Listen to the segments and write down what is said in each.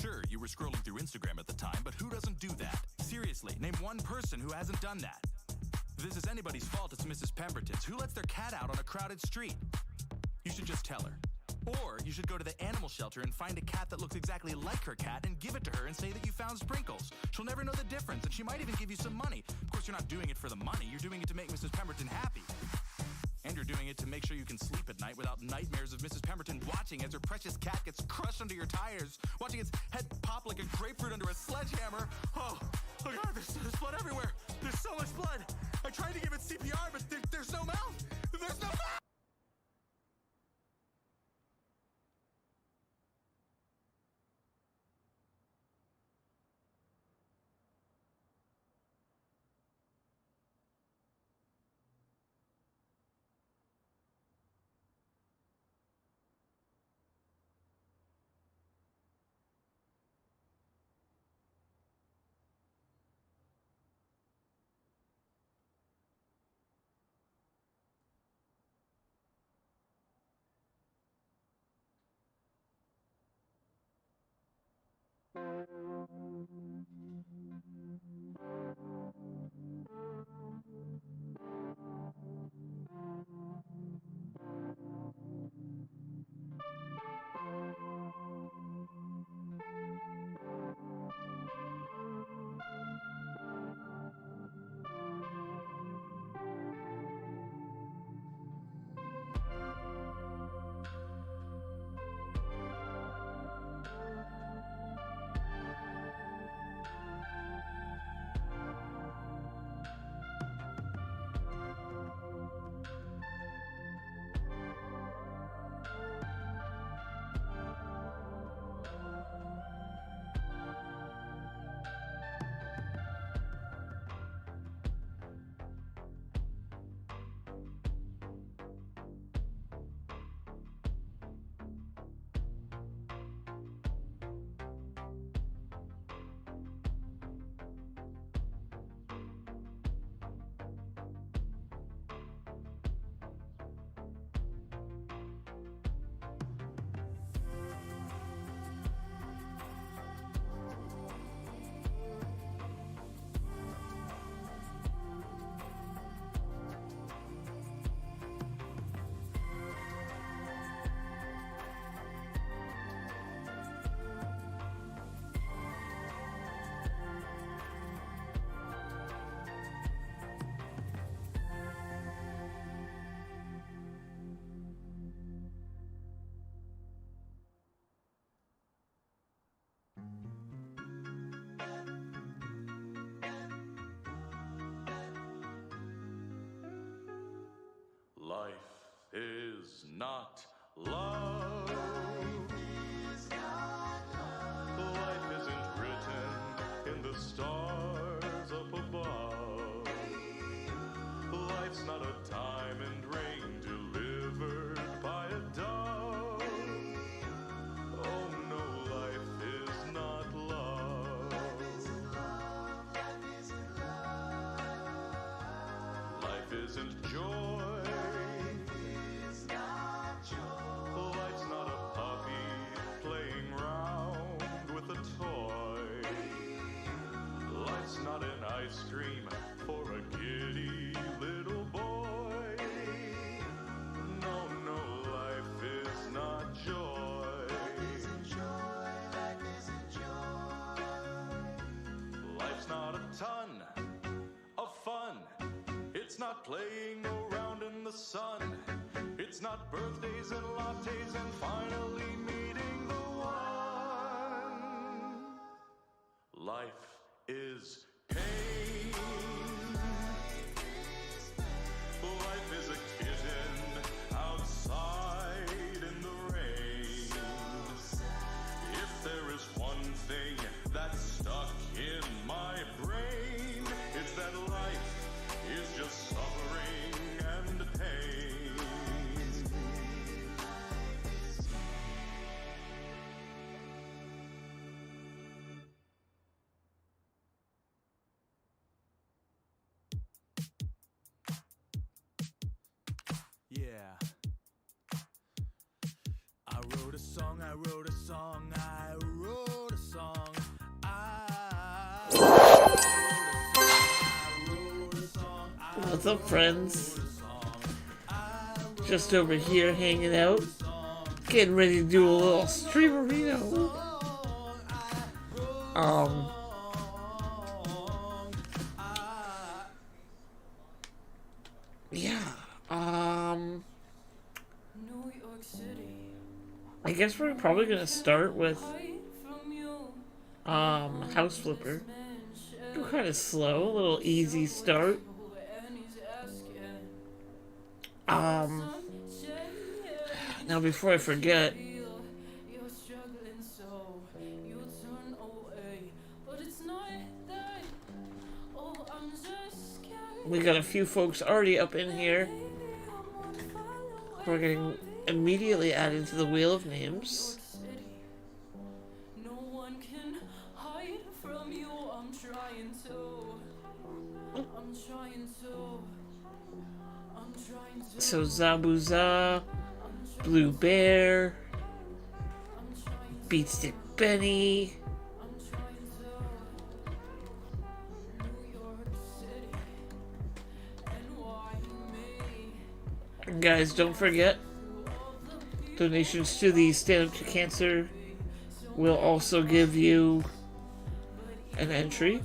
Sure, you were scrolling through Instagram at the time, but who doesn't do that? Seriously, name one person who hasn't done that. If this is anybody's fault, it's Mrs. Pemberton's. Who lets their cat out on a crowded street? You should just tell her. Or you should go to the animal shelter and find a cat that looks exactly like her cat and give it to her and say that you found Sprinkles. She'll never know the difference, and she might even give you some money. Of course, you're not doing it for the money. You're doing it to make Mrs. Pemberton happy. And you're doing it to make sure you can sleep at night without nightmares of Mrs. Pemberton watching as her precious cat gets crushed under your tires, watching its head pop like a grapefruit under a sledgehammer. Oh God, there's blood everywhere. There's so much blood. I tried to give it CPR, but there's no mouth. There's no mouth. Life is not love. Life isn't written in the stars up above. Life's not a diamond ring delivered by a dove. Oh no, life is not love. Life isn't joy. Life's not an ice cream for a giddy little boy. No, no, life is not joy. Life isn't joy, life isn't joy. Life's not a ton of fun. It's not playing around in the sun. It's not birthdays and lattes and finally meeting the one. Life is pain. Life is a kitten outside in the rain. If there is one thing that's stuck in my brain, it's that life is just suffering and pain. Yeah. I wrote a song, I wrote a song, I wrote a song. What's up, friends? Just over here hanging out. Getting ready to do a little streamerino. Yeah. I guess we're probably gonna start with House Flipper. Go kind of slow, a little easy start. Now before I forget, we got a few folks already up in here. We're getting immediately added to the Wheel of Names. So Zabuza, Blue Bear, Beatstick Benny, and guys, don't forget, donations to the Stand Up to Cancer will also give you an entry,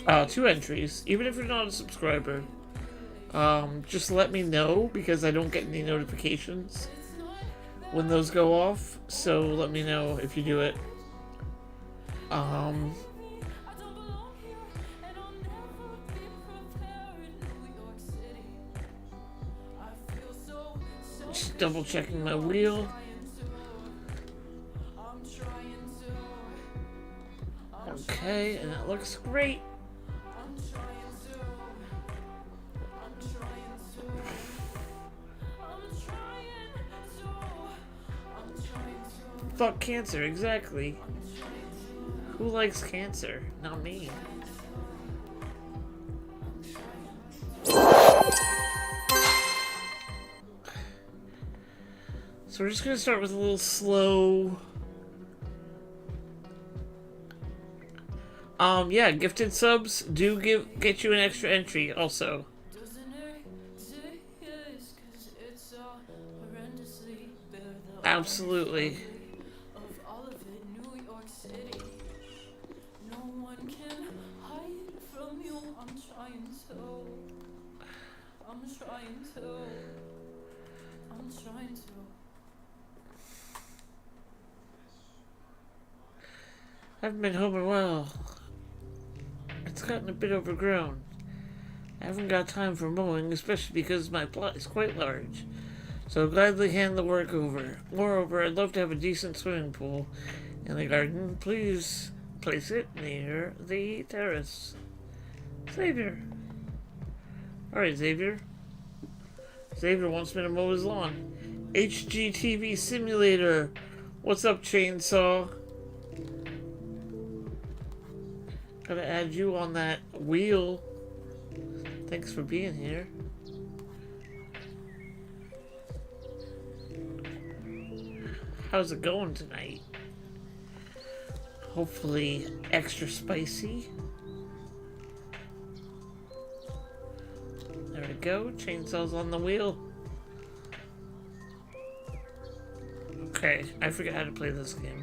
2 entries, even if you're not a subscriber. Just let me know, because I don't get any notifications when those go off, so let me know if you do it. Just double checking my wheel. Okay, and it looks great. Fuck cancer, exactly. Who likes cancer? Not me. So we're just gonna start with a little slow. Yeah, gifted subs do get you an extra entry also. Absolutely. I haven't been home in a while. It's gotten a bit overgrown. I haven't got time for mowing, especially because my plot is quite large. So I'll gladly hand the work over. Moreover, I'd love to have a decent swimming pool in the garden. Please place it near the terrace. Xavier. Alright, Xavier. Xavier wants me to mow his lawn. HGTV Simulator. What's up, Chainsaw? Gotta add you on that wheel. Thanks for being here. How's it going tonight? Hopefully extra spicy. There we go. Chainsaw's on the wheel. Okay, I forgot how to play this game.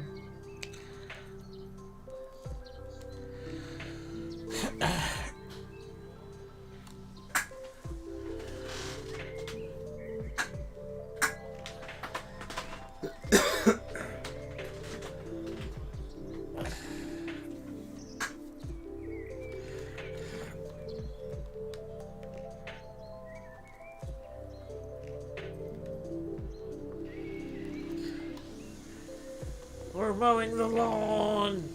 We're mowing the lawn.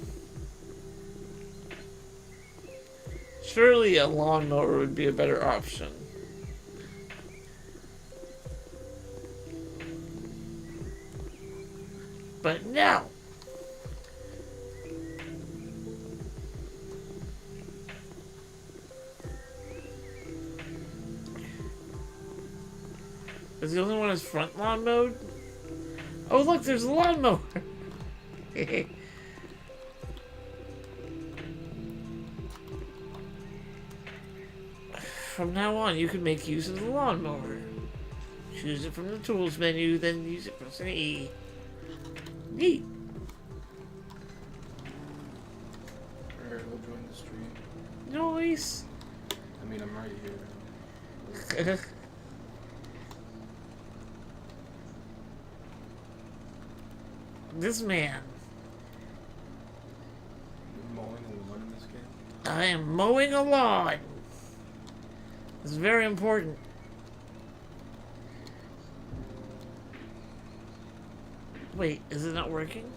Surely a lawnmower would be a better option. But no. Is the only one is front lawn mode? Oh look, there's a lawnmower. From now on, you can make use of the lawnmower. Choose it from the tools menu, then use it pressing E. Neat. Alright, we'll join the stream. Nice. I mean, I'm right here. This man. You're mowing a lawn in this game? I am mowing a lawn. It's very important. Wait, is it not working?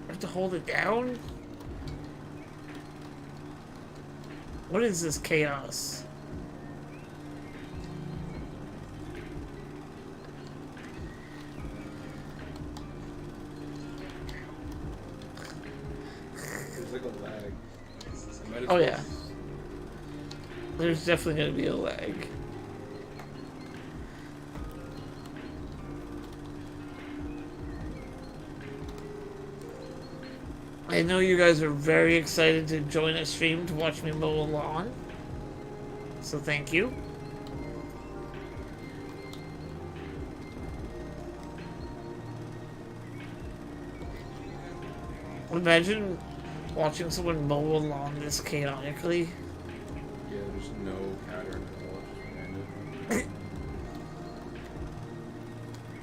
I have to hold it down? What is this chaos? There's like a lag. Oh yeah. There's definitely going to be a lag. I know you guys are very excited to join a stream to watch me mow a lawn. So thank you. Imagine watching someone mow a lawn this chaotically. Yeah, there's no pattern at all. Just random.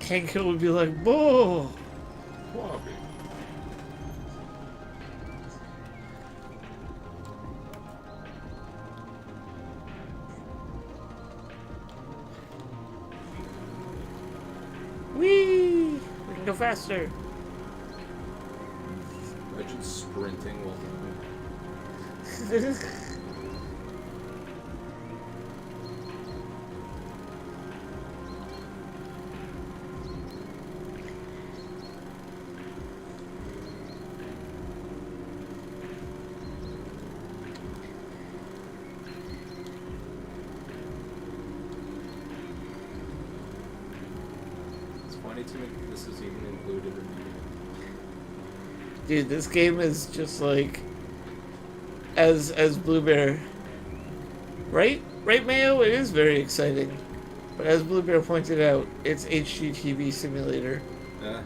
Hank Hill would be like, whoa! Whoa. Whee! We can go faster. Imagine sprinting while It's funny to me that this is even included in the game. Dude, this game is just like as Blue Bear. Right? Right, Mayo? It is very exciting. But as Blue Bear pointed out, it's HGTV simulator. Yeah.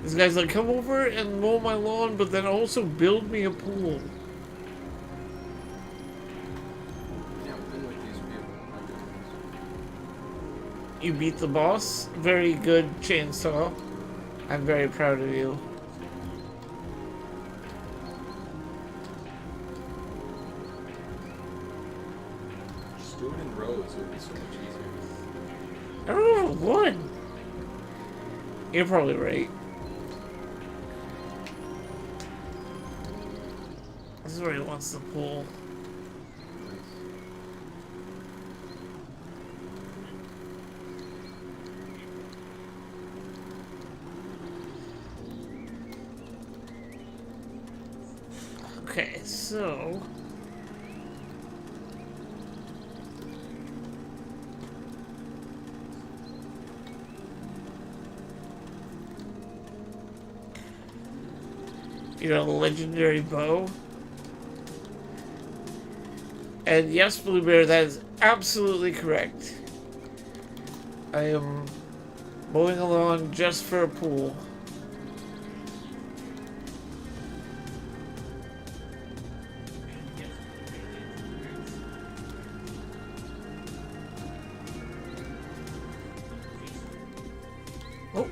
This guy's like, come over and mow my lawn, but then also build me a pool. Yeah, I've been with these people. I'm doing You beat the boss. Very good, Chainsaw. I'm very proud of you. this. Just do it in rows. It would be so much easier. I don't know if one. You're probably right. This is where he wants the pool. Okay, so you got a legendary bow. And yes, Blue Bear, that is absolutely correct. I am mowing a lawn just for a pool. Oh.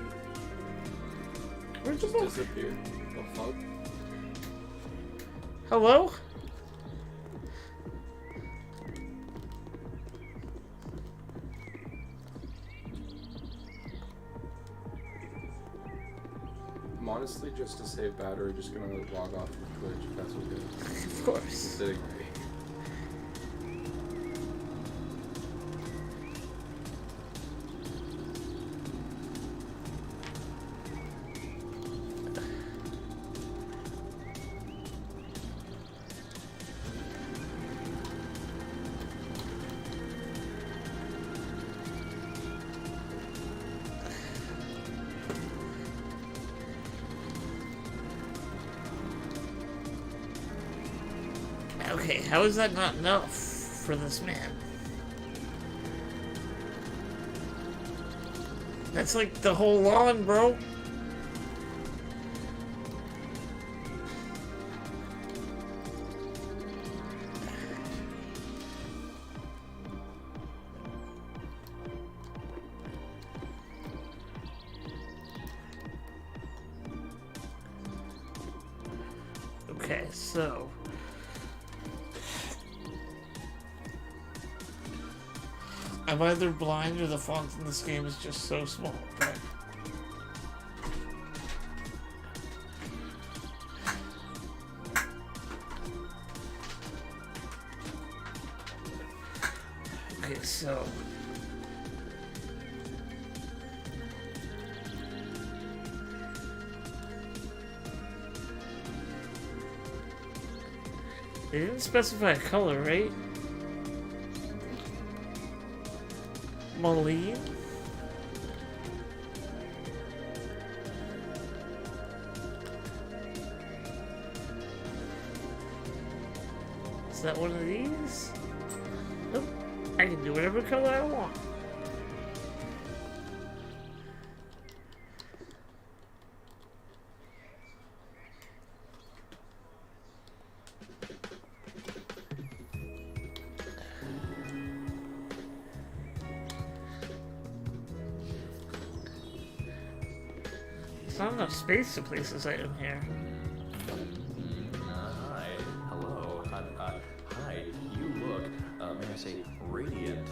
Where's the boat? Disappeared. The fuck? Hello? I'm honestly, just to save battery, just gonna log off from Twitch if that's okay. Of course. Sitting right. Okay, how is that not enough for this man? That's like the whole lawn, bro. Okay, so I'm either blind or the font in this game is just so small. But okay, so they didn't specify a color, right? Playin? Is that one of these? Nope. I can do whatever color I want. There's not enough space to place this item here. Hi. Hello. Hi. You look, may I say, radiant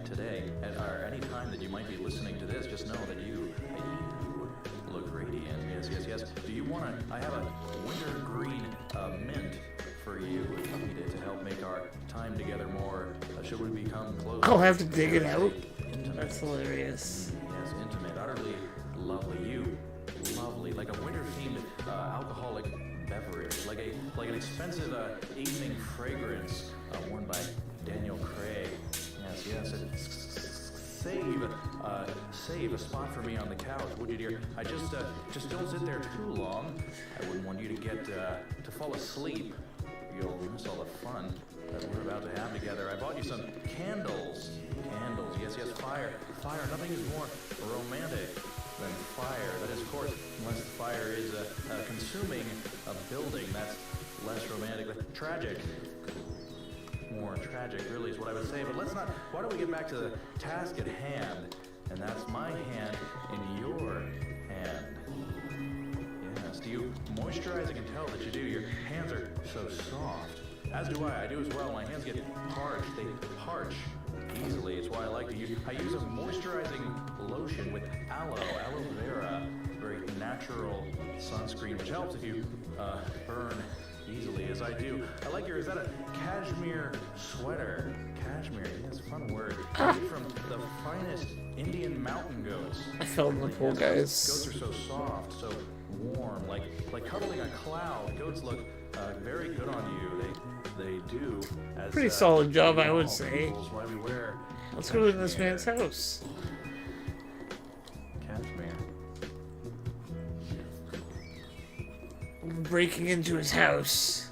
today. Or any time that you might be listening to this, just know that you look radiant. Yes. Do you want to? I have a winter green mint for you to help make our time together more. Should we become close? I'll have to dig it out. Intimate. That's hilarious. Yes, intimate, utterly lovely. You, lovely, like a winter-themed alcoholic beverage, like an expensive evening fragrance worn by Daniel Craig. Yes. Save a spot for me on the couch, would you, dear? I just don't sit there too long. I wouldn't want you to get to fall asleep. You'll miss all the fun that we're about to have together. I bought you some candles. Yes, fire. Nothing is more romantic than fire. That is, of course, unless the fire is consuming a building. That's less romantic, but tragic. More tragic, really, is what I would say. But let's not. Why don't we get back to the task at hand? And that's my hand in your hand. Yes. Do you moisturize? I can tell that you do. Your hands are so soft. As do I. I do as well. My hands get parched. They parch easily. It's why I like to use. I use a moisturizing lotion with aloe vera, very natural sunscreen, which helps if you burn easily, as I do. I like your. Is that a cashmere sweater? Cashmere. Yes, fun word. Made from the finest Indian mountain goats. I fell in the pool, guys. Goats are so soft, so warm, like cuddling a cloud. Goats look very good on you. They do. As, Pretty solid job, I would all say. peoples, why we wear Let's go to this man's house. cashmere. Breaking into his house.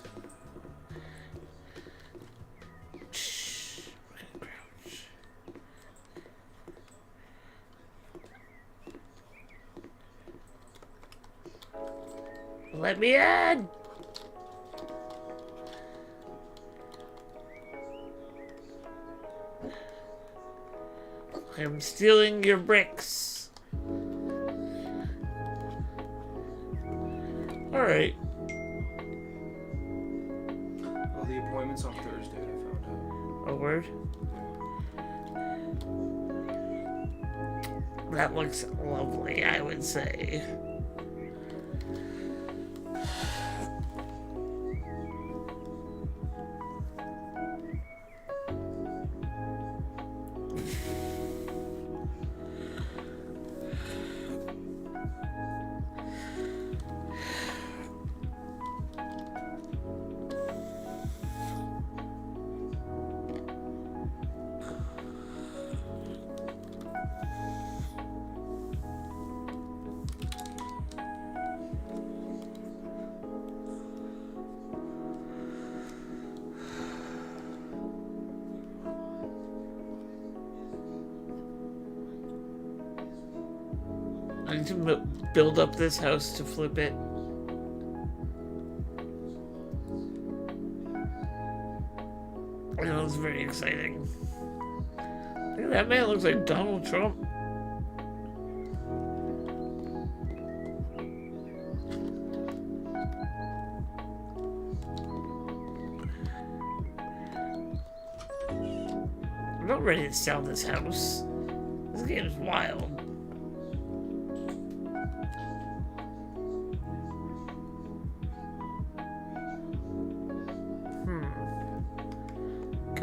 Shh. We're gonna crouch. Let me in! I'm stealing your bricks. Alright. Well, the appointment's on Thursday, I found out. A word? That looks lovely, I would say. I need to build up this house to flip it. I know it's very exciting. Look at that man, looks like Donald Trump. I'm not ready to sell this house. This game is wild.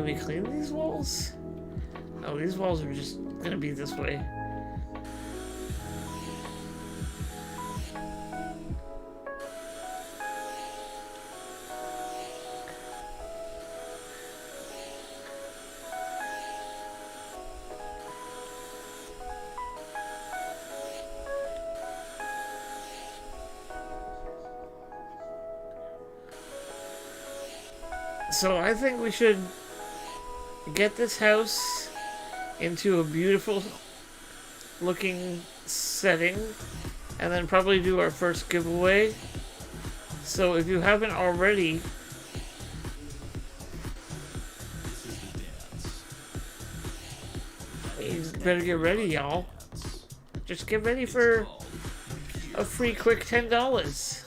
Can we clean these walls? No, these walls are just gonna be this way. So I think we should get this house into a beautiful looking setting and then probably do our first giveaway. So if you haven't already, you better get ready, y'all. Just get ready for a free quick $10.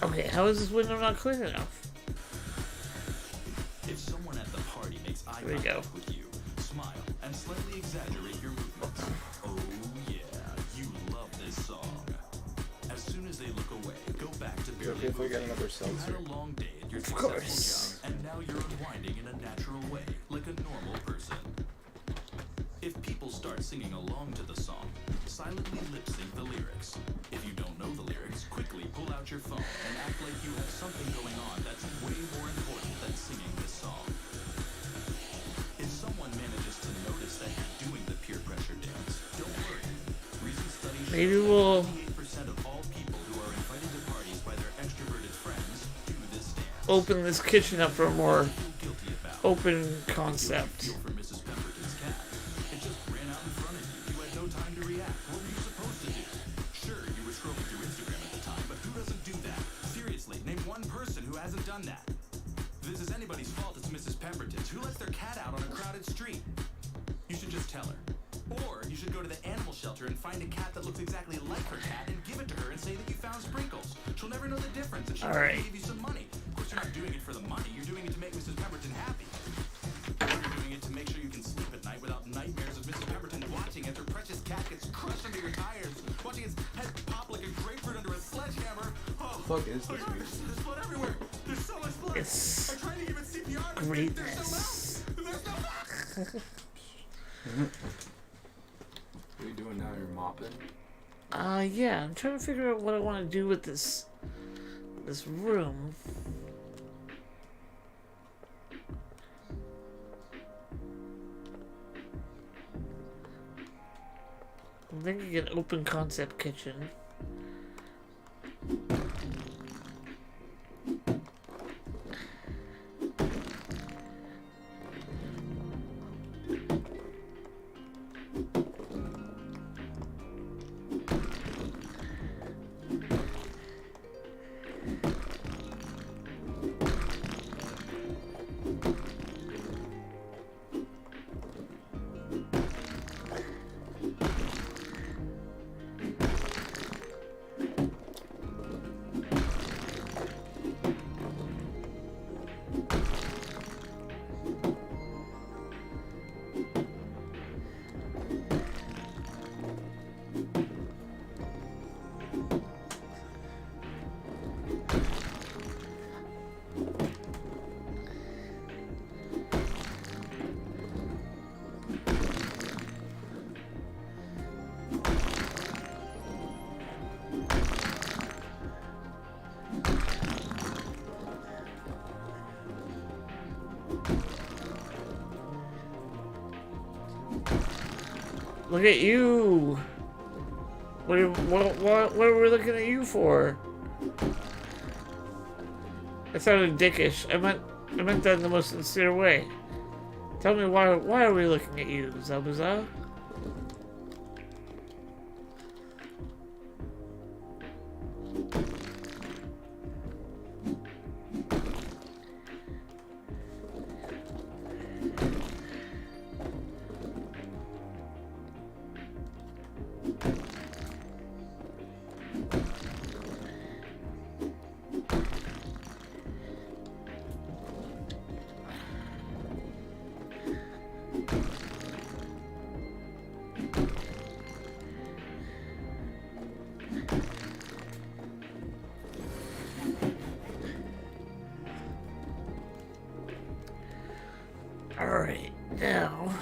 Okay, how is this window not clear enough? If someone at the party makes eye contact with you, smile and slightly exaggerate your movements. Oh yeah, you love this song. As soon as they look away, go back to barely Okay, if we get another You seltzer. had a long day at your Of successful course. job, and now you're unwinding in a natural way, like a normal person. If people start singing along to the song, silently lip sync the lyrics. If you don't know the lyrics, quickly pull out your phone and act like you have something going on that's way more important than singing this song. If someone manages to notice that you're doing the peer pressure dance, don't worry. Recent studies show Maybe that we'll 98% of all people who are invited to parties by their extroverted friends do this dance. open this kitchen up for a more Feel guilty about. open Feel concept. for Mrs. Pemberton's cat. It just ran out in front of you. You had no time to react. What were you supposed to do? Sure, you were scrolling through Instagram at the time, but who doesn't do that? Seriously, name one person who hasn't done that. If this is anybody's fault, it's Mrs. Pemberton's. Who lets their cat out on a crowded street? You should just tell her. Or you should go to the animal shelter and find a cat that looks exactly like her cat and give it to her and say that you found Sprinkles. She'll never know the difference and she'll Alright. give you some money. Of course, you're not doing it for the money. You're doing it to make Mrs. Pemberton happy. You're doing it to make sure you can sleep at night without nightmares of Mrs. Pemberton watching as her precious cat gets crushed under your tires, watching its head pop like a grapefruit under a sledgehammer. Oh, Fuck is this God, music? there's blood everywhere. There's so much blood. It's I tried to give it CPR, but greatness. there's no milk. What are you doing now? You're mopping? Yeah, I'm trying to figure out what I want to do with this room. I'm thinking an open concept kitchen. Look at you. What are we looking at you for? That sounded dickish. I meant that in the most sincere way. Tell me why are we looking at you, Zabuza? Alright, now...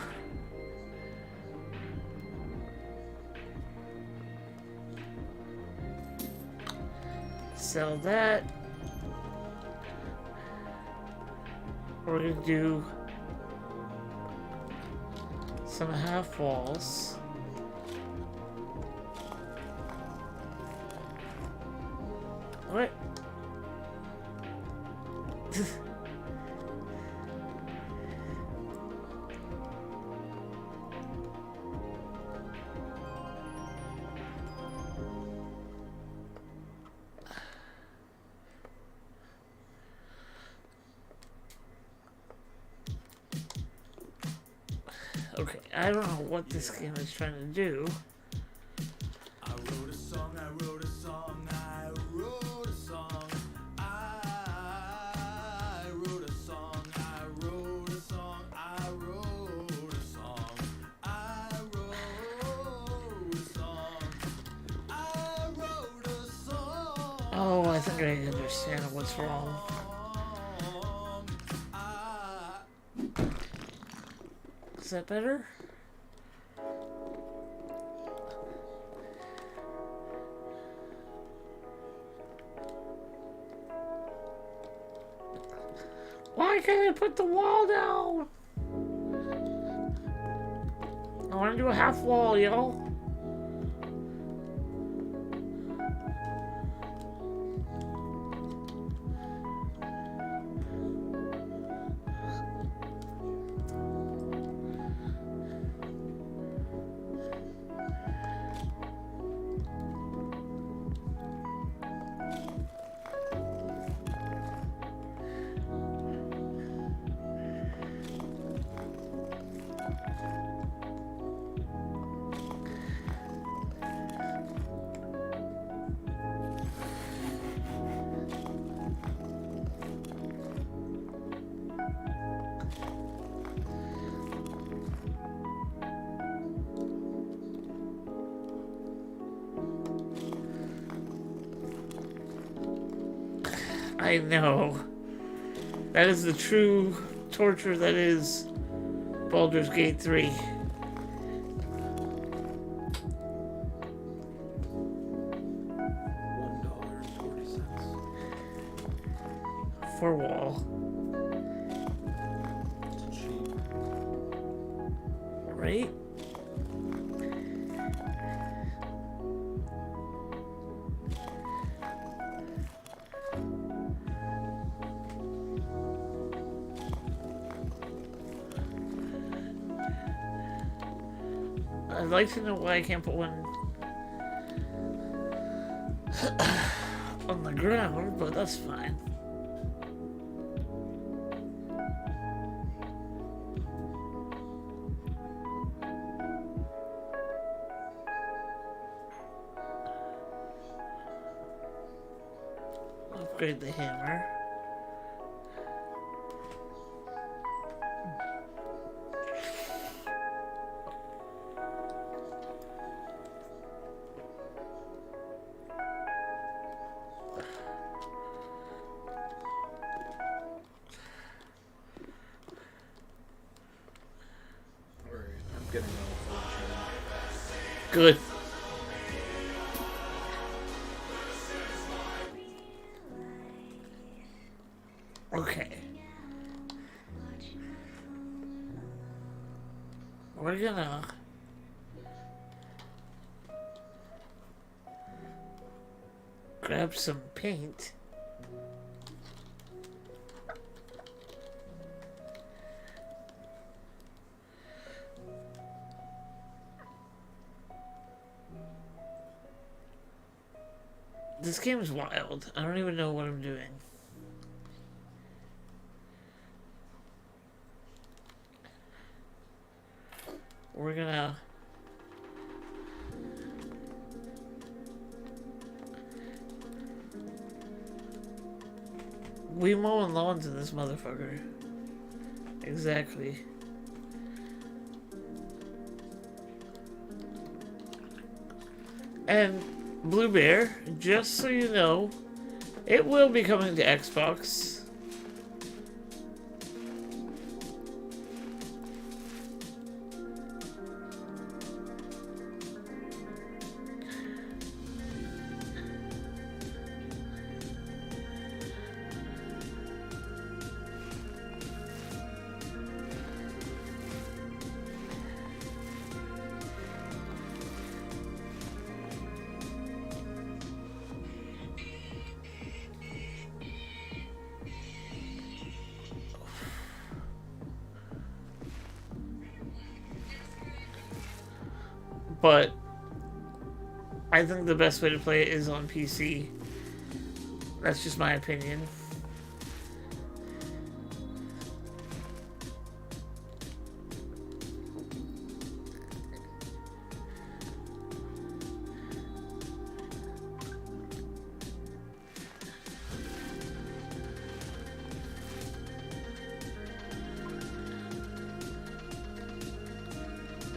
sell that. We're gonna do some half walls. What? Okay, I don't know what this game is trying to do. I wrote a song, I wrote a song, I wrote a song. I wrote a song, I wrote a song, I wrote a song. I wrote a song, I wrote a song. Oh, I think I understand what's wrong. Is that better? Why can't I put the wall down? I want to do a half wall, yo. I know. That is the true torture that is Baldur's Gate 3. $1.40. For wall. It's cheap. Right? I'd like to know why I can't put one on the ground, but that's fine. Upgrade the hammer. Getting all Good. Okay. We're gonna grab some paint. This game is wild. I don't even know what I'm doing. We're gonna... We mowing lawns in this motherfucker. Exactly. And Blue Bear, just so you know, it will be coming to Xbox. But I think the best way to play it is on PC. That's just my opinion.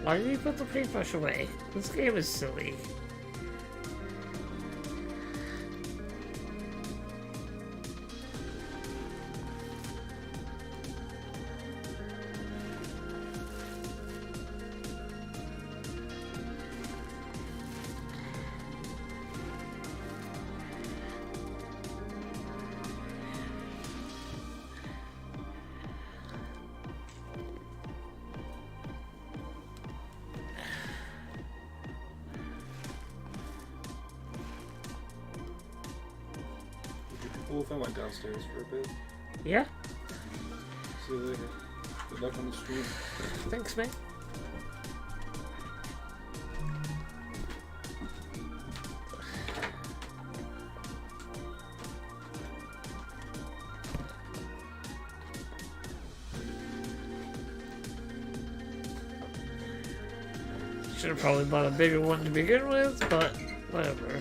Why did you put the paintbrush away? This game is silly. Cool if I went downstairs for a bit. Yeah? See you later. Good luck on the stream. Thanks, man. Should have probably bought a bigger one to begin with, but whatever.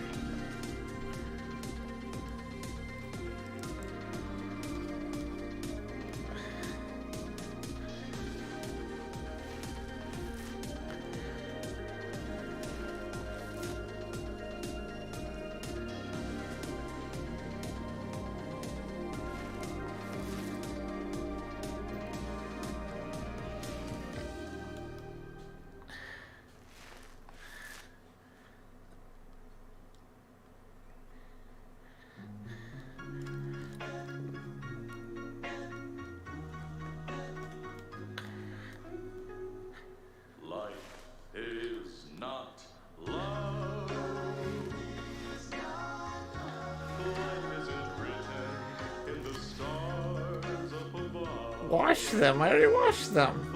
Wash them. I already washed them.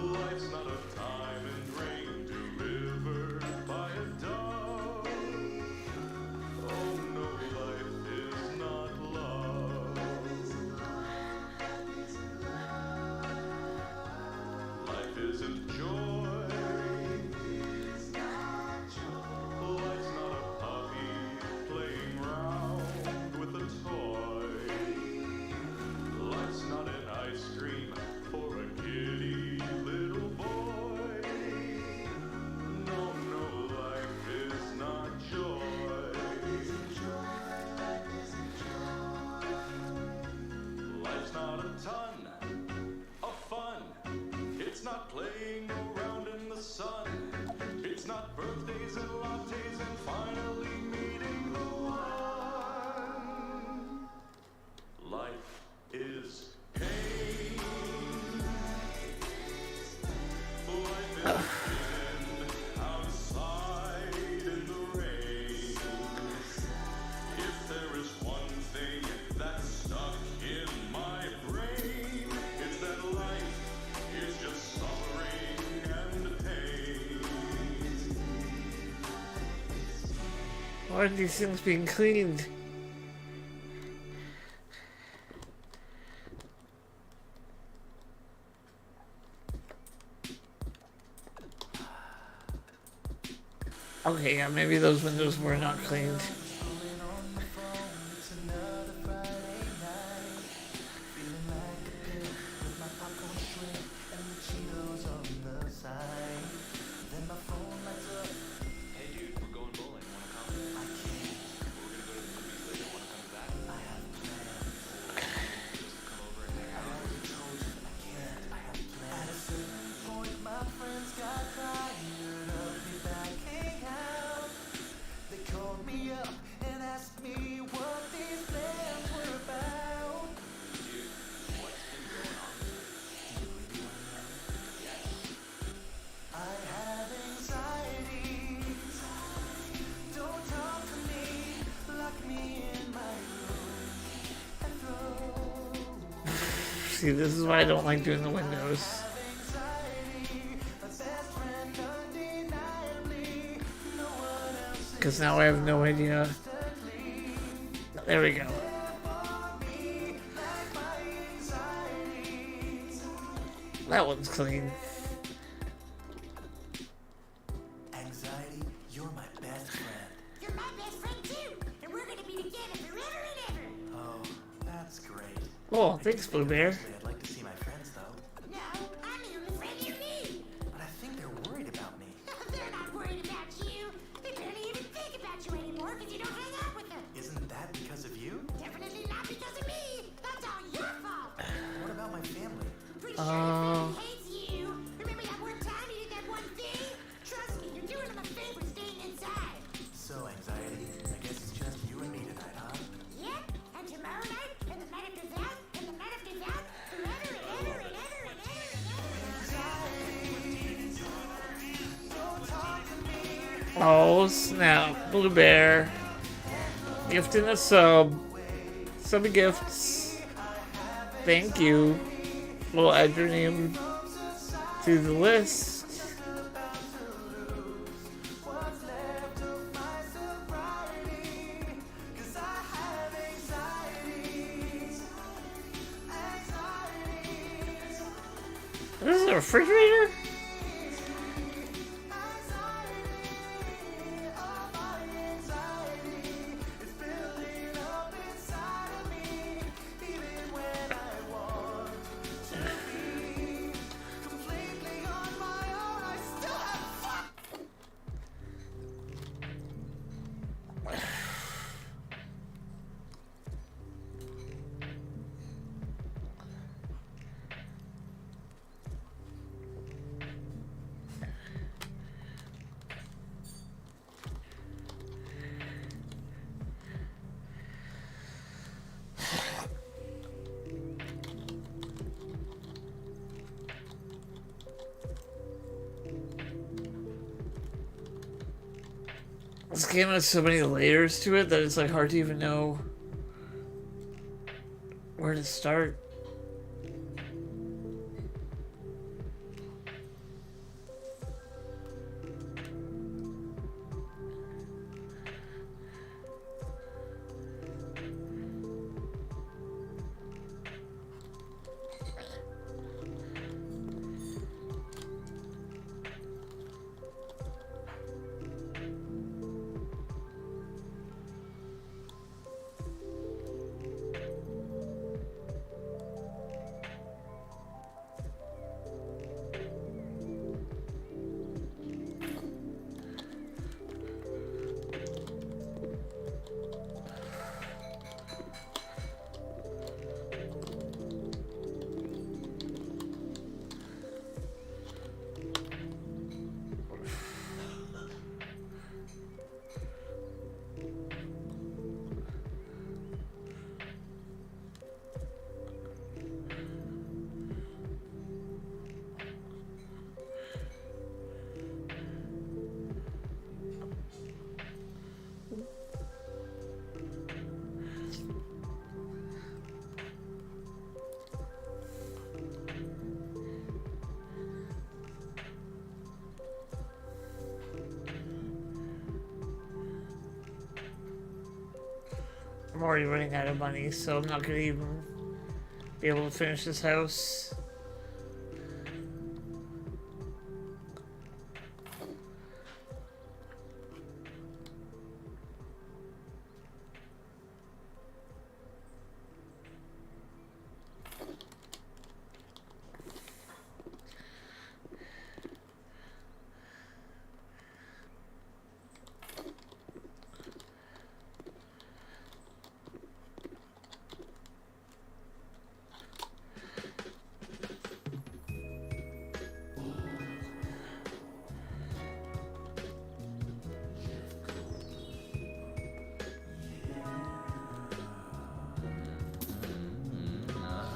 Why are these things being cleaned? Okay, yeah, maybe those windows were not cleaned. See, this is why I don't like doing the windows. Because now I have no idea. There we go. That one's clean. Anxiety, you're my best friend. You're my best friend too, and we're gonna be together forever and ever. Oh, that's great. Oh, thanks, Blue Bear. Actually, I'd like to see my friends, though. No, I'm the only friend you need. But I think they're worried about me. They're not worried about you. They barely even think about you anymore because you don't hang out with them. Isn't that because of you? Definitely not because of me. That's all your fault. What about my family? Pretty sure your family hates you. Remember that one time you did that one thing? Trust me, you're doing them a favor staying inside. So, Anxiety, I guess it's just you and me tonight, huh? Yep, and tomorrow night, and the night after that, and the night after that, forever and ever and ever and ever and ever. Oh, snap. Blue Bear. Gifting a sub. Sub gifts. Thank you. We'll add your name to the list. This is a refrigerator? This game has so many layers to it that it's like hard to even know where to start. I'm already running out of money, so I'm not gonna even be able to finish this house.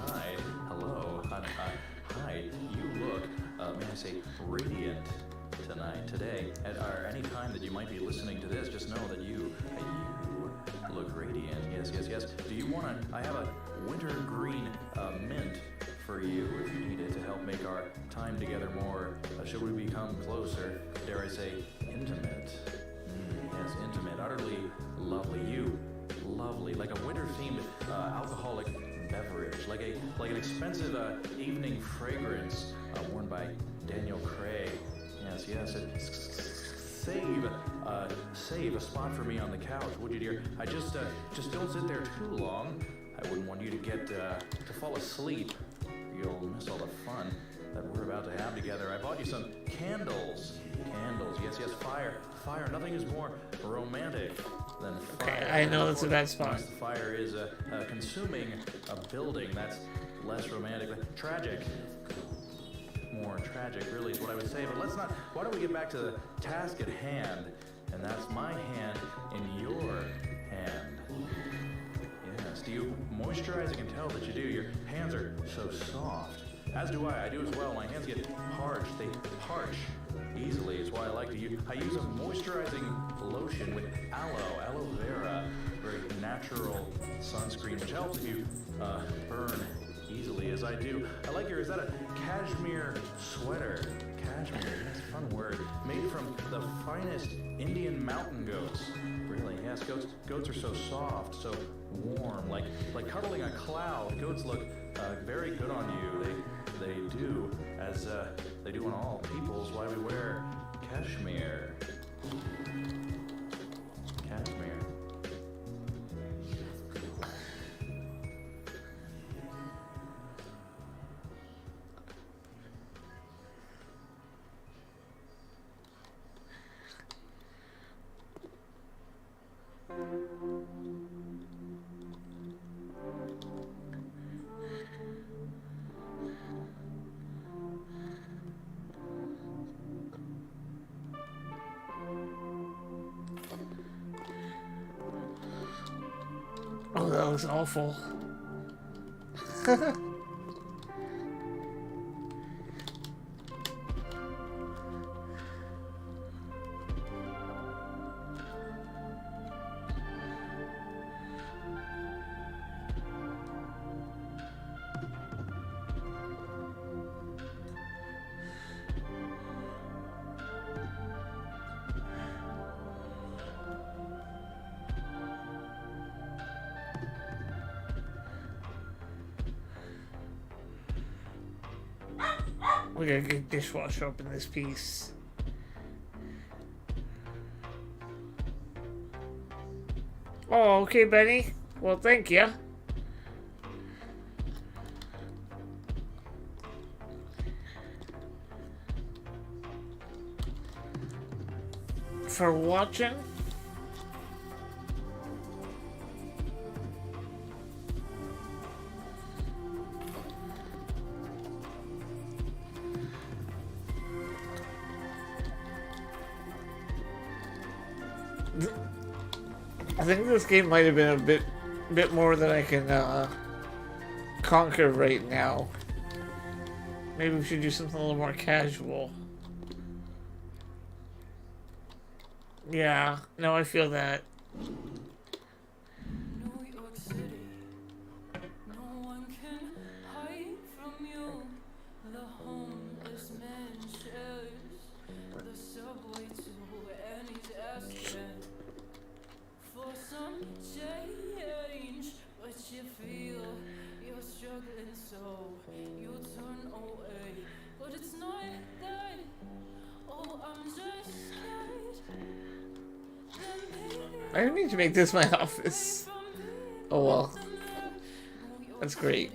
Hi. Hello. Hi. You look, may I say, radiant tonight, today. At any time that you might be listening to this, just know that you look radiant. Yes. Do you want to? I have a winter green mint for you if you need it to help make our time together more, should we become closer, dare I say, intimate. Yes, intimate. Utterly lovely. You. Lovely, like a winter-themed alcoholic beverage, like an expensive evening fragrance worn by Daniel Craig. Yes. Save a spot for me on the couch, would you, dear? I just don't sit there too long. I wouldn't want you to get to fall asleep. You'll miss all the fun that we're about to have together. I bought you some candles. Yes. Fire. Nothing is more romantic than fire. Okay, I know that's a bad spot. Unless the fire is consuming a building, that's less romantic. Tragic. More tragic, really, is what I would say. But let's not. Why don't we get back to the task at hand? And that's my hand in your hand. Yes. Do you moisturize? I can tell that you do. Your hands are so soft. As do I. I do as well. My hands get parched. They parch easily. It's why I like to use. I use a moisturizing lotion with aloe vera, very natural sunscreen, which helps if you burn easily, as I do. I like your. Is that a cashmere sweater? Cashmere. That's a fun word. Made from the finest Indian mountain goats. Really? Yes. Goats are so soft, so warm, like cuddling a cloud. Goats look very good on you. They do, as they do on all peoples. Why we wear cashmere. Cashmere. Oh, that looks awful. We gotta get dishwasher up in this piece. Oh, okay, Benny. Well, thank you. For watching. I think this game might have been a bit more than I can conquer right now. Maybe we should do something a little more casual. Yeah, no, I feel that. New York City, no one can hide from you. The homeless man shares the subway to Annie's asking for some change. I didn't mean to make this my office. Oh well. That's great.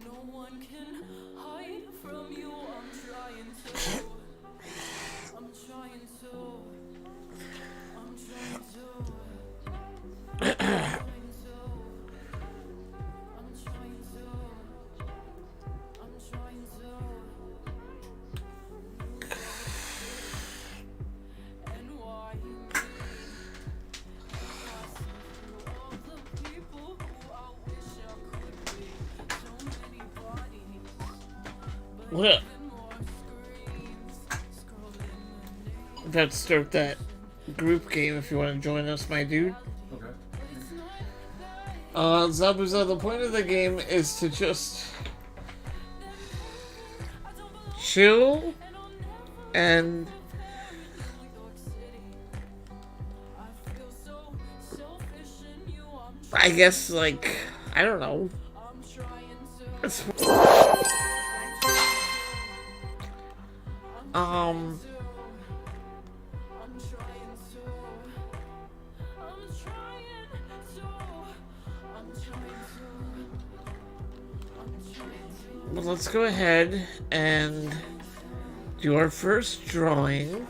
No one can hide from you. I'm trying to. I'm trying to. I'm trying to. I'm trying to. I'm trying to. I'm trying to. And why me? All the people who I wish I could be. So many bodies, but What? even more screens. Scrolling the name. Let's start that group game if you want to join us, my dude. Okay. Zabuza, the point of the game is to just chill and I guess, like, I don't know. It's, well, let's go ahead and do our first drawing.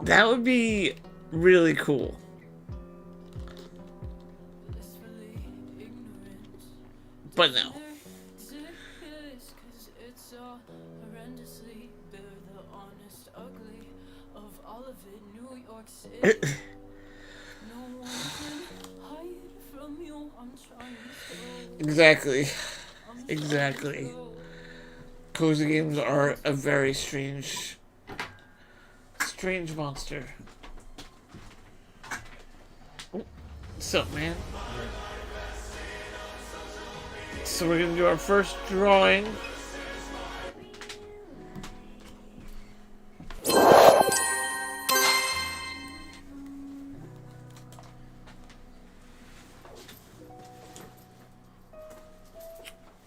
That would be really cool. But no. Exactly. Exactly. Cozy games are a very strange monster. Oh, what's up, man? So we're gonna do our first drawing.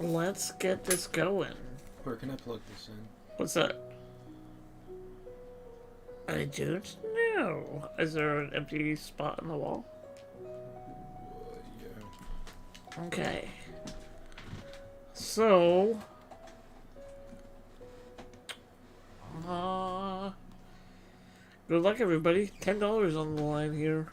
Let's get this going. Where can I plug this in? What's that? I don't know. Is there an empty spot in the wall? Yeah. Okay. So, good luck, everybody. $10 on the line here.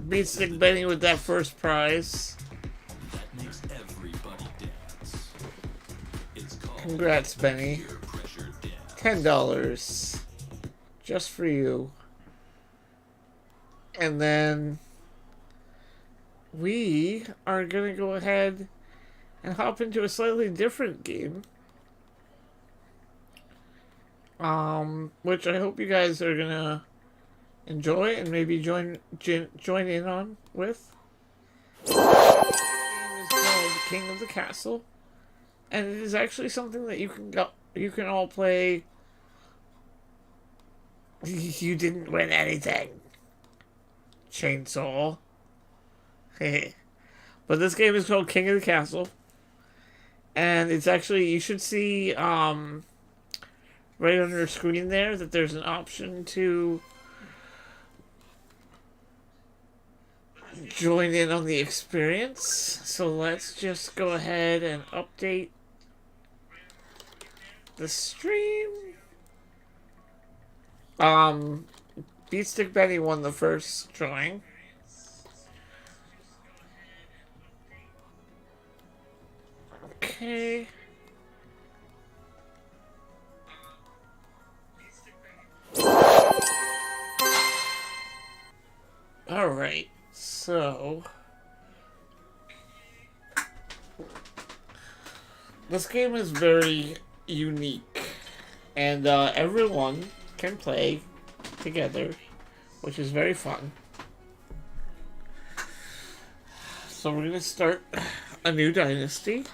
Beat Stick Benny with that first prize. That makes everybody dance. It's called Congrats, Benny. peer pressure dance. $10. Just for you. And then we are going to go ahead and hop into a slightly different game. Which I hope you guys are going to enjoy and maybe join in on with. The game is called King of the Castle, and it is actually something that you can all play. You didn't win anything, Chainsaw. But this game is called King of the Castle, and it's actually, you should see right on your screen there that there's an option to join in on the experience. So let's just go ahead and update the stream. Beatstick Benny won the first drawing. Okay. Alright, so this game is very unique, and everyone can play together, which is very fun. So we're gonna start a new dynasty.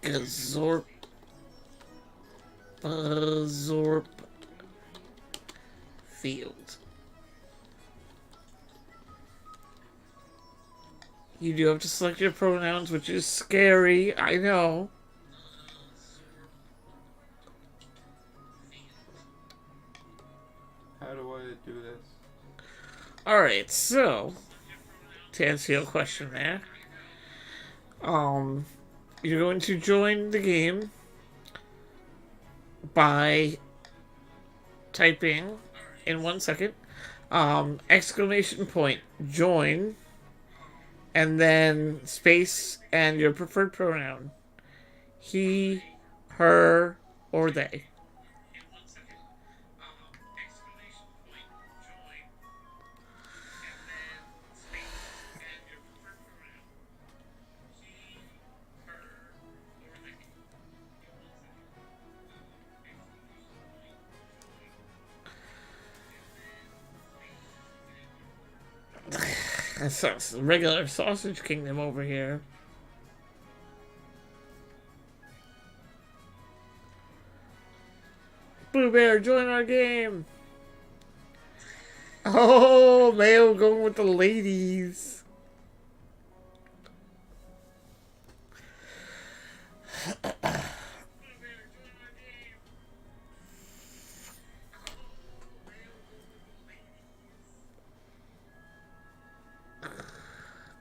Gazorp. Zorp. Field. You do have to select your pronouns, which is scary, I know. How do I do this? Alright, so to answer your question there, you're going to join the game by typing in 1 second, exclamation point, join, and then space and your preferred pronoun. He, her, or they. That's regular Sausage Kingdom over here. Blue Bear, join our game. Oh, Mayo going with the ladies.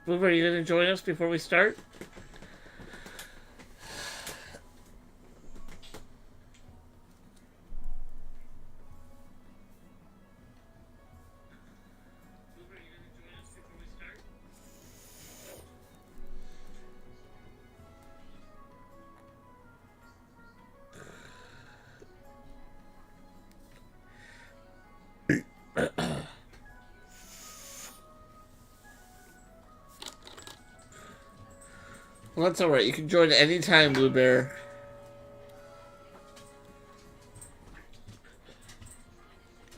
Blue Bear, you gonna join us before we start? Well, that's alright. You can join at any time, Blue Bear.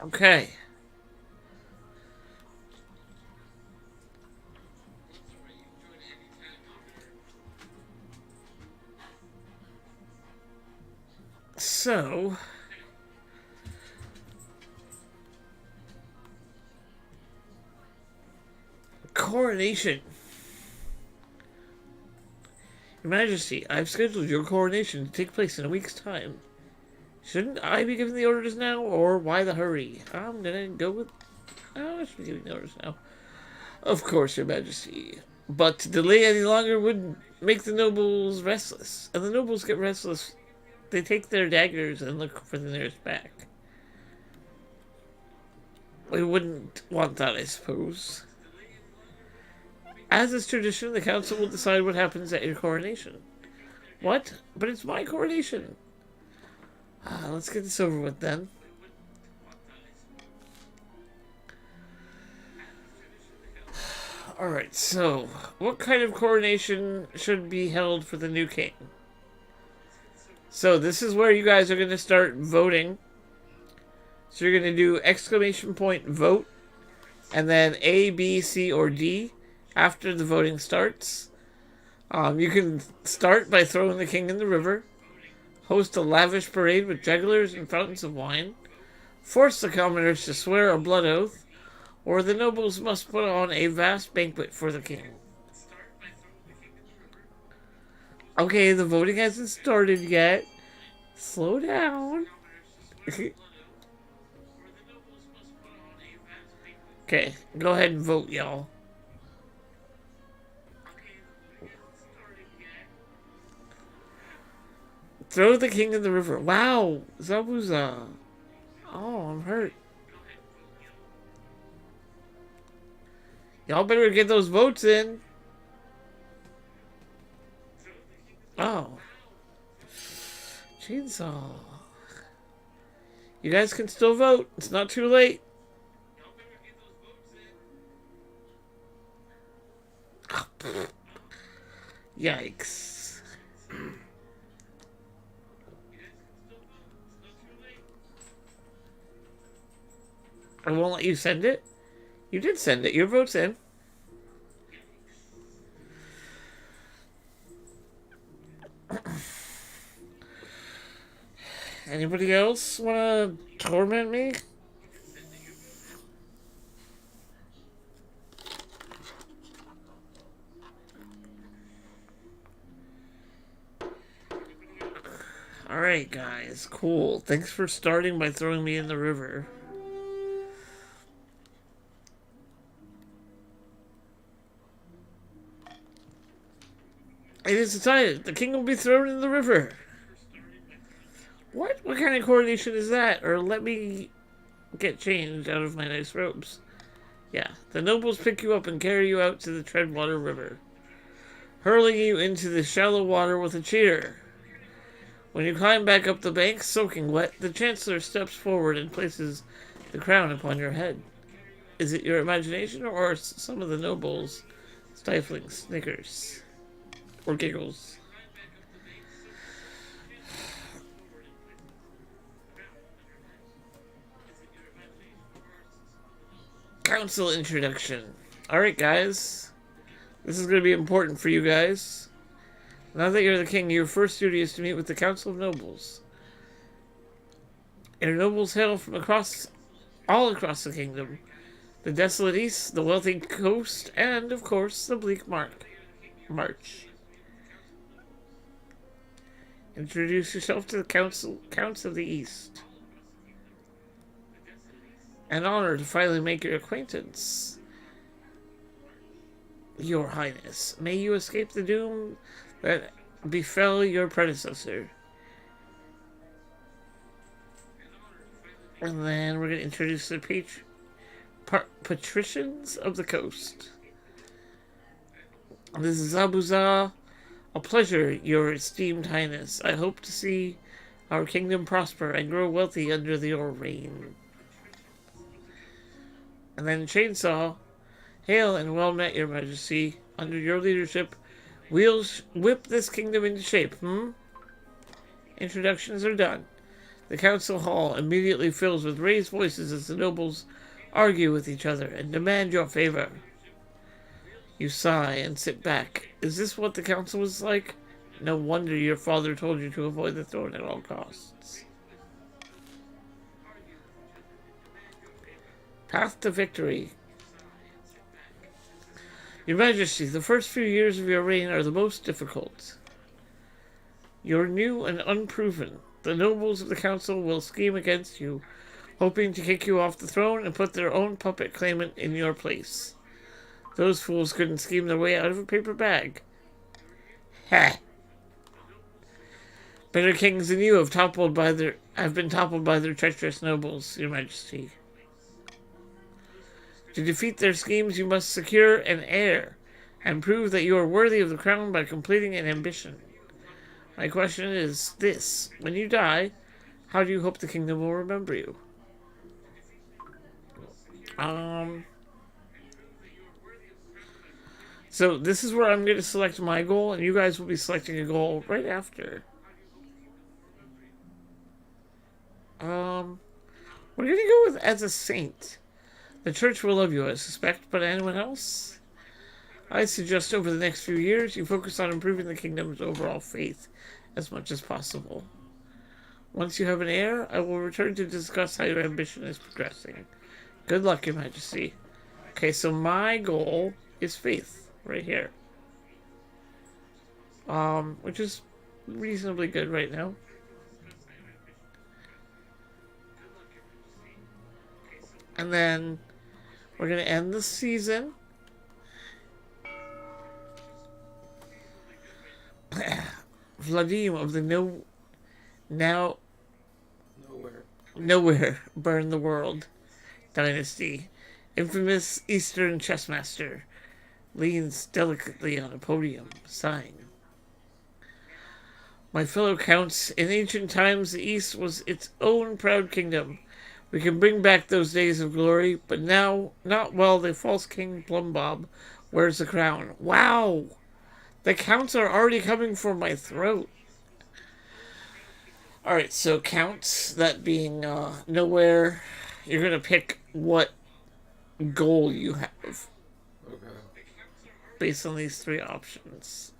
Okay. So, coronation. Your Majesty, I've scheduled your coronation to take place in a week's time. Shouldn't I be giving the orders now, or why the hurry? I'm gonna go with... I should be giving the orders now. Of course, Your Majesty. But to delay any longer would make the nobles restless. And the nobles get restless. They take their daggers and look for the nearest back. We wouldn't want that, I suppose. As is tradition, the council will decide what happens at your coronation. What? But it's my coronation. Let's get this over with then. Alright, so what kind of coronation should be held for the new king? So this is where you guys are going to start voting. So you're going to do exclamation point vote, and then A, B, C, or D after the voting starts. You can start by throwing the king in the river, host a lavish parade with jugglers and fountains of wine, force the commoners to swear a blood oath, or the nobles must put on a vast banquet for the king. Okay, the voting hasn't started yet. Slow down. Okay, go ahead and vote, y'all. Throw the king in the river. Wow, Zabuza. Oh, I'm hurt. Y'all better get those votes in. Oh. Chainsaw. You guys can still vote. It's not too late. Yikes. I won't let you send it? You did send it. Your vote's in. Anybody else want to torment me? Alright, guys. Cool. Thanks for starting by throwing me in the river. It is decided. The king will be thrown in the river. What? What kind of coronation is that? Or let me get changed out of my nice robes. Yeah. The nobles pick you up and carry you out to the Treadwater River, hurling you into the shallow water with a cheer. When you climb back up the bank, soaking wet, the Chancellor steps forward and places the crown upon your head. Is it your imagination or some of the nobles' stifling snickers or giggles? Council introduction. Alright, guys. This is going to be important for you guys. Now that you're the king, your first duty is to meet with the Council of Nobles. Your nobles hail from all across the kingdom. The desolate east, the wealthy coast, and, of course, the bleak march. Introduce yourself to the Counts of the East. An honor to finally make your acquaintance. Your Highness, may you escape the doom that befell your predecessor. And then we're going to introduce the patricians of the coast. This is Abuza. A pleasure, your esteemed highness. I hope to see our kingdom prosper and grow wealthy under your reign. And then Chainsaw. Hail and well met, your majesty. Under your leadership, we'll whip this kingdom into shape, Introductions are done. The council hall immediately fills with raised voices as the nobles argue with each other and demand your favor. You sigh and sit back. Is this what the council was like? No wonder your father told you to avoid the throne at all costs. Path to victory. Your Majesty, the first few years of your reign are the most difficult. You're new and unproven. The nobles of the council will scheme against you, hoping to kick you off the throne and put their own puppet claimant in your place. Those fools couldn't scheme their way out of a paper bag. Ha! Better kings than you have been toppled by their treacherous nobles, your Majesty. To defeat their schemes, you must secure an heir and prove that you are worthy of the crown by completing an ambition. My question is this. When you die, how do you hope the kingdom will remember you? So this is where I'm going to select my goal, and you guys will be selecting a goal right after. We're going to go with as a saint. The church will love you, I suspect, but anyone else? I suggest over the next few years you focus on improving the kingdom's overall faith as much as possible. Once you have an heir, I will return to discuss how your ambition is progressing. Good luck, Your Majesty. Okay, so my goal is faith, right here. Which is reasonably good right now. And then we're going to end the season. Vladim of the Nowhere Burn the World Dynasty. Infamous Eastern chessmaster leans delicately on a podium, sighing. My fellow counts, in ancient times the East was its own proud kingdom. We can bring back those days of glory, but now, not while the false king Plumbob wears the crown. Wow! The counts are already coming for my throat. Alright, so counts, that being nowhere, you're going to pick what goal you have. Okay. Based on these three options.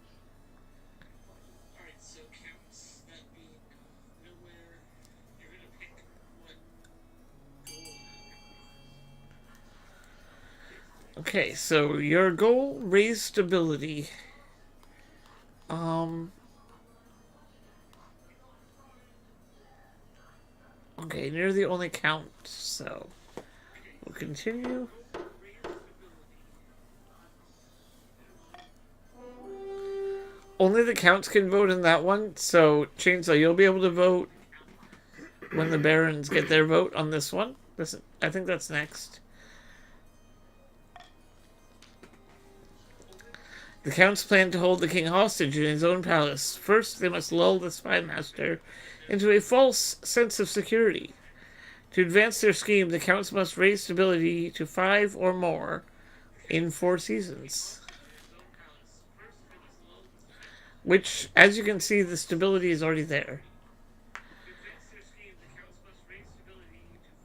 Okay, so your goal, raise stability. Okay, you're the only count, so we'll continue. Only the counts can vote in that one, so Chainsaw, you'll be able to vote when the barons get their vote on this one. I think that's next. The counts plan to hold the king hostage in his own palace. First, they must lull the spy master into a false sense of security. To advance their scheme, the counts must raise stability to 5 or more in 4 seasons. Which, as you can see, the stability is already there.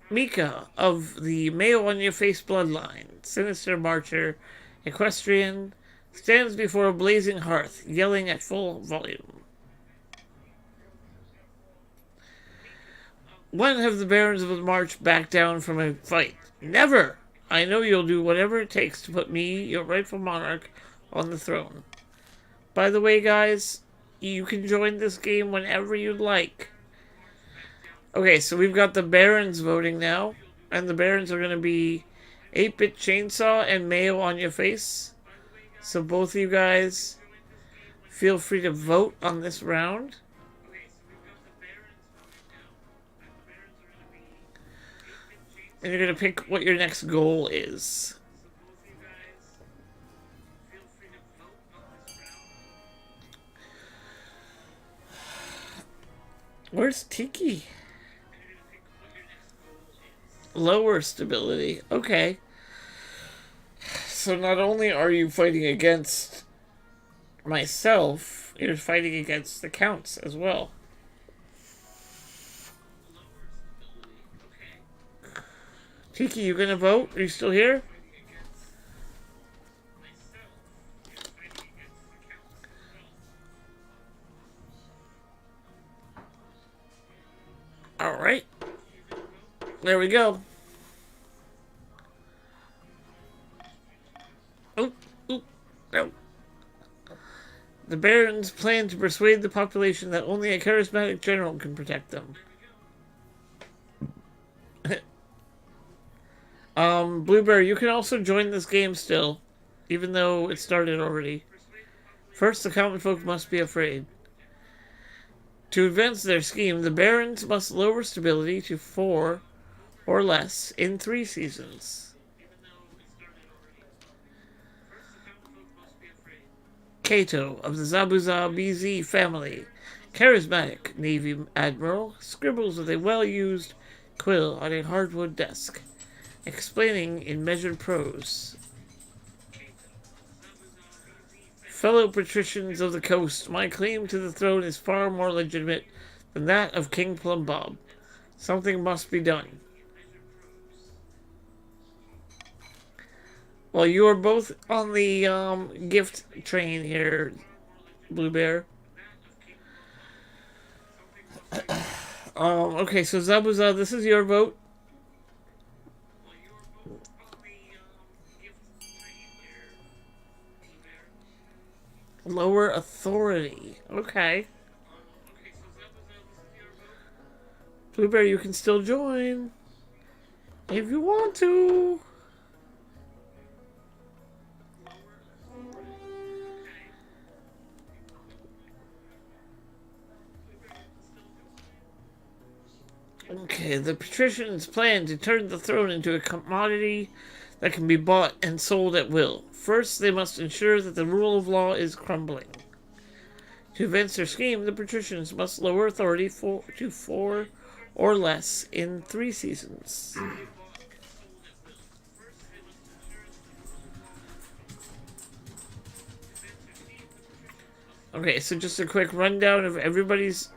Mika, of the Mayo-on-your-face bloodline, sinister marcher, equestrian, stands before a blazing hearth, yelling at full volume. When have the barons of the march backed down from a fight? Never! I know you'll do whatever it takes to put me, your rightful monarch, on the throne. By the way, guys, you can join this game whenever you'd like. Okay, so we've got the barons voting now, and the barons are going to be 8-Bit Chainsaw and Mayo on your face. So both of you guys feel free to vote on this round. And you're going to pick what your next goal is. Where's Tiki? Lower stability. Okay. So not only are you fighting against myself, you're fighting against the counts as well. Tiki, you gonna vote? Are you still here? Alright. There we go. Oh, no. The barons plan to persuade the population that only a charismatic general can protect them. Blueberry, you can also join this game still, even though it started already. First, the common folk must be afraid. To advance their scheme, the barons must lower stability to 4 or less in 3 seasons. Kato of the Zabuza BZ family, charismatic Navy admiral, scribbles with a well-used quill on a hardwood desk, explaining in measured prose. Fellow patricians of the coast, my claim to the throne is far more legitimate than that of King Plumbob. Something must be done. Well, you are both on the gift train here, Blue Bear. Okay, so Zabuza, this is your vote. Lower authority. Okay. Blueberry, you can still join. If you want to. Okay, the patricians plan to turn the throne into a commodity that can be bought and sold at will. First, they must ensure that the rule of law is crumbling. To advance their scheme, the patricians must lower authority to 4 or less in 3 seasons. Okay, so just a quick rundown of everybody's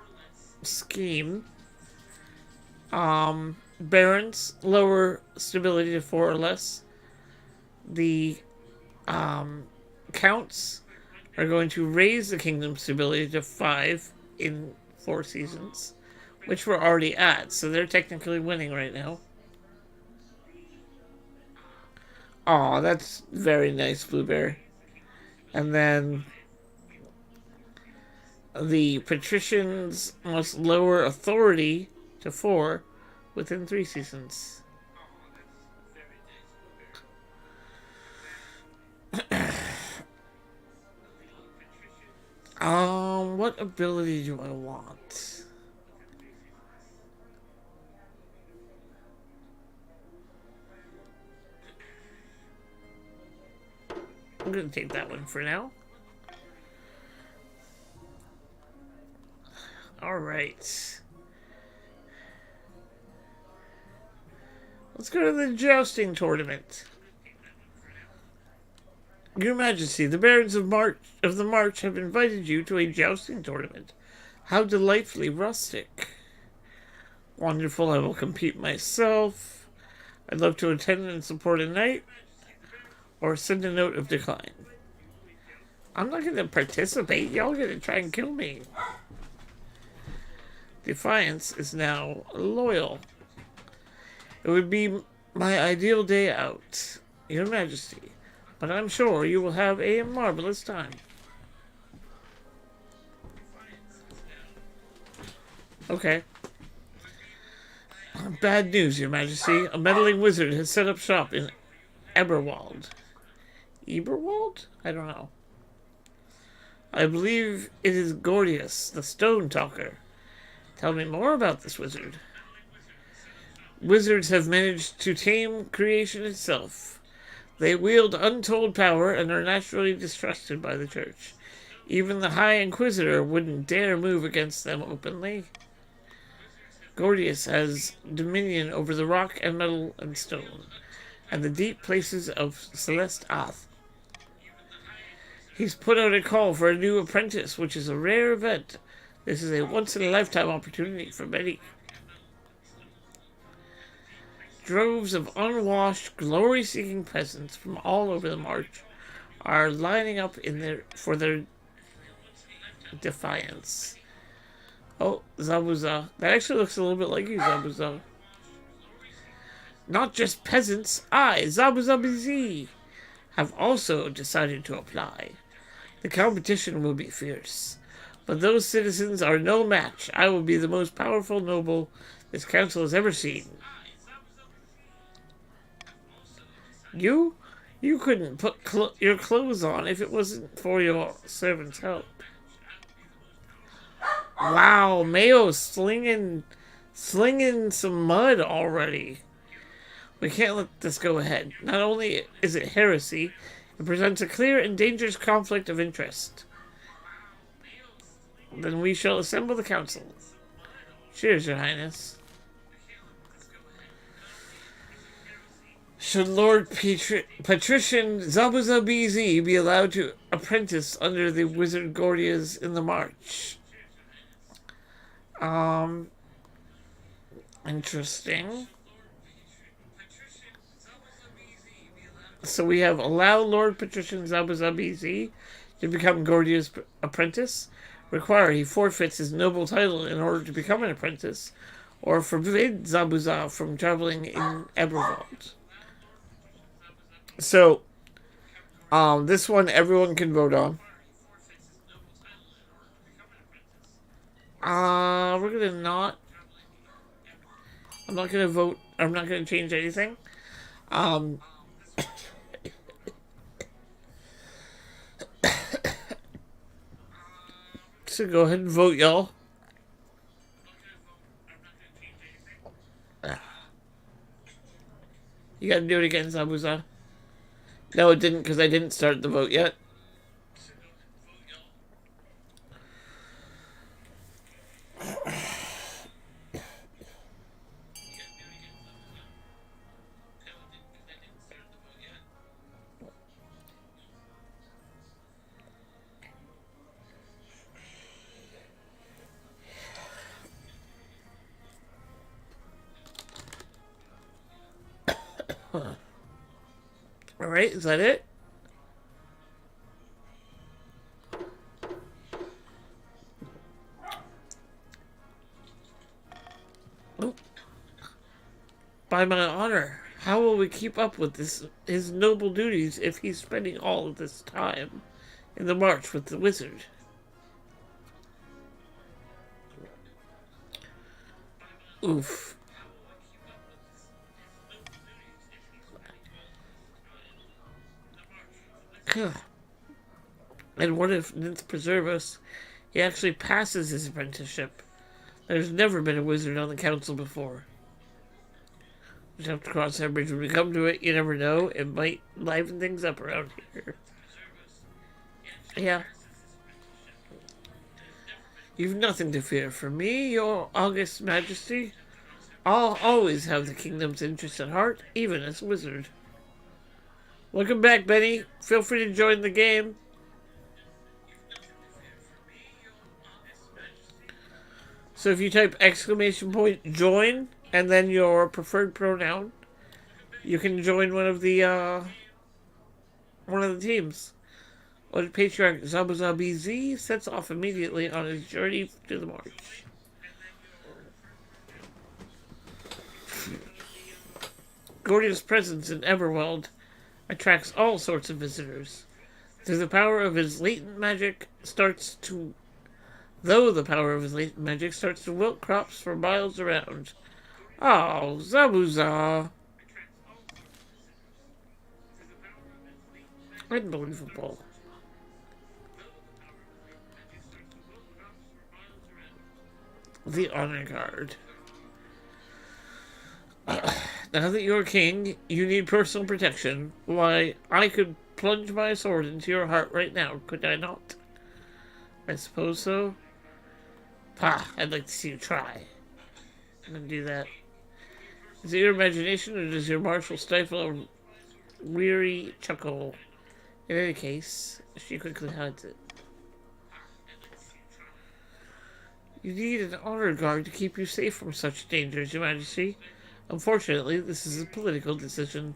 scheme. Barons, lower stability to 4 or less. The counts are going to raise the kingdom's stability to 5 in 4 seasons, which we're already at, so they're technically winning right now. Oh, that's very nice, Blueberry. And then the patricians must lower authority to 4 within 3 seasons. What ability do I want? I'm gonna take that one for now. Alright. Let's go to the jousting tournament. Your Majesty, the barons of the March have invited you to a jousting tournament. How delightfully rustic. Wonderful, I will compete myself. I'd love to attend and support a knight, or send a note of decline. I'm not going to participate. Y'all going to try and kill me. Defiance is now loyal. It would be my ideal day out, Your Majesty, but I'm sure you will have a marvelous time. Okay. Bad news, Your Majesty. A meddling wizard has set up shop in Eberwald. Eberwald? I don't know. I believe it is Gordius, the Stone Talker. Tell me more about this wizard. Wizards have managed to tame creation itself. They wield untold power and are naturally distrusted by the church. Even the High Inquisitor wouldn't dare move against them openly. Gordius has dominion over the rock and metal and stone, and the deep places of Celeste Ath. He's put out a call for a new apprentice, which is a rare event. This is a once-in-a-lifetime opportunity for many. Droves of unwashed, glory-seeking peasants from all over the march are lining up for their defiance. Oh, Zabuza. That actually looks a little bit like you, Zabuza. Not just peasants, I, Zabuza BZ, have also decided to apply. The competition will be fierce, but those citizens are no match. I will be the most powerful noble this council has ever seen. You couldn't put your clothes on if it wasn't for your servant's help. Wow, Mayo's slinging some mud already. We can't let this go ahead. Not only is it heresy, it presents a clear and dangerous conflict of interest. Then we shall assemble the council. Cheers, Your Highness. Should Lord Patrician Zabuza BZ be allowed to apprentice under the Wizard Gordias in the March? Interesting. So we have allow Lord Patrician Zabuza BZ to become Gordia's apprentice, require he forfeits his noble title in order to become an apprentice, or forbid Zabuza from traveling in Eberwald. So, this one everyone can vote on. We're gonna not. I'm not gonna vote. I'm not gonna change anything. So go ahead and vote, y'all. You gotta do it again, Zabuza. No, it didn't, because I didn't start the vote yet. Alright, is that it? Oh. By my honor. How will we keep up with his noble duties if he's spending all of this time in the march with the wizard? Oof. And what if, Ninth preserve us, he actually passes his apprenticeship? There's never been a wizard on the council before. We just have to cross that bridge when we come to it. You never know. It might liven things up around here. Yeah. You've nothing to fear from me, your august majesty. I'll always have the kingdom's interests at heart, even as wizard. Welcome back, Benny. Feel free to join the game. So if you type !join and then your preferred pronoun, you can join one of the teams. Old Patriarch Zabuza sets off immediately on his journey to the march. Gordia's presence in Everweld attracts all sorts of visitors. Though the power of his latent magic starts to wilt crops for miles around. Oh, Zabuza! Unbelievable. The Honor Guard. Now that you're king, you need personal protection. Why, I could plunge my sword into your heart right now, could I not? I suppose so. Pah, I'd like to see you try. I'm gonna do that. Is it your imagination, or does your marshal stifle a weary chuckle? In any case, she quickly hides it. You need an honor guard to keep you safe from such dangers, Your Majesty. Unfortunately, this is a political decision.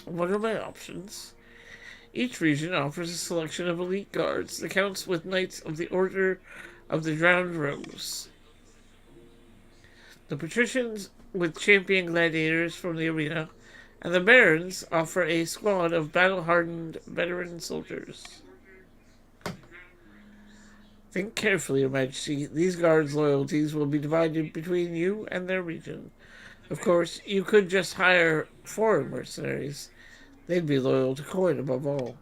What are my options? Each region offers a selection of elite guards that counts with Knights of the Order of the Drowned Rose. The patricians with champion gladiators from the arena, and the barons offer a squad of battle-hardened veteran soldiers. Think carefully, Your Majesty. These guards' loyalties will be divided between you and their region. Of course, you could just hire foreign mercenaries. They'd be loyal to coin above all.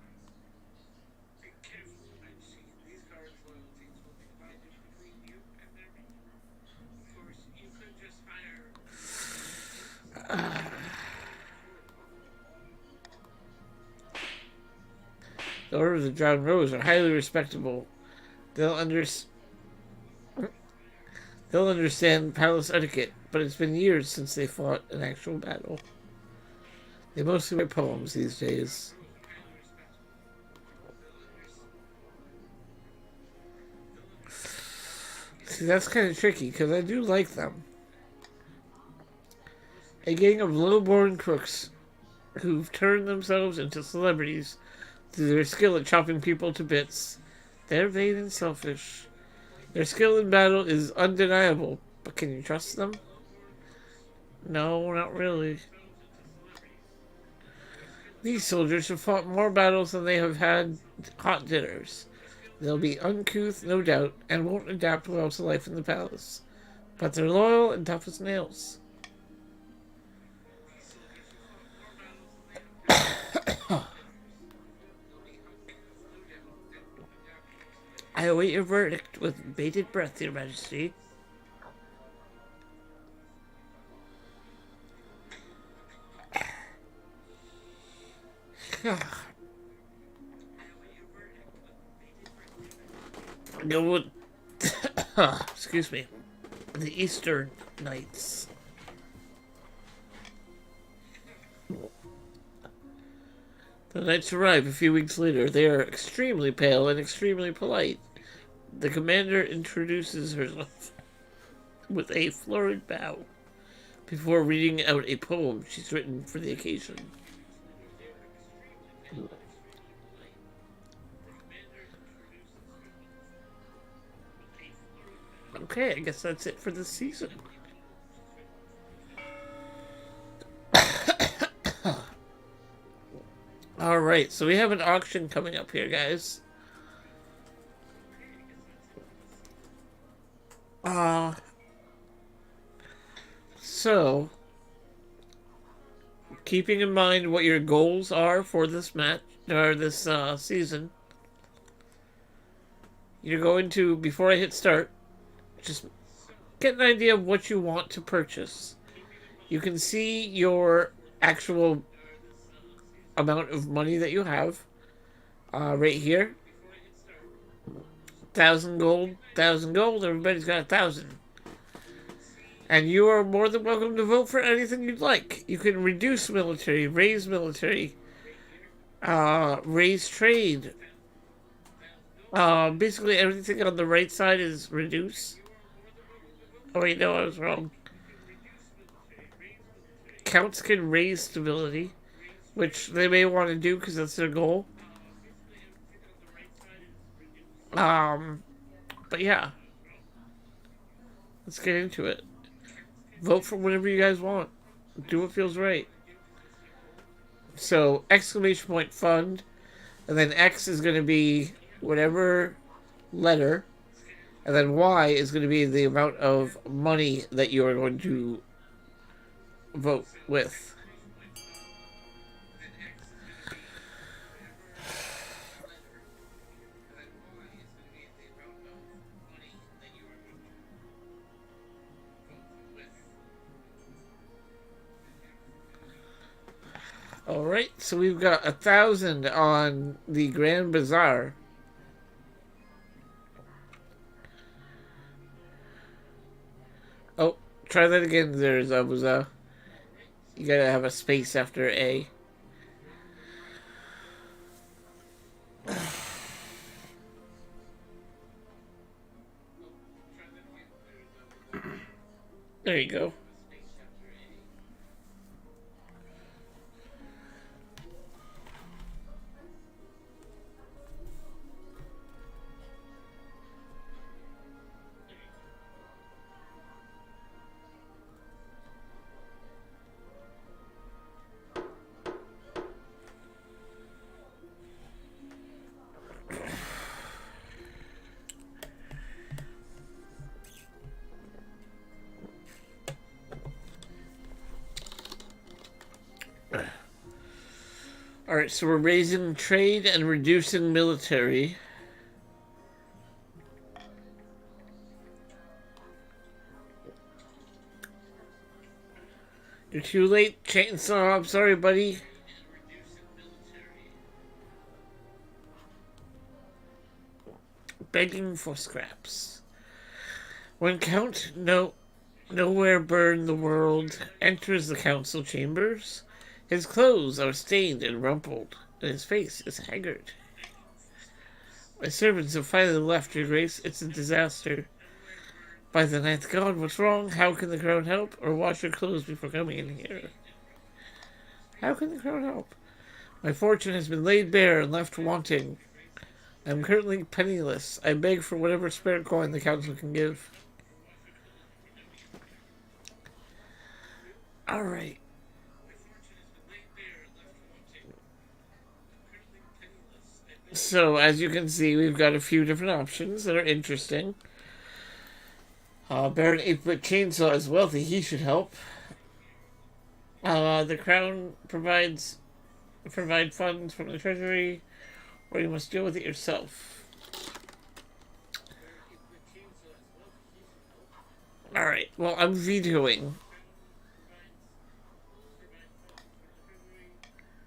The Order of the Drowned Rose are highly respectable. They'll understand palace etiquette, but it's been years since they fought an actual battle. They mostly write poems these days. See, that's kind of tricky, because I do like them. A gang of low-born crooks who've turned themselves into celebrities through their skill at chopping people to bits. They're vain and selfish. Their skill in battle is undeniable, but can you trust them? No, not really. These soldiers have fought more battles than they have had hot dinners. They'll be uncouth, no doubt, and won't adapt well to life in the palace. But they're loyal and tough as nails. I await your verdict with bated breath, Your Majesty. Go with... excuse me. The Eastern Knights. The knights arrive a few weeks later. They are extremely pale and extremely polite. The commander introduces herself with a florid bow before reading out a poem she's written for the occasion. Okay, I guess that's it for this season. Alright, so we have an auction coming up here, guys. So, keeping in mind what your goals are for this match, or this season, you're going to, before I hit start, just get an idea of what you want to purchase. You can see your actual amount of money that you have right here. 1,000 gold, 1,000 gold, everybody's got 1,000. And you are more than welcome to vote for anything you'd like. You can reduce military, raise trade. Basically everything on the right side is reduce. Oh wait, no, I was wrong. Counts can raise stability, which they may want to do because that's their goal. But yeah. Let's get into it. Vote for whatever you guys want. Do what feels right. So, exclamation point fund, and then X is going to be whatever letter, and then Y is going to be the amount of money that you are going to vote with. Alright, so we've got 1,000 on the Grand Bazaar. Oh, try that again there, Zabuza. You gotta have a space after A. There you go. Alright, so we're raising trade and reducing military. You're too late, Chainsaw. I'm sorry, buddy. Begging for scraps. When Count Nowhere Burn the World enters the council chambers, his clothes are stained and rumpled, and his face is haggard. My servants have finally left, Your Grace. It's a disaster. By the ninth god, what's wrong? How can the crown help? Or wash your clothes before coming in here? How can the crown help? My fortune has been laid bare and left wanting. I am currently penniless. I beg for whatever spare coin the council can give. Alright. So, as you can see, we've got a few different options that are interesting. Baron 8-Bit Chainsaw is wealthy. He should help. The crown provide funds from the treasury, or you must deal with it yourself. Alright, well, I'm vetoing.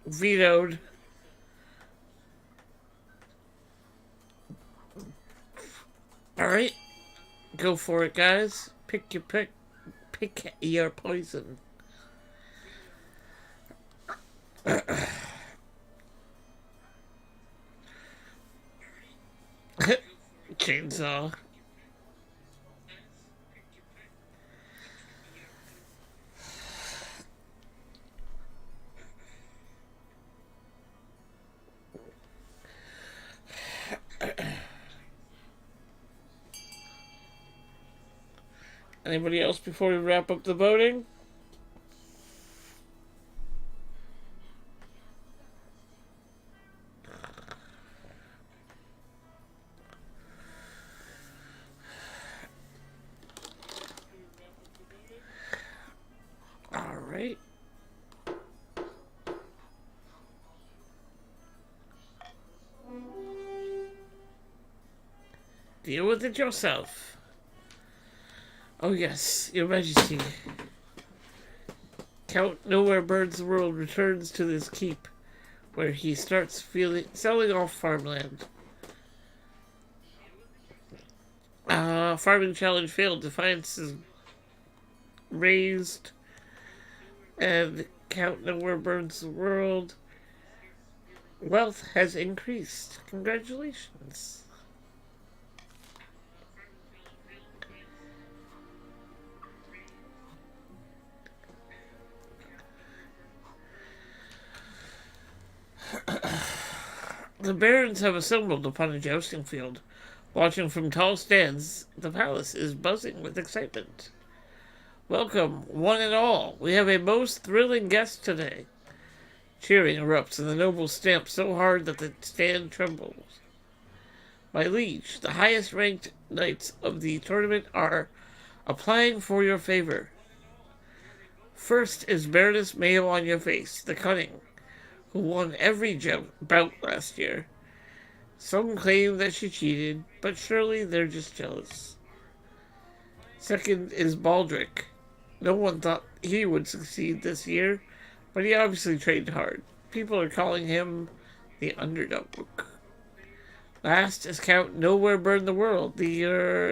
Vetoed. Alright. Go for it, guys. Pick your poison. Chainsaw. Anybody else before we wrap up the voting? Deal with it yourself. Oh yes, your majesty. Count Nowhere Burns the World returns to this keep, where he starts selling off farmland. Farming challenge failed. Defiance is raised. And Count Nowhere Burns the World. Wealth has increased. Congratulations. The barons have assembled upon a jousting field. Watching from tall stands, the palace is buzzing with excitement. Welcome, one and all. We have a most thrilling guest today. Cheering erupts, and the nobles stamp so hard that the stand trembles. My liege, the highest-ranked knights of the tournament are applying for your favor. First is Baroness Mayo on your face, the cunning, who won every bout last year. Some claim that she cheated, but surely they're just jealous. Second is Baldric. No one thought he would succeed this year, but he obviously trained hard. People are calling him the underdog. Last is Count Nowhere Burn the World, the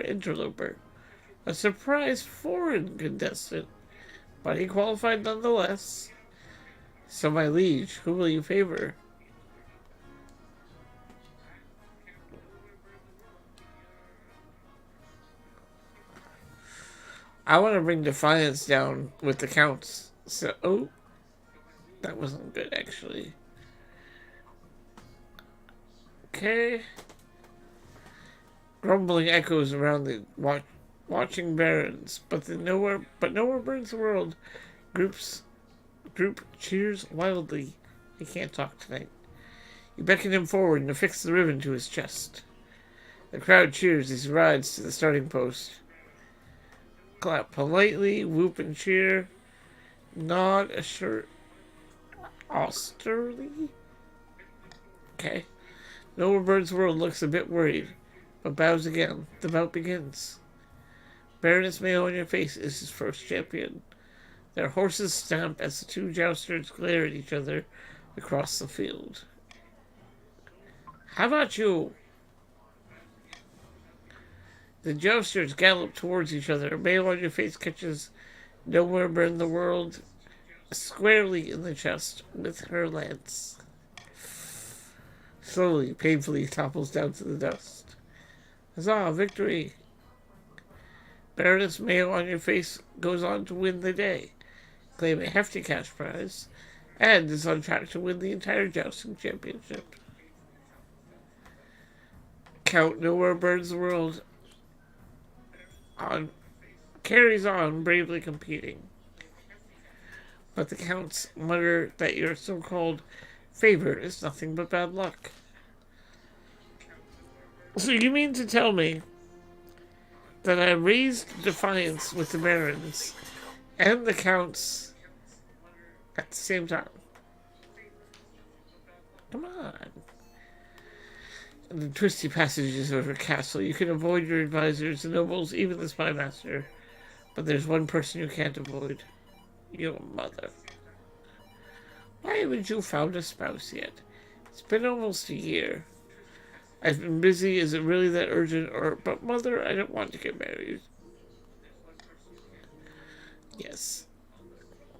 interloper. A surprise foreign contestant, but he qualified nonetheless. So, my liege, who will you favor? I want to bring Defiance down with the counts. So, oh, that wasn't good, actually. Okay. Grumbling echoes around the watching barons, but nowhere burns the world. Group cheers wildly. He can't talk tonight. You beckon him forward and affix the ribbon to his chest. The crowd cheers as he rides to the starting post. Clap politely, whoop and cheer. Nod austerely. Okay. Nowhere Burns World looks a bit worried, but bows again. The bout begins. Baroness Mayo on your face is his first champion. Their horses stamp as the two jousters glare at each other across the field. How about you? The jousters gallop towards each other. Mayo on your face catches Nowhere Burn the World squarely in the chest with her lance. Slowly, painfully topples down to the dust. Huzzah, victory! Baroness Mayo on your face goes on to win the day, claim a hefty cash prize, and is on track to win the entire jousting championship. Count Nowhere Burns the World carries on bravely competing. But the counts mutter that your so-called favor is nothing but bad luck. So you mean to tell me that I raised Defiance with the barons and the counts at the same time? Come on. In the twisty passages of her castle, you can avoid your advisors, the nobles, even the spy master. But there's one person you can't avoid. Your mother. Why haven't you found a spouse yet? It's been almost a year. I've been busy. Is it really that urgent? But mother, I don't want to get married. Yes.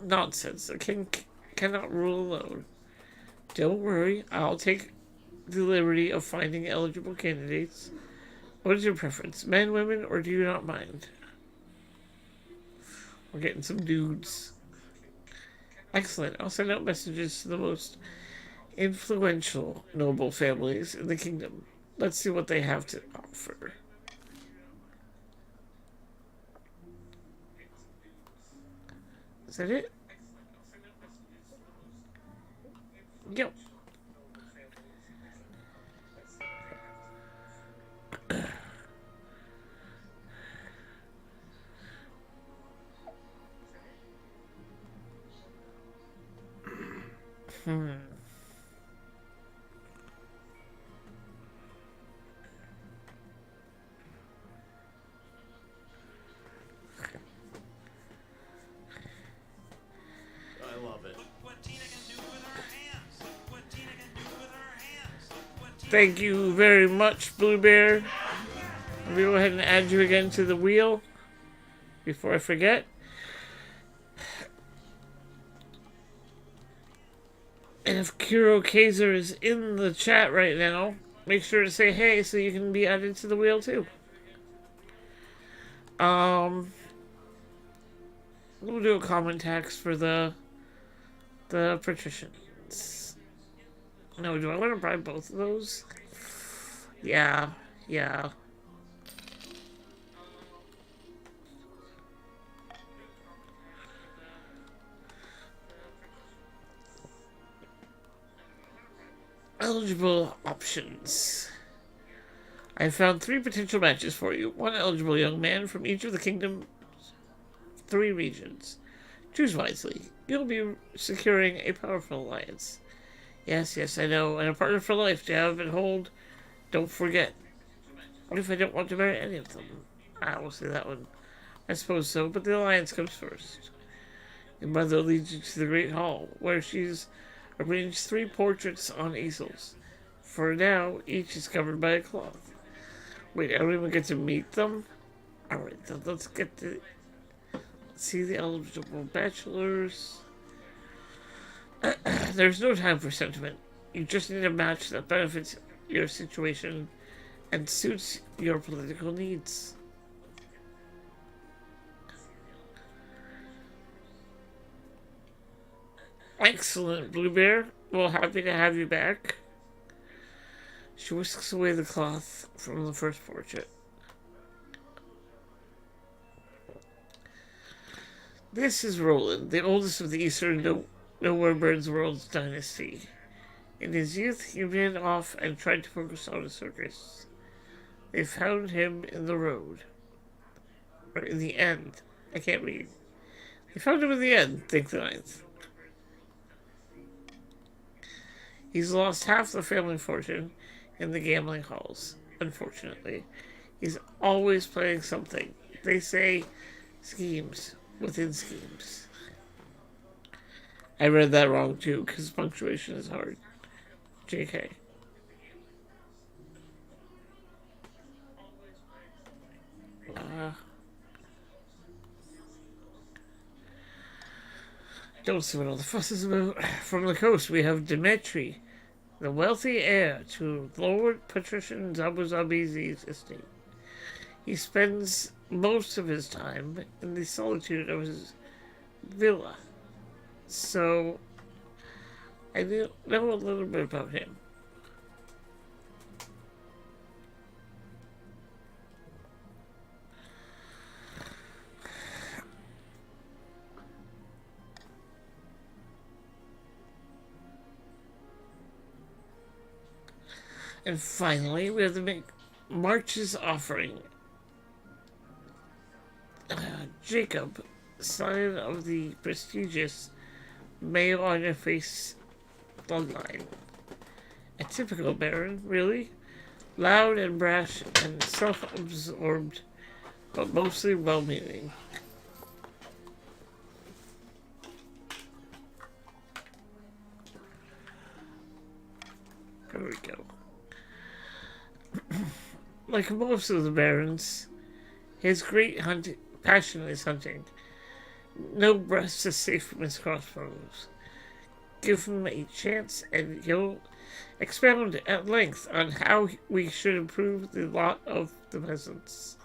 Nonsense. The king cannot rule alone. Don't worry. I'll take the liberty of finding eligible candidates. What is your preference? Men, women, or do you not mind? We're getting some dudes. Excellent. I'll send out messages to the most influential noble families in the kingdom. Let's see what they have to offer. Is that it? Yep. Thank you very much, Blue Bear. Let me go ahead and add you again to the wheel before I forget. And if Kuro Kaiser is in the chat right now, make sure to say hey so you can be added to the wheel too. We'll do a comment tax for the patricians. No, do I want to buy both of those? Yeah. Eligible options. I found 3 potential matches for you. 1 eligible young man from each of the kingdom's 3 regions. Choose wisely. You'll be securing a powerful alliance. Yes, I know. And a partner for life to have and hold. Don't forget. What if I don't want to marry any of them? I will say that one. I suppose so, but the alliance comes first. Your mother leads you to the Great Hall, where she's arranged 3 portraits on easels. For now, each is covered by a cloth. Wait, I don't even get to meet them? Alright, then let's get to see the eligible bachelors. There's no time for sentiment. You just need a match that benefits your situation and suits your political needs. Excellent, Blue Bear. Well, happy to have you back. She whisks away the cloth from the first portrait. This is Roland, the oldest of the Eastern Nowhere Birds World's dynasty. In his youth, he ran off and tried to focus on a circus. They found him in the road. Or in the end. I can't read. They found him in the end, think the ninth. He's lost half the family fortune in the gambling halls, unfortunately. He's always planning something. They say schemes within schemes. I read that wrong too, because punctuation is hard. JK. Don't see what all the fuss is about. From the coast, we have Dimitri, the wealthy heir to Lord Patrician Zabuzabizi's estate. He spends most of his time in the solitude of his villa. So, I know a little bit about him. And finally, we have the March's offering. Jacob, son of the prestigious male on your face bloodline. A typical baron, really. Loud and brash and self-absorbed, but mostly well-meaning. There we go. Like most of the barons, his great passion is hunting. No breast is safe from his crossbows. Give him a chance and he'll expound at length on how we should improve the lot of the peasants.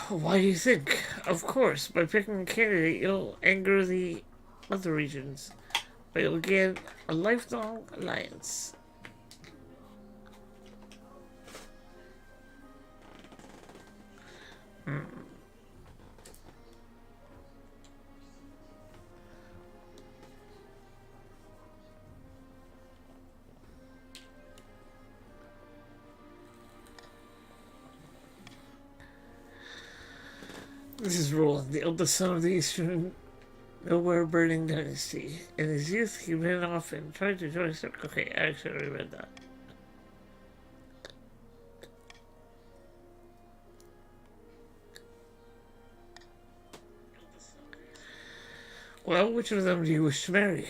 Why do you think? Of course, by picking a candidate, you'll anger the other regions, but you'll get a lifelong alliance. This is Roland, the eldest son of the Eastern Nowhere Burning Dynasty. In his youth, he ran off and tried to join some... Okay, I actually already read that. Well, which of them do you wish to marry?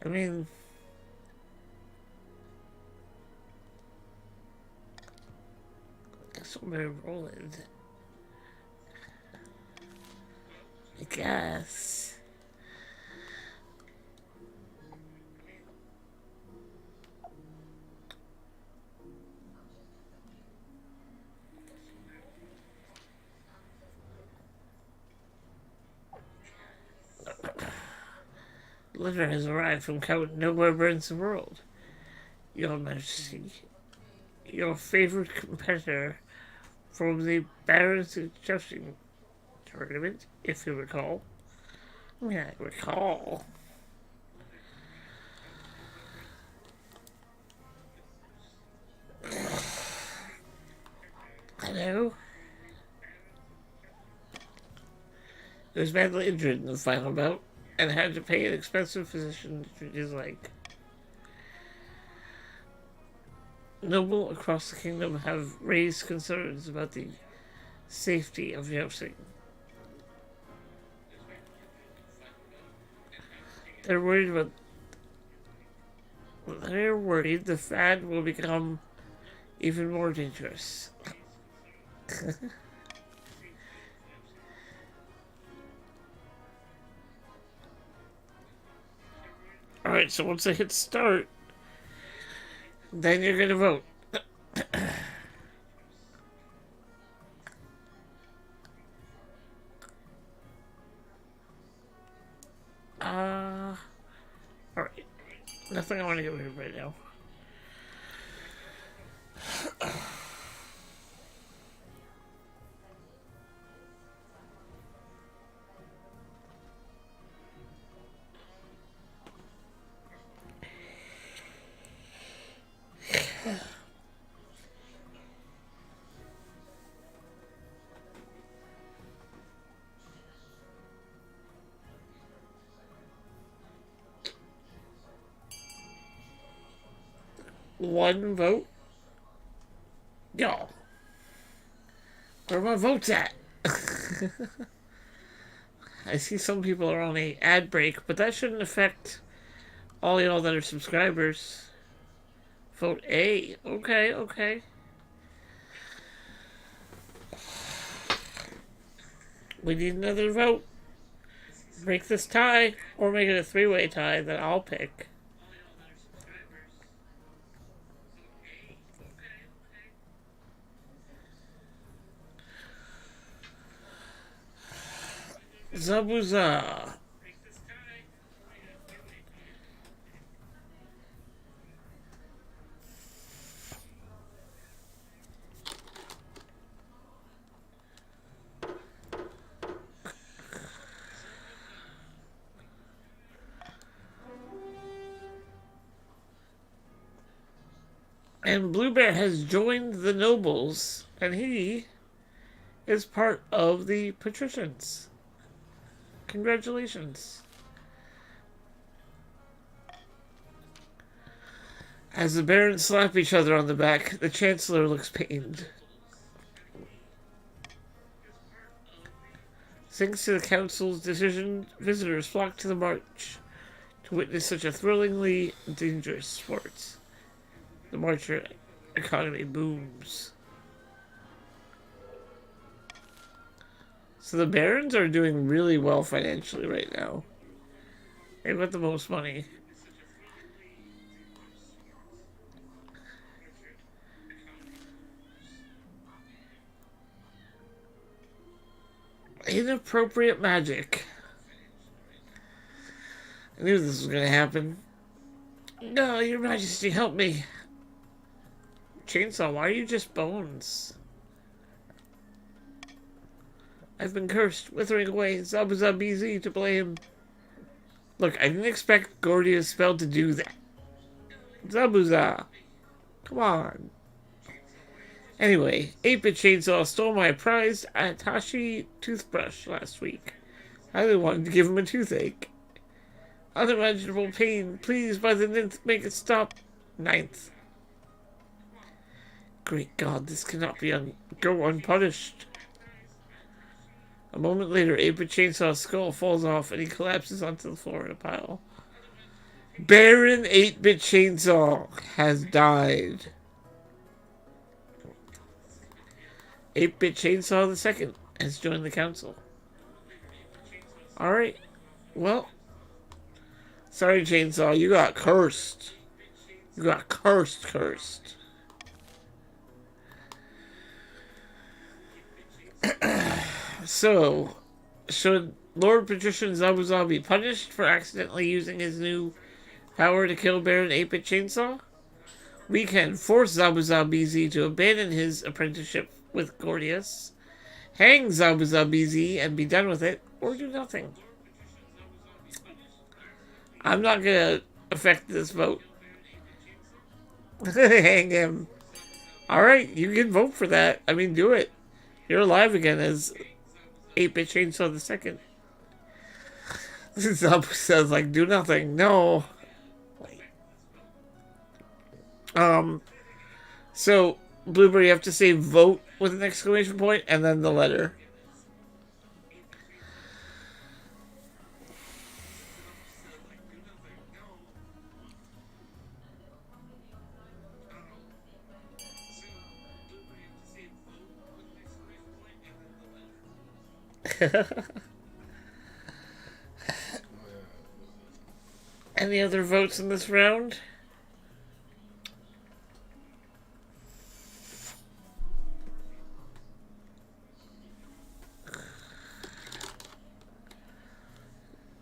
I mean, I guess I'll marry Roland. I guess. Letter has arrived from Count Nowhere Burns the World. Your Majesty, your favorite competitor from the Baron's Jousting Tournament, if you recall. Yeah, I recall. Hello? He was badly injured in the final bout and had to pay an expensive physician to treat his leg. Nobles across the kingdom have raised concerns about the safety of jousting. They're worried the fad will become even more dangerous. Alright, so once I hit start, then you're gonna vote. Alright. Nothing I want to get rid of right now. One vote? Y'all. Where are my votes at? I see some people are on a ad break, but that shouldn't affect all y'all that are subscribers. Vote A. Okay, okay. We need another vote. Break this tie, or make it a three-way tie that I'll pick. Zabuza. And Blue Bear has joined the nobles, and he is part of the patricians. Congratulations. As the barons slap each other on the back, the chancellor looks pained. Thanks to the council's decision, visitors flock to the march to witness such a thrillingly dangerous sport. The marcher economy booms. So the barons are doing really well financially right now. They've got the most money. Inappropriate magic. I knew this was going to happen. No, your majesty, help me. Chainsaw, why are you just bones? I've been cursed, withering away. Zabuza BZ to blame. Look, I didn't expect Gordia's spell to do that. Zabuza. Come on. Anyway, 8-Bit Chainsaw stole my prized Atashi toothbrush last week. I really wanted to give him a toothache. Unimaginable pain. Please, by the 9th, make it stop. 9th. Great God, this cannot go unpunished. A moment later, 8-Bit Chainsaw's skull falls off and he collapses onto the floor in a pile. Baron 8-Bit Chainsaw has died. 8-Bit Chainsaw II has joined the council. Alright. Well. Sorry, Chainsaw. You got cursed. You got cursed. So, should Lord Patrician Zabuza be punished for accidentally using his new power to kill Baron 8-Bit Chainsaw? We can force Zabuza BZ to abandon his apprenticeship with Gordius, hang Zabuza BZ and be done with it, or do nothing. I'm not gonna affect this vote. Hang him. Alright, you can vote for that. I mean, do it. You're alive again as 8-Bit Chainsaw II. Zabuza's like, do nothing. No. So, Blueberry, you have to say vote with an exclamation point and then the letter. Any other votes in this round?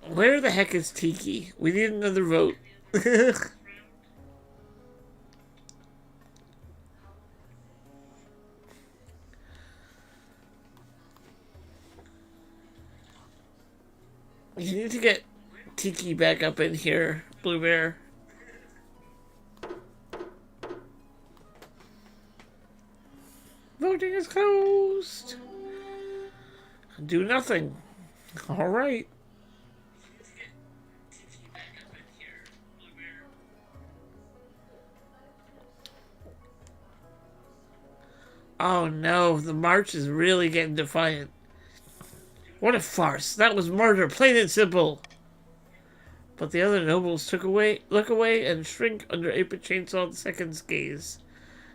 Where the heck is Tiki? We need another vote. You need to get Tiki back up in here, Blue Bear. Voting is closed. Do nothing. All right. Oh no, the march is really getting defiant. What a farce. That was murder, plain and simple. But the other nobles look away and shrink under 8-Bit Chainsaw II's gaze.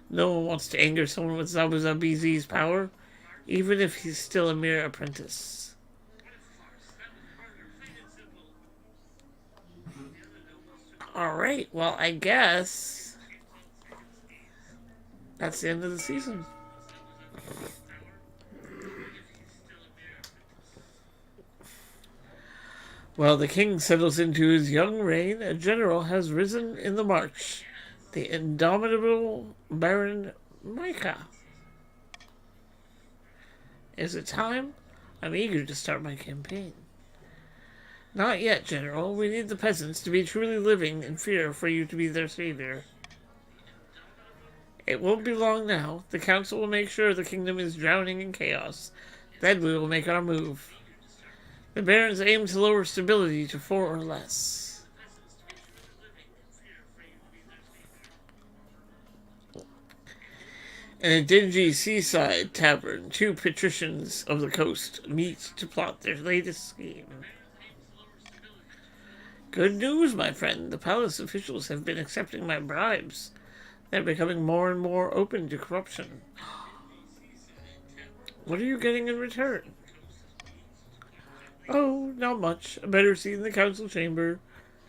No one wants to anger someone with Zabuza BZ's power, even if he's still a mere apprentice. Alright, well, I guess that's the end of the season. While the king settles into his young reign, a general has risen in the march. The indomitable Baron Micah. Is it time? I'm eager to start my campaign. Not yet, General. We need the peasants to be truly living in fear for you to be their savior. It won't be long now. The council will make sure the kingdom is drowning in chaos. Then we will make our move. The barons aim to lower stability to 4 or less. In a dingy seaside tavern, 2 patricians of the coast meet to plot their latest scheme. Good news, my friend. The palace officials have been accepting my bribes. They're becoming more and more open to corruption. What are you getting in return? Oh, not much. A better seat in the council chamber.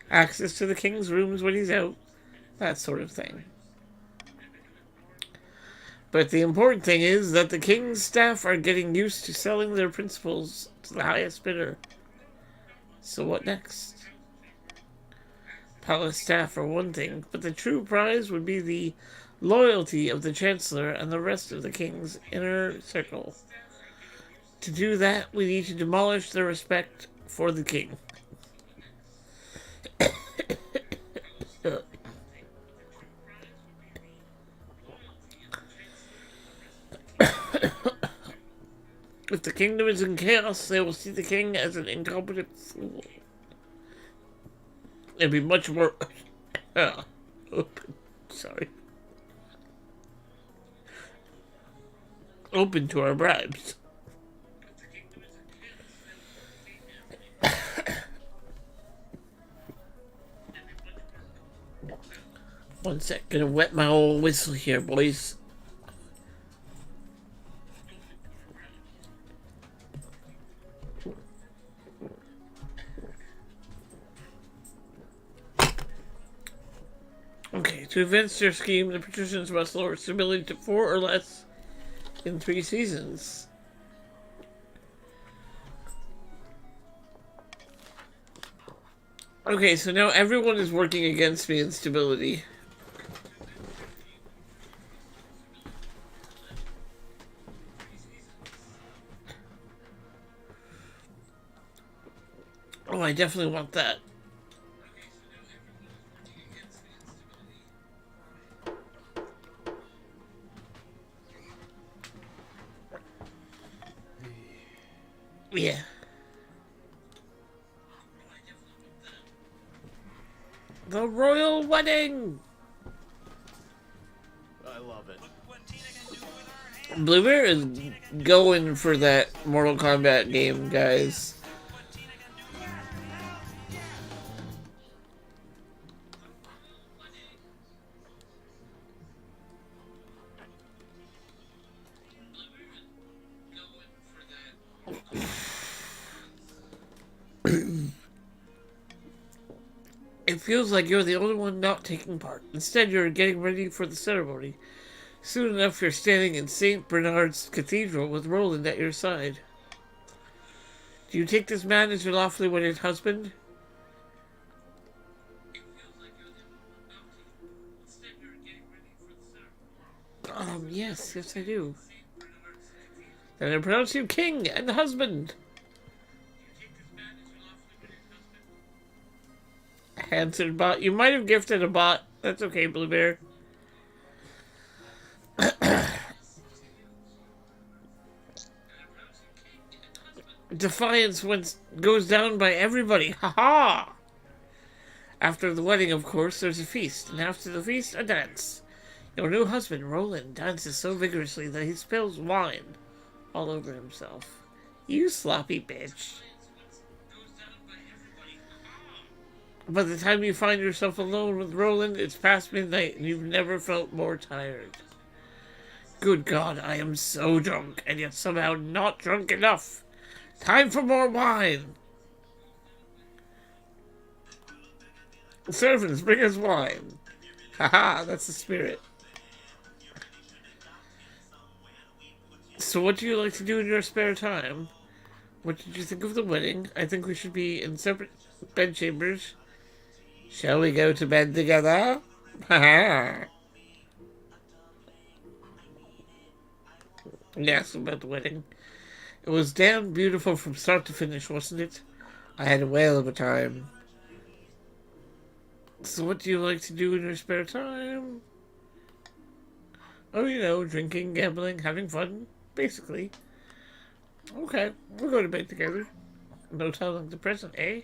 Access to the king's rooms when he's out. That sort of thing. But the important thing is that the king's staff are getting used to selling their principles to the highest bidder. So what next? Palace staff are one thing, but the true prize would be the loyalty of the chancellor and the rest of the king's inner circle. To do that, we need to demolish their respect for the king. If the kingdom is in chaos, they will see the king as an incompetent fool. It'd be much more open. Sorry. Open to our bribes. One sec, gonna wet my old whistle here, boys. Okay, to advance their scheme, the patricians must lower stability to 4 or less in 3 seasons. Okay, so now everyone is working against me in stability. Oh, I definitely want that. Yeah. The royal wedding! I love it. Blue Bear is going for that Mortal Kombat game, guys. It feels like you're the only one not taking part. Instead, you're getting ready for the ceremony. Soon enough, you're standing in St. Bernard's Cathedral with Roland at your side. Do you take this man as your lawfully wedded husband? Yes, I do. Then I pronounce you king and husband. Answered bot. You might have gifted a bot. That's okay, Blue Bear. Defiance goes down by everybody. Ha ha! After the wedding, of course, there's a feast, and after the feast, a dance. Your new husband, Roland, dances so vigorously that he spills wine all over himself. You sloppy bitch. By the time you find yourself alone with Roland, it's past midnight and you've never felt more tired. Good God, I am so drunk, and yet somehow not drunk enough. Time for more wine. Servants, bring us wine. Haha, that's the spirit. So what do you like to do in your spare time? What did you think of the wedding? I think we should be in separate bedchambers. Shall we go to bed together? Haha. Yes, about the wedding. It was damn beautiful from start to finish, wasn't it? I had a whale of a time. So what do you like to do in your spare time? Oh, you know, drinking, gambling, having fun, basically. Okay, we'll go to bed together. No telling the present, eh?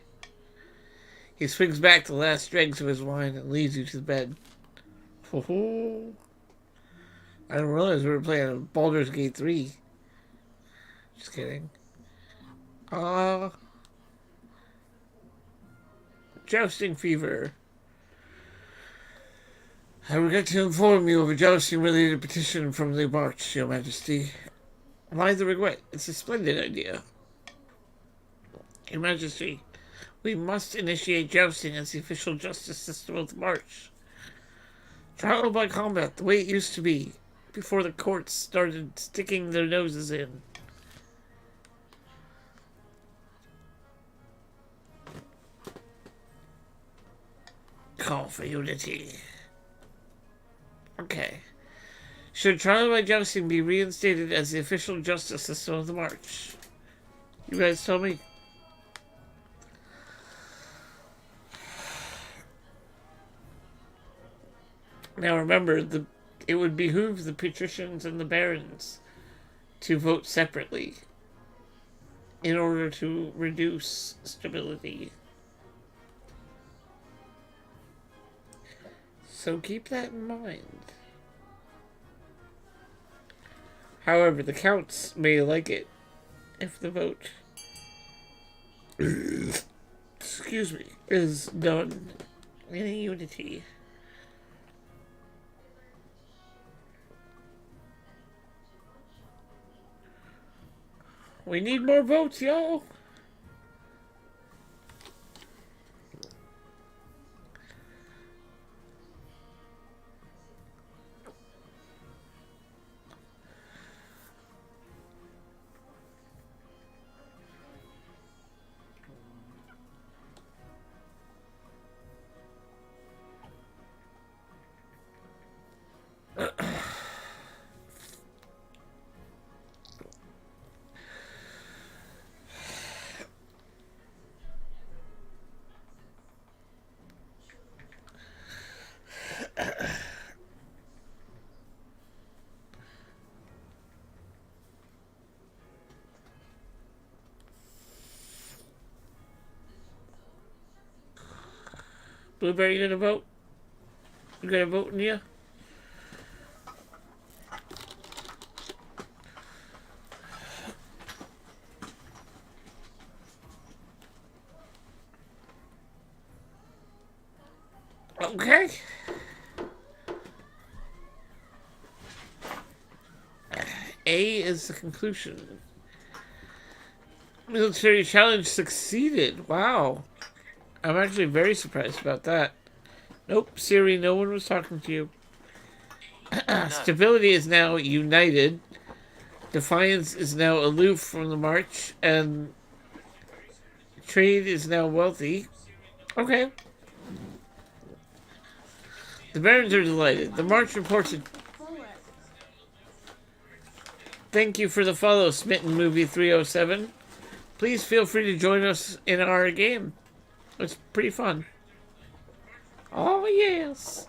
He swings back the last dregs of his wine and leads you to the bed. Ho-ho. I didn't realize we were playing Baldur's Gate 3. Just kidding. Jousting fever. I regret to inform you of a jousting-related petition from the March, Your Majesty. Why the regret? It's a splendid idea. Your Majesty, we must initiate jousting as the official justice system of the March. Trial by combat, the way it used to be, before the courts started sticking their noses in. Call for unity. Okay. Should trial by jousting be reinstated as the official justice system of the March? You guys tell me. Now remember, it would behoove the patricians and the barons to vote separately in order to reduce stability. So keep that in mind. However, the counts may like it if the vote excuse me, is done in unity. We need more votes, y'all. Blueberry, you gonna vote? You gonna vote in you? Okay. A is the conclusion. Military challenge succeeded. Wow. I'm actually very surprised about that. Nope, Siri, no one was talking to you. Stability is now united. Defiance is now aloof from the march. And trade is now wealthy. Okay. The barons are delighted. The march reports a... Thank you for the follow, Smitten Movie 307. Please feel free to join us in our game. It's pretty fun. Oh, yes.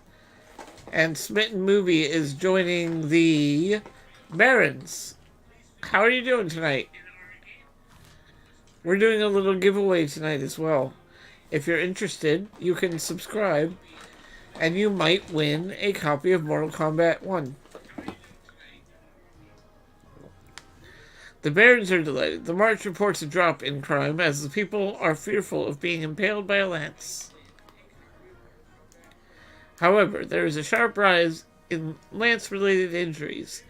And Smitten Movie is joining the Barons. How are you doing tonight? We're doing a little giveaway tonight as well. If you're interested, you can subscribe, and you might win a copy of Mortal Kombat 1. The Barons are delighted. The march reports a drop in crime as the people are fearful of being impaled by a lance. However, there is a sharp rise in lance-related injuries,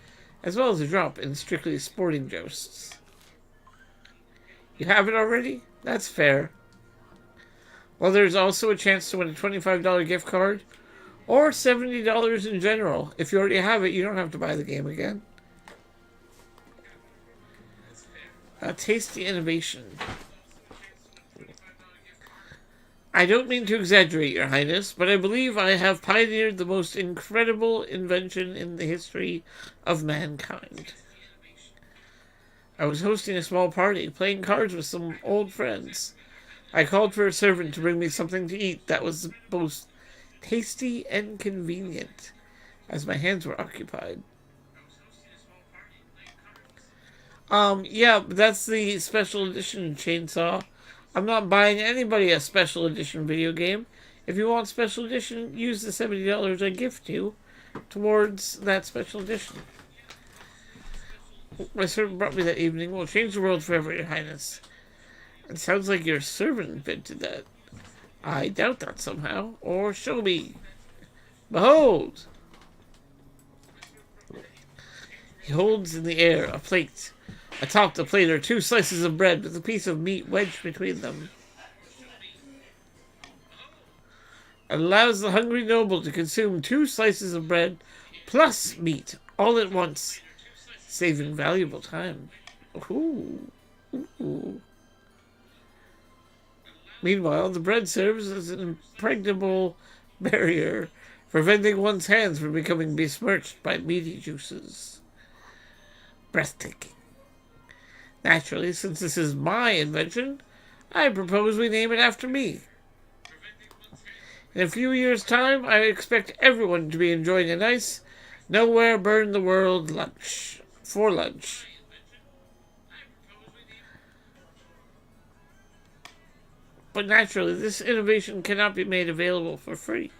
as well as a drop in strictly sporting jousts. You have it already? That's fair. Well, there's also a chance to win a $25 gift card, or $70 in general. If you already have it, you don't have to buy the game again. A tasty innovation. I don't mean to exaggerate, Your Highness, but I believe I have pioneered the most incredible invention in the history of mankind. I was hosting a small party, playing cards with some old friends. I called for a servant to bring me something to eat that was both tasty and convenient, as my hands were occupied. Yeah, that's the special edition chainsaw. I'm not buying anybody a special edition video game. If you want special edition, use the $70 I gift you towards that special edition. My servant brought me that evening. Will change the world forever, Your Highness. It sounds like your servant invented that. I doubt that somehow. Or show me. Behold! He holds in the air a plate. Atop the plate are 2 slices of bread with a piece of meat wedged between them. It allows the hungry noble to consume 2 slices of bread plus meat all at once, saving valuable time. Ooh. Ooh. Meanwhile, the bread serves as an impregnable barrier, preventing one's hands from becoming besmirched by meaty juices. Breathtaking. Naturally, since this is my invention, I propose we name it after me. In a few years' time, I expect everyone to be enjoying a nice, nowhere burn the world lunch. For lunch. But naturally, this innovation cannot be made available for free.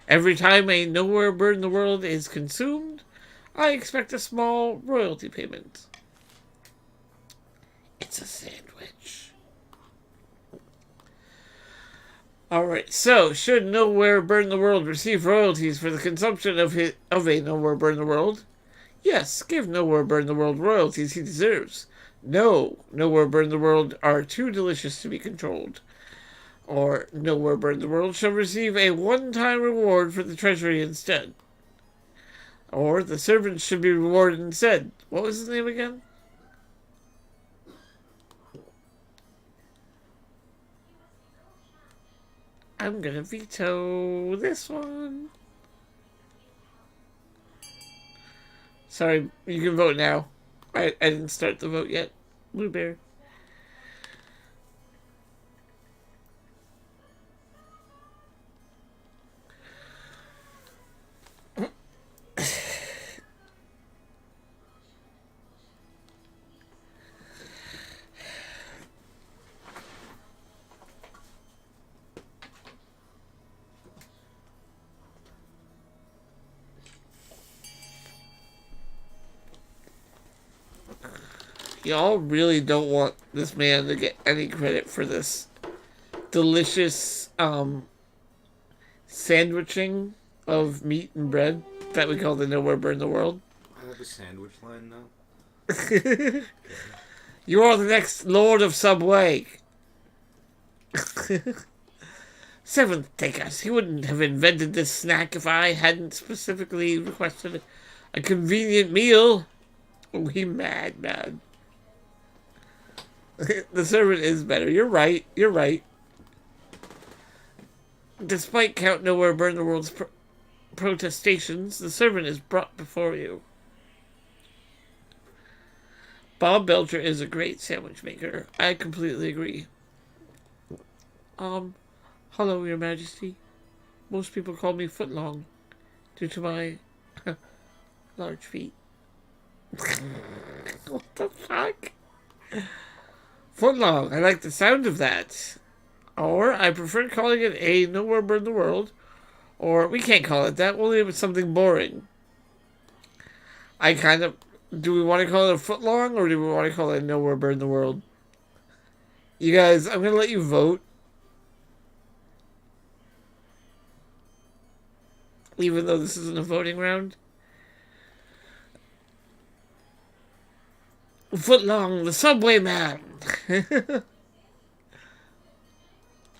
Every time a nowhere burn the world is consumed, I expect a small royalty payment. It's a sandwich. Alright, so, should Nowhere Burn the World receive royalties for the consumption of a Nowhere Burn the World? Yes, give Nowhere Burn the World royalties he deserves. No, Nowhere Burn the World are too delicious to be controlled. Or Nowhere Burn the World shall receive a one-time reward for the treasury instead. Or the servants should be rewarded instead. What was his name again? I'm gonna veto this one. Sorry, you can vote now. I didn't start the vote yet. Blue Bear. Y'all really don't want this man to get any credit for this delicious sandwiching of meat and bread that we call the Nowhere Burn the World. I have a sandwich line now. You are the next Lord of Subway. Seventh Takers. He wouldn't have invented this snack if I hadn't specifically requested a convenient meal. Oh, he mad, man. The servant is better. You're right. You're right. Despite Count Nowhere Burn the World's protestations, the servant is brought before you. Bob Belcher is a great sandwich maker. I completely agree. Hello, Your Majesty. Most people call me Footlong due to my large feet. What the fuck? Footlong, I like the sound of that. Or I prefer calling it a Nowhere Burn the World. Or we can't call it that. We'll leave it something boring. Do we want to call it a Footlong or do we want to call it Nowhere Burn the World? You guys, I'm going to let you vote. Even though this isn't a voting round. Footlong, the Subway Man.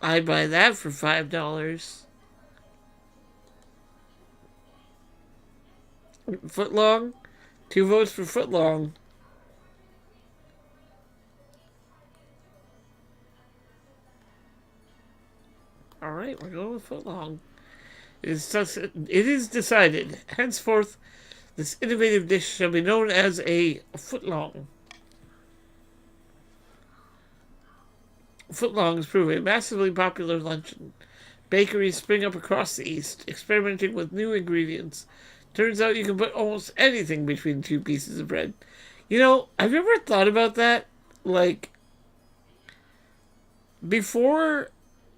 I'd buy that for $5. Footlong. 2 votes for Footlong. Alright, we're going with Footlong. It is decided. Henceforth, this innovative dish shall be known as a Footlong. Footlongs prove a massively popular luncheon. Bakeries spring up across the East, experimenting with new ingredients. Turns out you can put almost anything between 2 pieces of bread. You know, have you ever thought about that? Like, before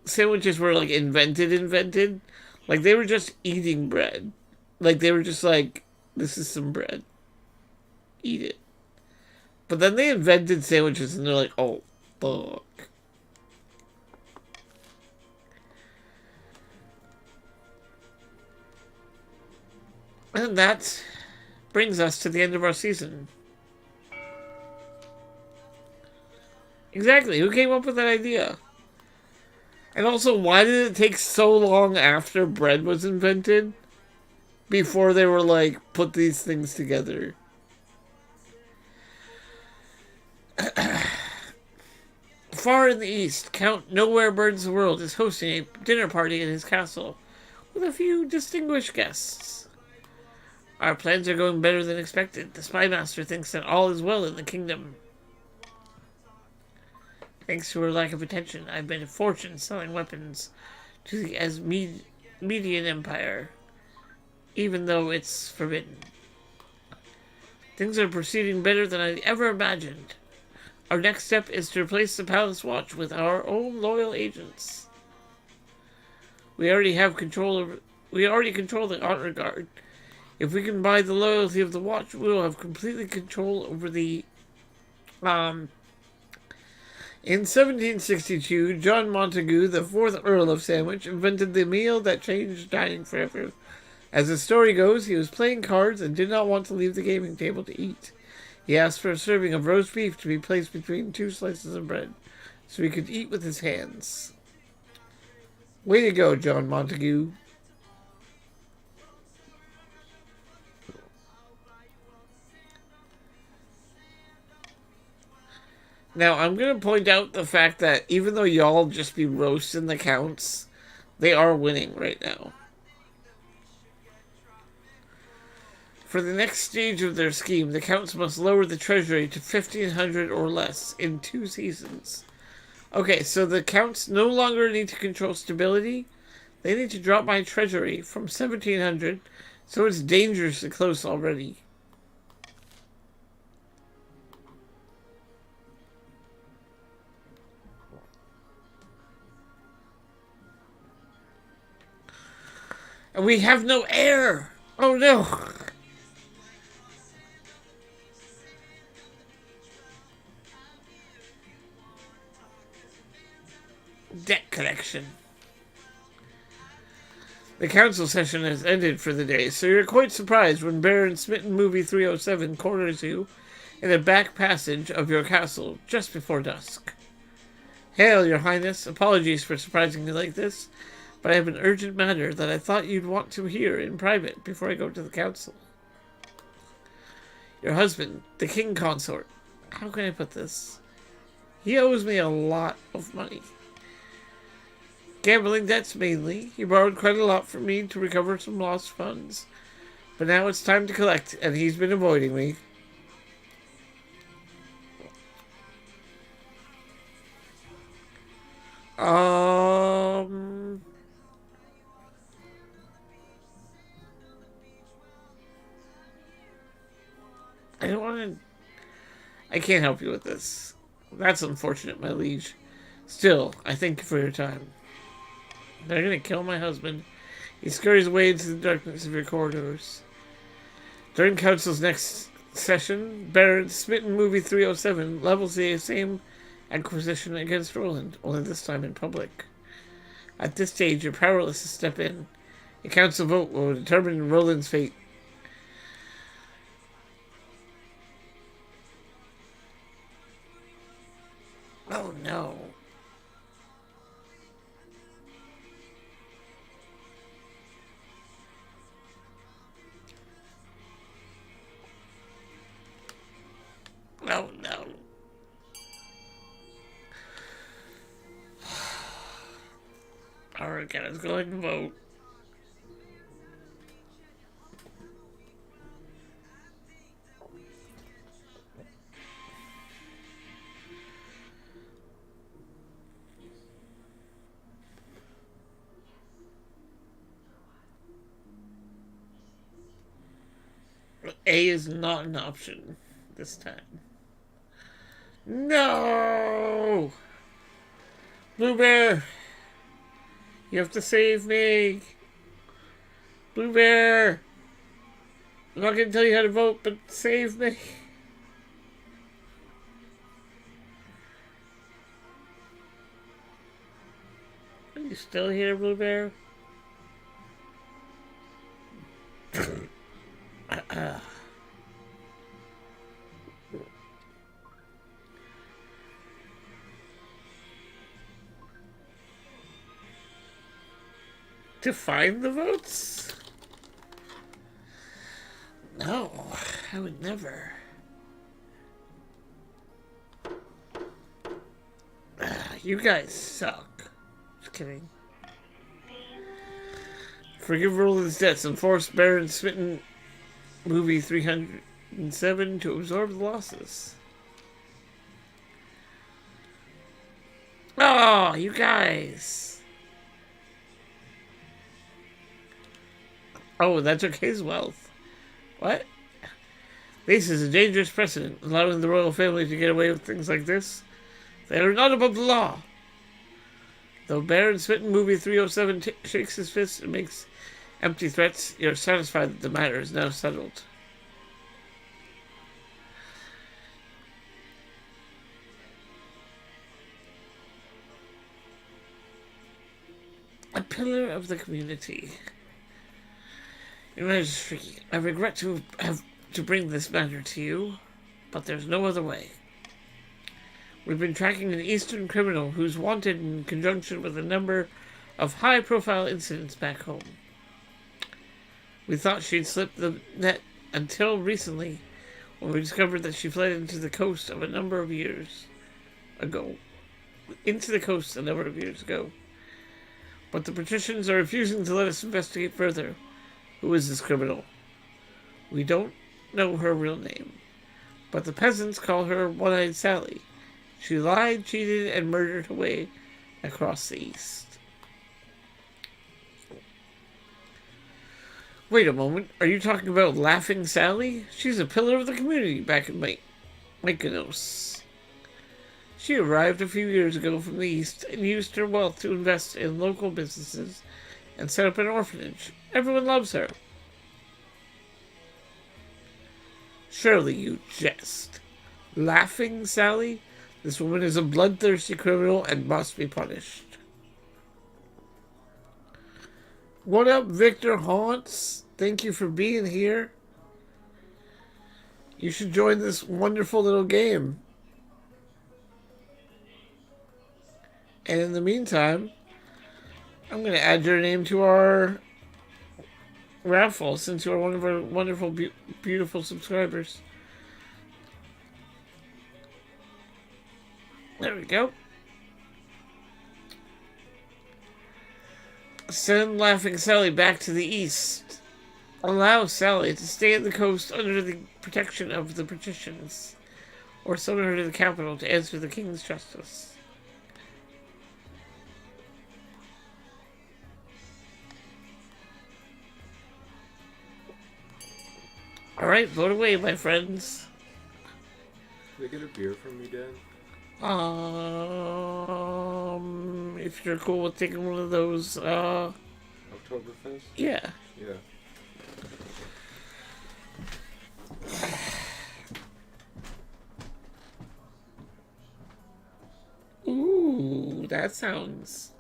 sandwiches were, like, invented, like, they were just eating bread. Like, they were just like, this is some bread. Eat it. But then they invented sandwiches, and they're like, oh, fuck. And that brings us to the end of our season. Exactly. Who came up with that idea? And also, why did it take so long after bread was invented before they were like, put these things together? Far in the east, Count Nowhere Burns the World is hosting a dinner party in his castle with a few distinguished guests. Our plans are going better than expected. The Spymaster thinks that all is well in the kingdom. Thanks to her lack of attention, I've made a fortune selling weapons to the Median Empire, even though it's forbidden. Things are proceeding better than I ever imagined. Our next step is to replace the Palace Watch with our own loyal agents. We already control the Honor Guard. If we can buy the loyalty of the Watch, we will have completely control over the... In 1762, John Montagu, the 4th Earl of Sandwich, invented the meal that changed dining forever. As the story goes, he was playing cards and did not want to leave the gaming table to eat. He asked for a serving of roast beef to be placed between 2 slices of bread, so he could eat with his hands. Way to go, John Montague. Now, I'm going to point out the fact that even though y'all just be roasting the counts, they are winning right now. For the next stage of their scheme, the counts must lower the treasury to 1,500 or less in 2 seasons. Okay, so the counts no longer need to control stability. They need to drop my treasury from 1,700, so it's dangerously close already. And we have no air! Oh no! Debt collection. The council session has ended for the day, so you're quite surprised when Baron Smitten Movie 307 corners you in the back passage of your castle just before dusk. Hail, your highness. Apologies for surprising you like this, but I have an urgent matter that I thought you'd want to hear in private before I go to the council. Your husband, the king consort. How can I put this? He owes me a lot of money. Gambling debts mainly. He borrowed quite a lot from me to recover some lost funds. But now it's time to collect, and he's been avoiding me. I don't want to... I can't help you with this. That's unfortunate, my liege. Still, I thank you for your time. They're going to kill my husband. He scurries away into the darkness of your corridors. During council's next session, Baron Smitten Movie 307 levels the same accusation against Roland, only this time in public. At this stage, you're powerless to step in. A council vote will determine Roland's fate. Oh no. Oh no. Alright, let's go ahead and vote. A is not an option this time. No! Blue Bear! You have to save me! Blue Bear! I'm not going to tell you how to vote, but save me! Are you still here, Blue Bear? To find the votes? No, I would never. You guys suck. Just kidding. Forgive Roland's debts and force Baron Smitten Movie 307 to absorb the losses. Oh, you guys. Oh, that took his wealth. What? This is a dangerous precedent, allowing the royal family to get away with things like this. They are not above the law. Though Baron Smitten Movie 307 shakes his fist and makes empty threats, you're satisfied that the matter is now settled. A pillar of the community. Your Majesty, I regret to have to bring this matter to you, but there's no other way. We've been tracking an Eastern criminal who's wanted in conjunction with a number of high-profile incidents back home. We thought she'd slipped the net until recently, when we discovered that she fled into the coast a number of years ago. But the patricians are refusing to let us investigate further. Who is this criminal? We don't know her real name, but the peasants call her One-Eyed Sally. She lied, cheated, and murdered her way across the East. Wait a moment, are you talking about Laughing Sally? She's a pillar of the community back in Mykonos. She arrived a few years ago from the East and used her wealth to invest in local businesses and set up an orphanage. Everyone loves her. Surely you jest. Laughing Sally? This woman is a bloodthirsty criminal and must be punished. What up, Victor Haunts? Thank you for being here. You should join this wonderful little game. And in the meantime, I'm going to add your name to our raffle since you are one of our wonderful, beautiful subscribers. There we go. Send Laughing Sally back to the east. Allow Sally to stay at the coast under the protection of the patricians, or summon her to the capital to answer the king's justice. Alright, vote away, my friends. Can I get a beer from me, Dan? If you're cool with taking one of those, Oktoberfest? yeah. Yeah. Ooh, that sounds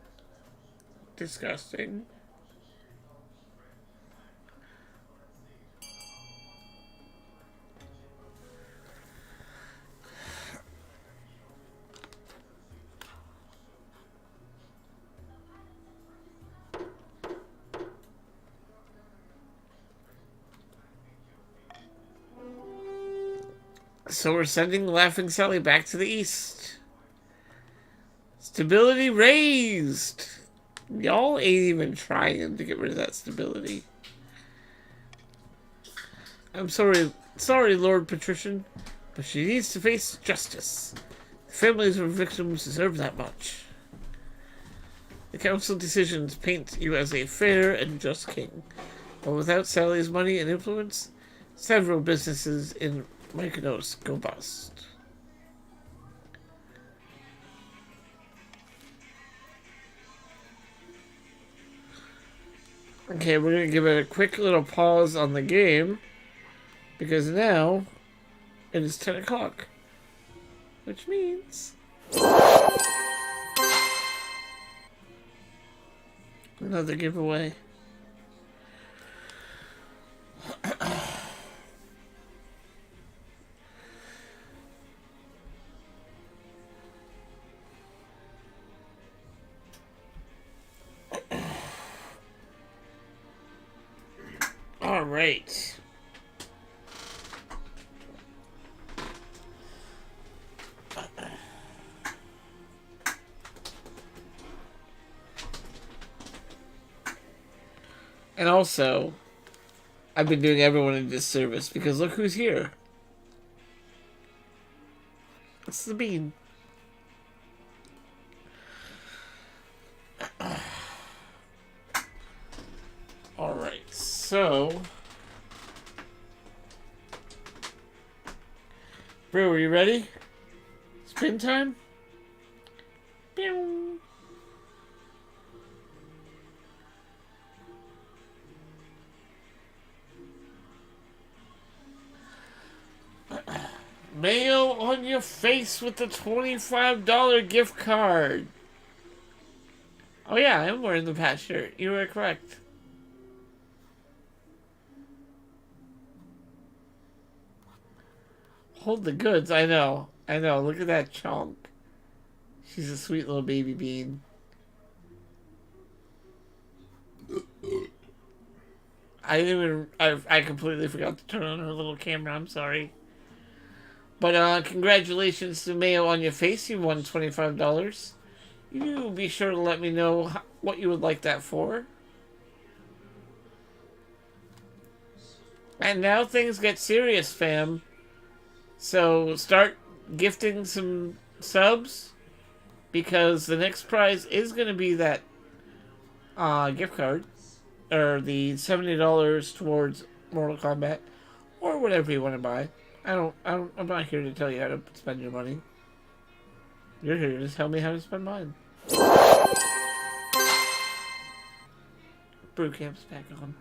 disgusting. So we're sending Laughing Sally back to the east. Stability raised. Y'all ain't even trying to get rid of that stability. I'm sorry, Lord Patrician, but she needs to face justice. The families of victims deserve that much. The council decisions paint you as a fair and just king, but without Sally's money and influence, several businesses in Mykonos go bust. Okay, we're going to give it a quick little pause on the game, because now it is 10 o'clock, which means another giveaway. All right. And also, I've been doing everyone a disservice because look who's here. It's the bean. Alright, so... Bro, are you ready? Spin time? Pew! Mayo on your face with the $25 gift card. Oh yeah, I am wearing the patch shirt. You were correct. Hold the goods. I know. Look at that chunk. She's a sweet little baby bean. I completely forgot to turn on her little camera. I'm sorry. But congratulations to Mayo on your face. You won $25. You be sure to let me know what you would like that for. And now things get serious, fam. So start gifting some subs, because the next prize is going to be that gift card, or the $70 towards Mortal Kombat, or whatever you want to buy. I'm not here to tell you how to spend your money. You're here to tell me how to spend mine. Brew camp's back on.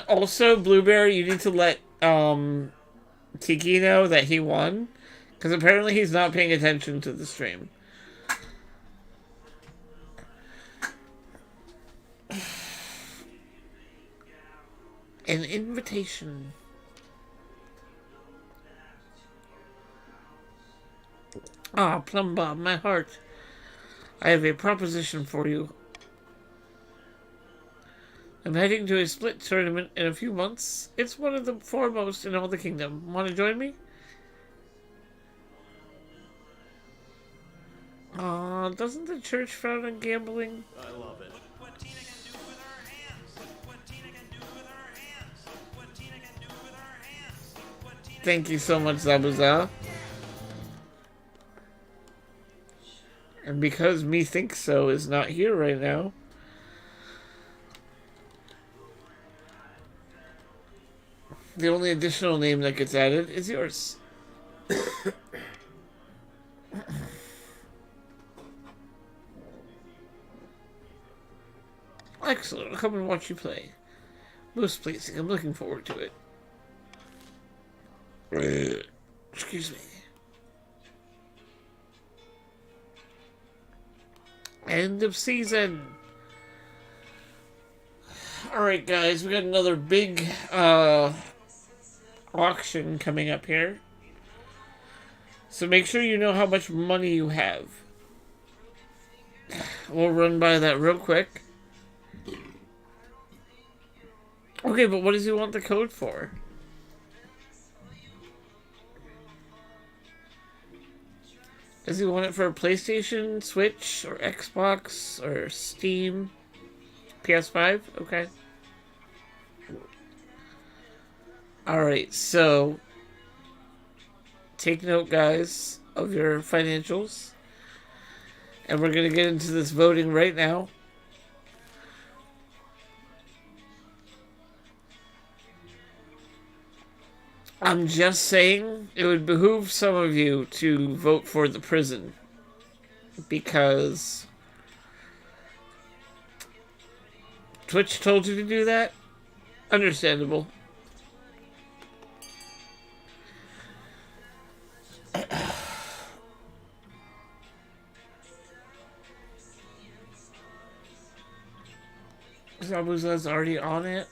Also, Blueberry, you need to let Tiki know that he won, because apparently he's not paying attention to the stream. An invitation. Ah, Plum Bob, my heart. I have a proposition for you. I'm heading to a split tournament in a few months. It's one of the foremost in all the kingdom. Want to join me? Doesn't the church frown on gambling? I love it. Thank you so much, Zabuza. And because Me Think So is not here right now, the only additional name that gets added is yours. Excellent. I'll come and watch you play. Most pleasing. I'm looking forward to it. Excuse me. End of season. Alright, guys. We got another big auction coming up here. So make sure you know how much money you have. We'll run by that real quick. Okay, but what does he want the code for? Does he want it for a PlayStation, Switch, or Xbox, or Steam? PS5? Okay. Alright, so take note, guys, of your financials. And we're going to get into this voting right now. I'm just saying, it would behoove some of you to vote for the prison. Because Twitch told you to do that? Understandable. Zabuza's already on it.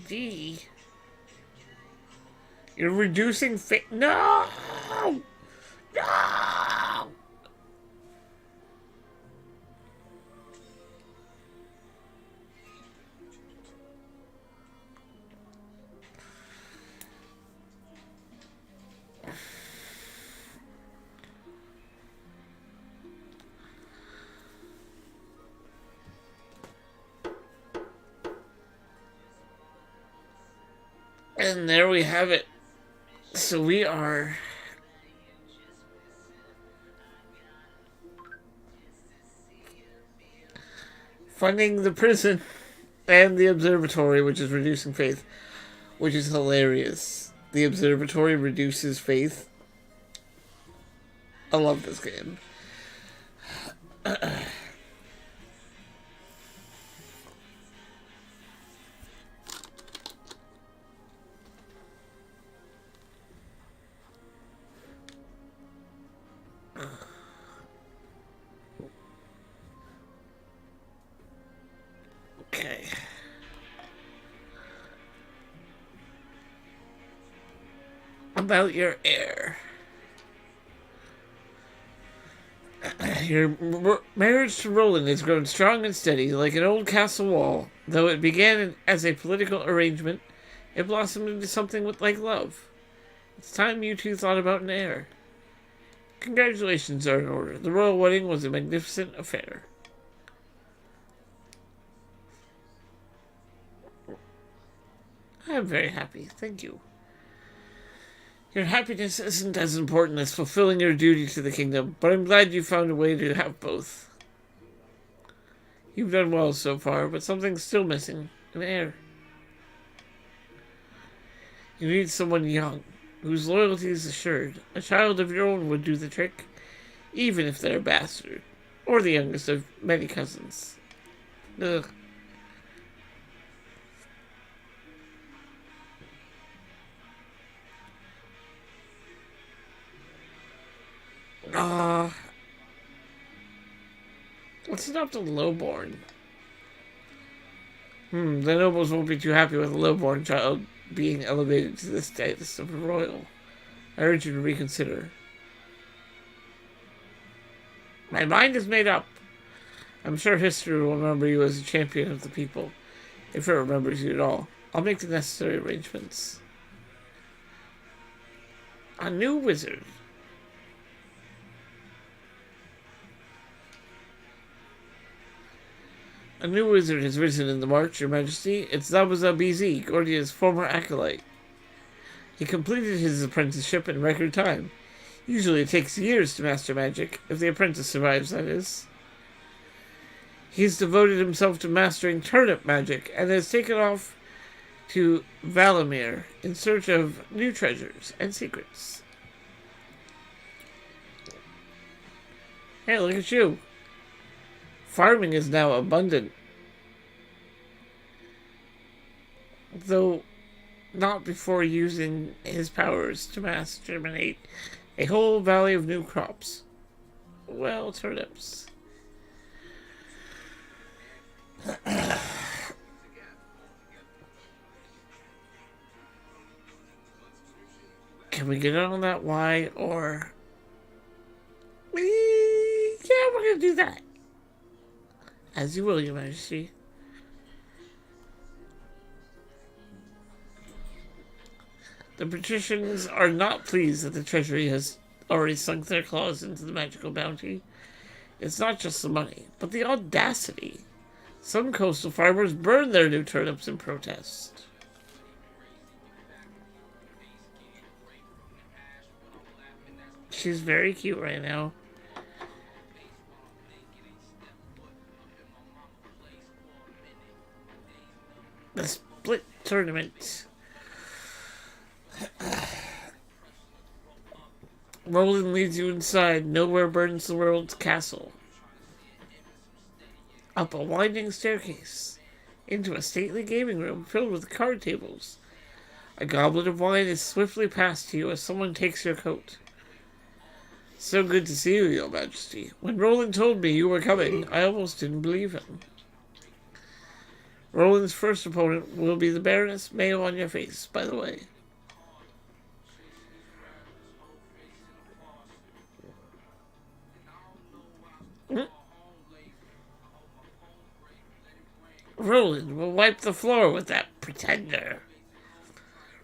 D. You're reducing No! No! And there we have it. So we are funding the prison and the observatory, which is reducing faith, which is hilarious. The observatory reduces faith. I love this game. Okay. About your heir. Your marriage to Roland has grown strong and steady, like an old castle wall. Though it began as a political arrangement, it blossomed into something like love. It's time you two thought about an heir. Congratulations are in order. The royal wedding was a magnificent affair. I'm very happy, thank you. Your happiness isn't as important as fulfilling your duty to the kingdom, but I'm glad you found a way to have both. You've done well so far, but something's still missing. An heir. You need someone young, whose loyalty is assured. A child of your own would do the trick, even if they're a bastard, or the youngest of many cousins. Ugh. Let's adopt a lowborn. The nobles won't be too happy with a lowborn child being elevated to the status of a royal. I urge you to reconsider. My mind is made up. I'm sure history will remember you as a champion of the people, if it remembers you at all. I'll make the necessary arrangements. A new wizard. A new wizard has risen in the march, Your Majesty. It's Zabuza BZ, Gordia's former acolyte. He completed his apprenticeship in record time. Usually it takes years to master magic, if the apprentice survives, that is. He's devoted himself to mastering turnip magic, and has taken off to Valamir in search of new treasures and secrets. Hey, look at you. Farming is now abundant. Though not before using his powers to mass germinate a whole valley of new crops. Well, turnips. Can we get on that Y or... Yeah, we're gonna do that. As you will, Your Majesty. The patricians are not pleased that the treasury has already sunk their claws into the magical bounty. It's not just the money, but the audacity. Some coastal farmers burn their new turnips in protest. She's very cute right now. The split tournament. Roland leads you inside. Nowhere burns the world's castle. Up a winding staircase. Into a stately gaming room filled with card tables. A goblet of wine is swiftly passed to you as someone takes your coat. So good to see you, Your Majesty. When Roland told me you were coming, I almost didn't believe him. Roland's first opponent will be the Baroness Mayo on your face, by the way. Roland will wipe the floor with that pretender.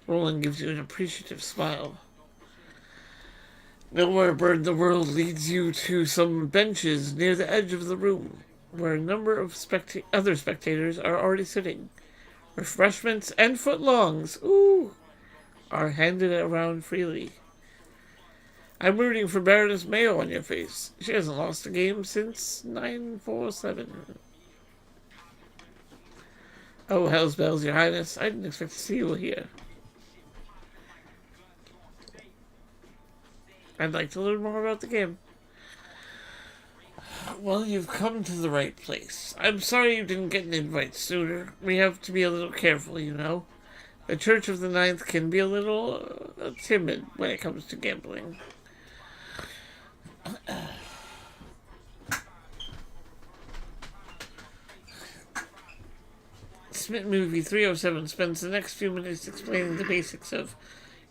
Roland gives you an appreciative smile. Nowhere Burn the World leads you to some benches near the edge of the room, where a number of other spectators are already sitting. Refreshments and footlongs, are handed around freely. I'm rooting for Baroness Mayo on your face. She hasn't lost a game since 947. Oh, hell's bells, Your Highness. I didn't expect to see you here. I'd like to learn more about the game. Well, you've come to the right place. I'm sorry you didn't get an invite sooner. We have to be a little careful, you know. The Church of the Ninth can be a little timid when it comes to gambling. Smitten Movie 307 spends the next few minutes explaining the basics of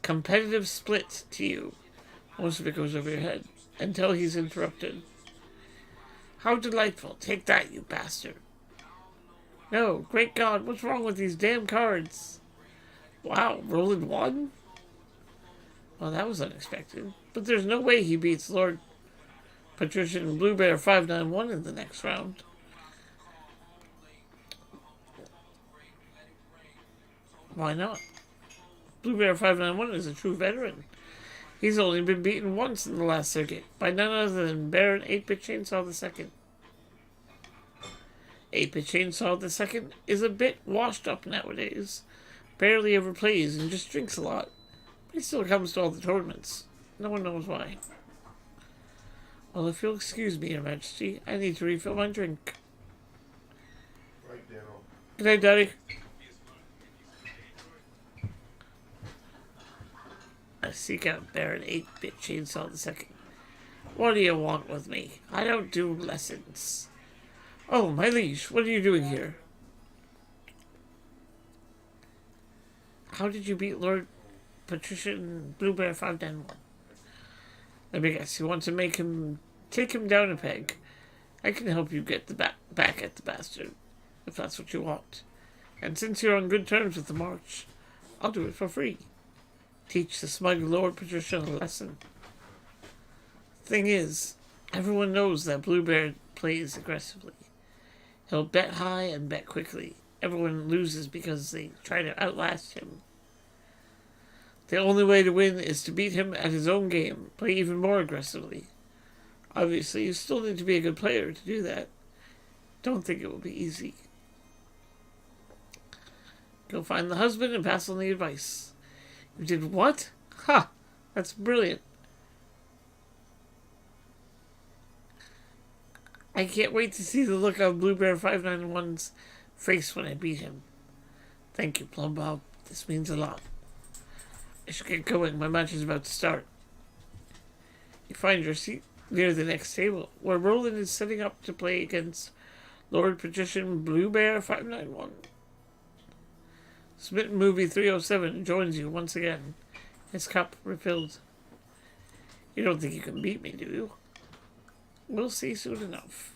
competitive split to you. Most of it goes over your head, until he's interrupted. How delightful. Take that, you bastard. No, great God, what's wrong with these damn cards? Wow, rolling one? Well, that was unexpected. But there's no way he beats Lord Patrician Blue Bear 591 in the next round. Why not? Blue Bear 591 is a true veteran. He's only been beaten once in the last circuit, by none other than Baron 8-Bit Chainsaw II. 8-Bit Chainsaw II is a bit washed up nowadays. Barely ever plays and just drinks a lot. But he still comes to all the tournaments. No one knows why. Well, if you'll excuse me, Your Majesty, I need to refill my drink. Right, Daryl. Good night, Daddy. I seek out Baron 8-Bit Chainsaw II. What do you want with me? I don't do lessons. Oh, my liege, what are you doing here? How did you beat Lord Patrician Blue Bear 591? Let me guess, you want to take him down a peg. I can help you get back at the bastard, if that's what you want. And since you're on good terms with the March, I'll do it for free. Teach the smug Lord Patrician a lesson. Thing is, everyone knows that Blue Bear plays aggressively. He'll bet high and bet quickly. Everyone loses because they try to outlast him. The only way to win is to beat him at his own game, play even more aggressively. Obviously, you still need to be a good player to do that. Don't think it will be easy. Go find the husband and pass on the advice. You did what? Ha! That's brilliant. I can't wait to see the look on Blue Bear 591's face when I beat him. Thank you, Plum Bob. This means a lot. I should get going. My match is about to start. You find your seat near the next table, where Roland is setting up to play against Lord Patrician Blue Bear 591. Smitten Movie 307 joins you once again, his cup refilled. You don't think you can beat me, do you? We'll see soon enough.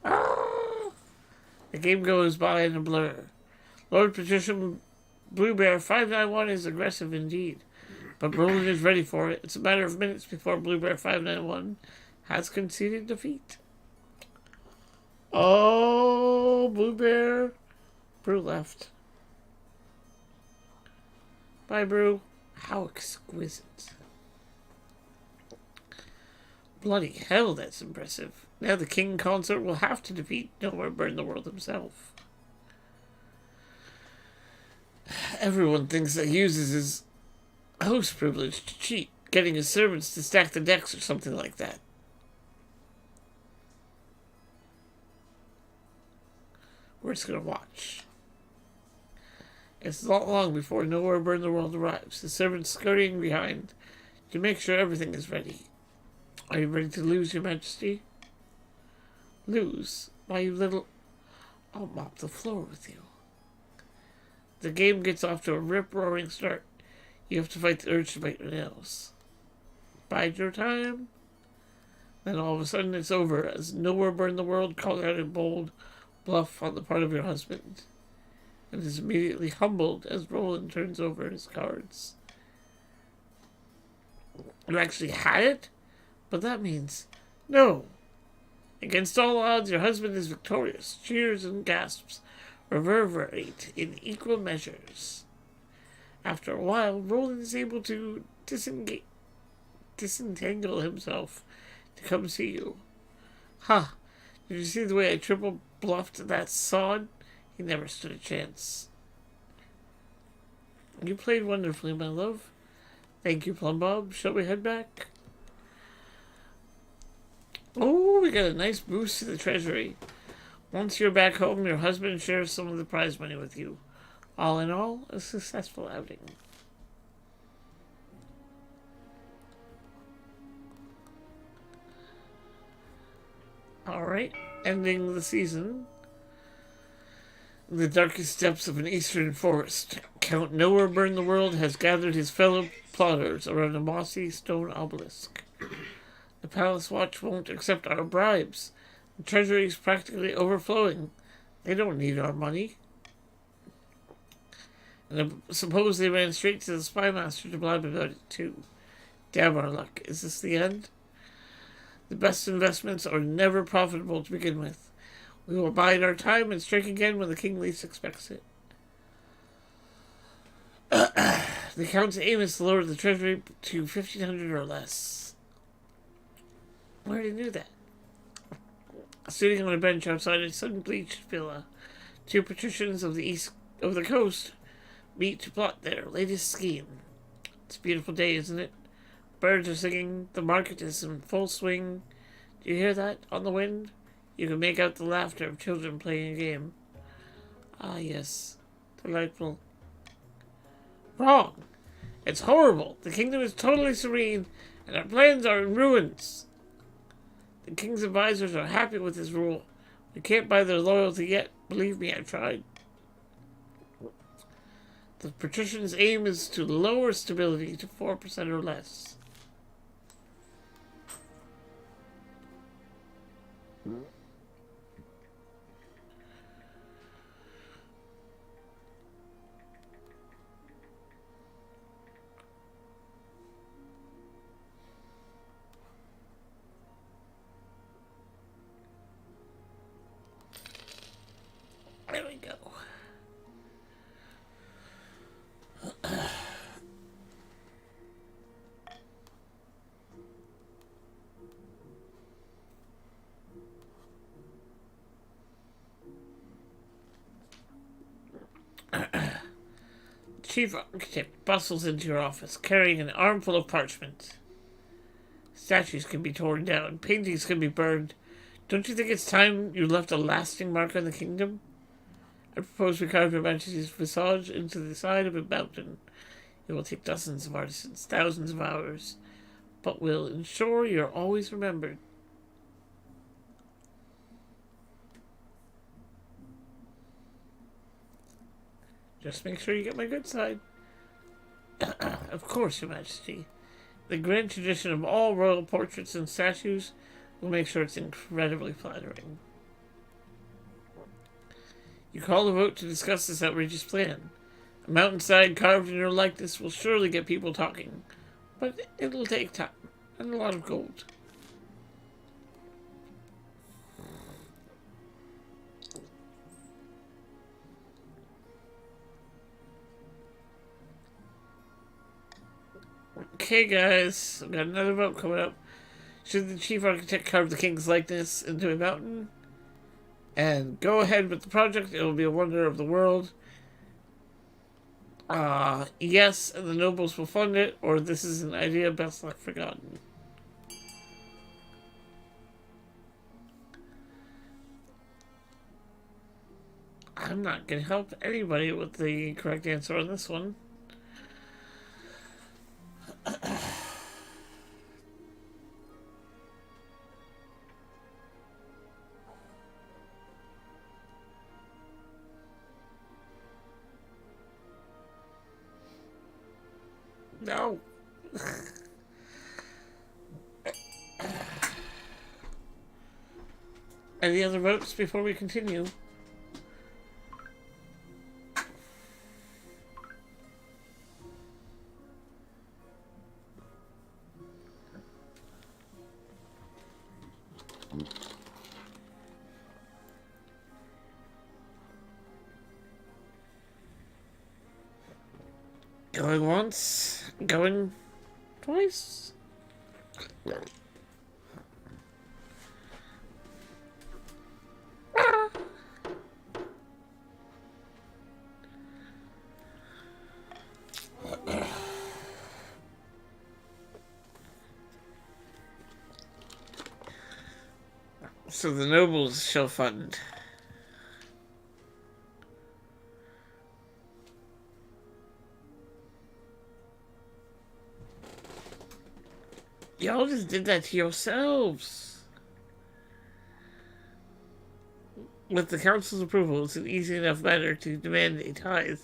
The game goes by in a blur. Lord Patrician Blue Bear 591 is aggressive indeed, but Roland is ready for it. It's a matter of minutes before Blue Bear 591 has conceded defeat. Oh, Blue Bear. Brew left. Bye, Brew. How exquisite. Bloody hell, that's impressive. Now the King Consort will have to defeat Nowhere Burn the World himself. Everyone thinks that he uses his host privilege to cheat, getting his servants to stack the decks or something like that. We're just going to watch. It's not long before Nowhere Burn the World arrives, the servants scurrying behind to make sure everything is ready. Are you ready to lose, Your Majesty? Lose? Why, you little... I'll mop the floor with you. The game gets off to a rip-roaring start. You have to fight the urge to bite your nails. Bide your time. Then all of a sudden it's over, as Nowhere Burn the World calls out a bold bluff on the part of your husband, and is immediately humbled as Roland turns over his cards. You actually had it? But that means no. Against all odds, your husband is victorious. Cheers and gasps reverberate in equal measures. After a while, Roland is able to disentangle himself to come see you. Ha! Did you see the way I triple bluffed that sod? He never stood a chance. You played wonderfully, my love. Thank you, Plum Bob. Shall we head back? Oh, we got a nice boost to the treasury. Once you're back home, your husband shares some of the prize money with you. All in all, a successful outing. Alright, ending the season. In the darkest depths of an eastern forest, Count Nowhere Burn the World has gathered his fellow plotters around a mossy stone obelisk. The Palace Watch won't accept our bribes. The treasury's practically overflowing. They don't need our money. And I suppose they ran straight to the spy master to blab about it too. Damn our luck. Is this the end? The best investments are never profitable to begin with. We will bide our time and strike again when the king least expects it. The Count's aim is to lower the treasury to 1,500 or less. I already knew that. Sitting on a bench outside a sun-bleached villa, two patricians of the coast meet to plot their latest scheme. It's a beautiful day, isn't it? Birds are singing. The market is in full swing. Do you hear that on the wind? You can make out the laughter of children playing a game. Ah, yes. Delightful. Wrong. It's horrible. The kingdom is totally serene, and our plans are in ruins. The king's advisors are happy with his rule. We can't buy their loyalty yet. Believe me, I've tried. The patrician's aim is to lower stability to 4% or less. There we go. Chief Architect bustles into your office, carrying an armful of parchment. Statues can be torn down, paintings can be burned. Don't you think it's time you left a lasting mark on the kingdom? I propose we carve Your Majesty's visage into the side of a mountain. It will take dozens of artisans, thousands of hours, but will ensure you're always remembered. Just make sure you get my good side. Of course, Your Majesty. The grand tradition of all royal portraits and statues will make sure it's incredibly flattering. You call a vote to discuss this outrageous plan. A mountainside carved in your likeness will surely get people talking, but it'll take time and a lot of gold. Okay, guys, I've got another vote coming up. Should the chief architect carve the king's likeness into a mountain? And go ahead with the project. It will be a wonder of the world. Yes, and the nobles will fund it, or this is an idea best left forgotten. I'm not going to help anybody with the correct answer on this one. No. Any other votes before we continue? Going once, going twice. So the nobles shall fund. Y'all just did that to yourselves. With the council's approval, it's an easy enough matter to demand a tithe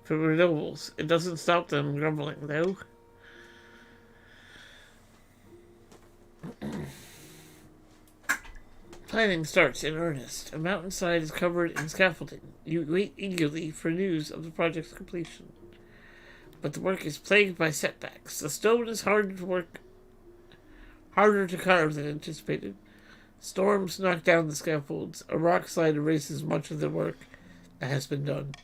from the nobles. It doesn't stop them grumbling, though. Planning starts in earnest. A mountainside is covered in scaffolding. You wait eagerly for news of the project's completion. But the work is plagued by setbacks. The stone is harder to carve than anticipated. Storms knock down the scaffolds. A rock slide erases much of the work that has been done.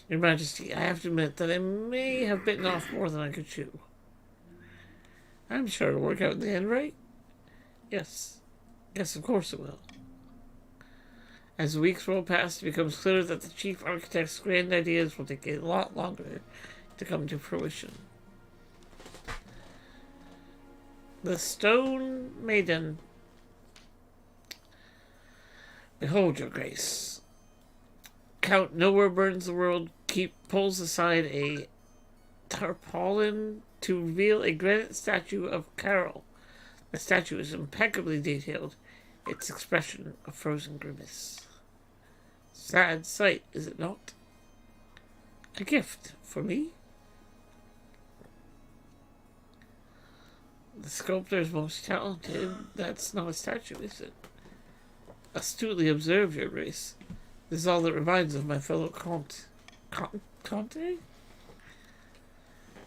Your Majesty, I have to admit that I may have bitten off more than I could chew. I'm sure it'll work out in the end, right? Yes. Yes, of course it will. As the weeks roll past, it becomes clear that the chief architect's grand ideas will take a lot longer to come to fruition. The Stone Maiden. Behold, your grace. Count nowhere burns the world pulls aside a tarpaulin to reveal a granite statue of Carol. The statue is impeccably detailed, its expression a frozen grimace. Sad sight, is it not? A gift for me? The sculptor's most talented. That's not a statue, is it? Astutely observed, your grace. This is all that reminds of my fellow Comte. Comte?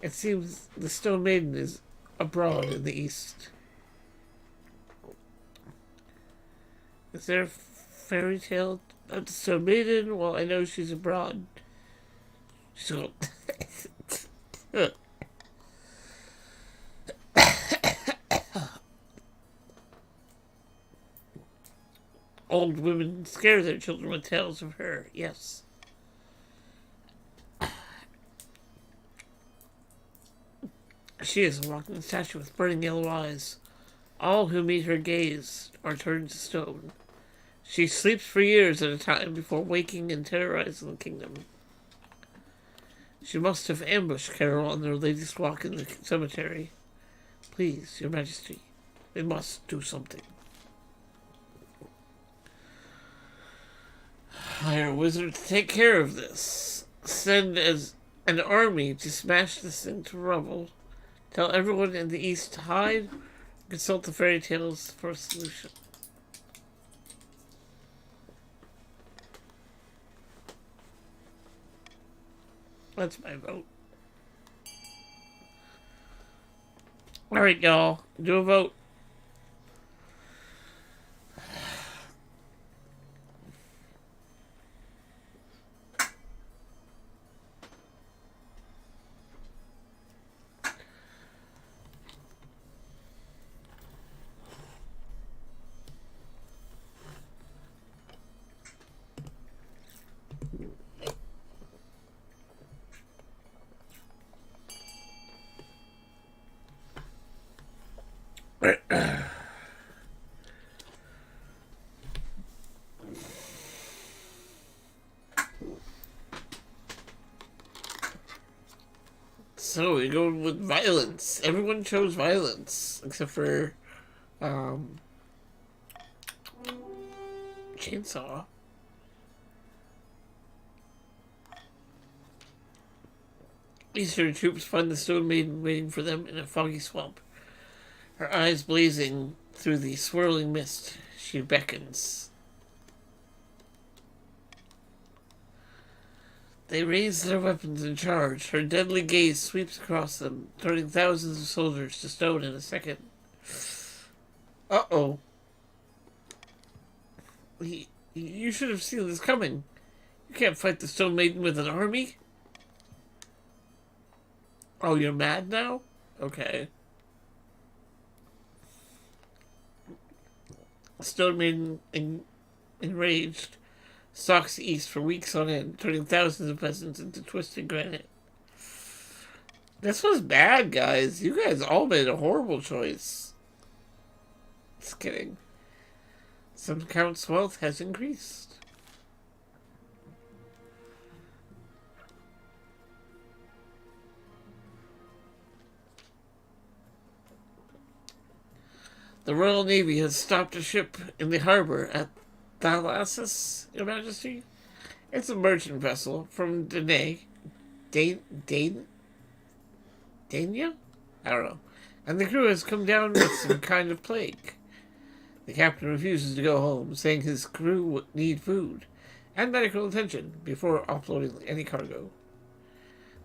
It seems the Stone Maiden is abroad in the east. Is there a fairy tale of the Stone Maiden? Well, I know she's abroad. So... Old women scare their children with tales of her, yes. She is a walking statue with burning yellow eyes. All who meet her gaze are turned to stone. She sleeps for years at a time before waking and terrorizing the kingdom. She must have ambushed Carol on their latest walk in the cemetery. Please, your majesty, they must do something. Hire a wizard to take care of this. Send as an army to smash this thing to rubble. Tell everyone in the east to hide. Consult the fairy tales for a solution. That's my vote. Alright, y'all. Do a vote. So we go with violence. Everyone chose violence except for Chainsaw. Eastern troops find the Stone Maiden waiting for them in a foggy swamp. Her eyes blazing through the swirling mist, she beckons. They raise their weapons and charge. Her deadly gaze sweeps across them, turning thousands of soldiers to stone in a second. Uh-oh. You should have seen this coming. You can't fight the Stone Maiden with an army. Oh, you're mad now? Okay. Stone Maiden, enraged, stalks east for weeks on end, turning thousands of peasants into twisted granite. This was bad, guys. You guys all made a horrible choice. Just kidding. Some Count's wealth has increased. The Royal Navy has stopped a ship in the harbor at Thalassus, Your Majesty. It's a merchant vessel from Danae. Dania? I don't know. And the crew has come down with some kind of plague. The captain refuses to go home, saying his crew need food and medical attention before offloading any cargo.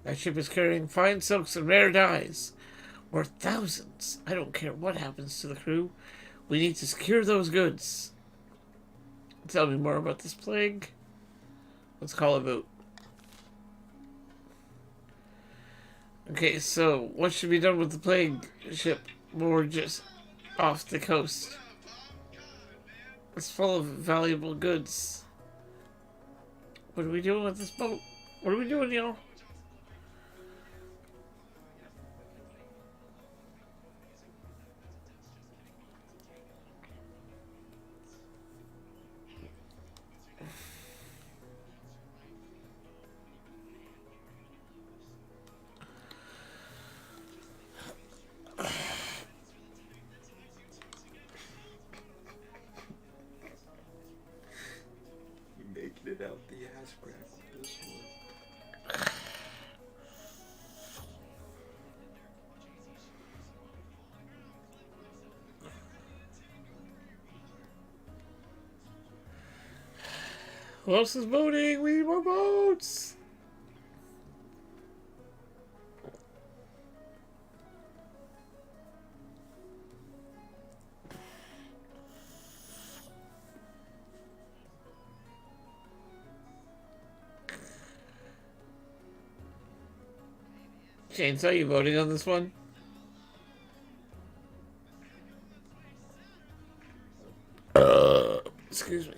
That ship is carrying fine silks and rare dyes, worth thousands. I don't care what happens to the crew. We need to secure those goods. Tell me more about this plague. Let's call a vote. Okay, so what should be done with the plague ship? We're just off the coast. It's full of valuable goods. What are we doing with this boat? What are we doing, y'all? Making it out the ass crack with this one. Who else is voting? We need more votes! Chainsaw, you voting on this one? Excuse me.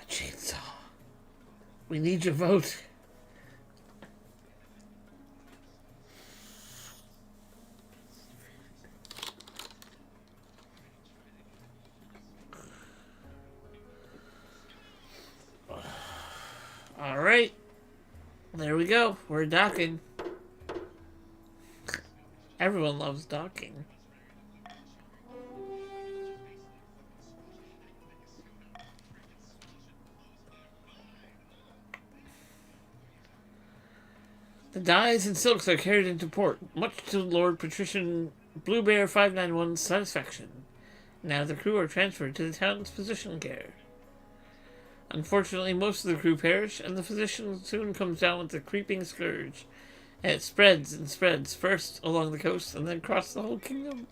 Chainsaw. We need your vote. Alright. There we go. We're docking. Everyone loves docking. The dyes and silks are carried into port, much to Lord Patrician Blue Bear 591's satisfaction. Now the crew are transferred to the town's physician care. Unfortunately, most of the crew perish, and the physician soon comes down with the creeping scourge, and it spreads and spreads, first along the coast and then across the whole kingdom.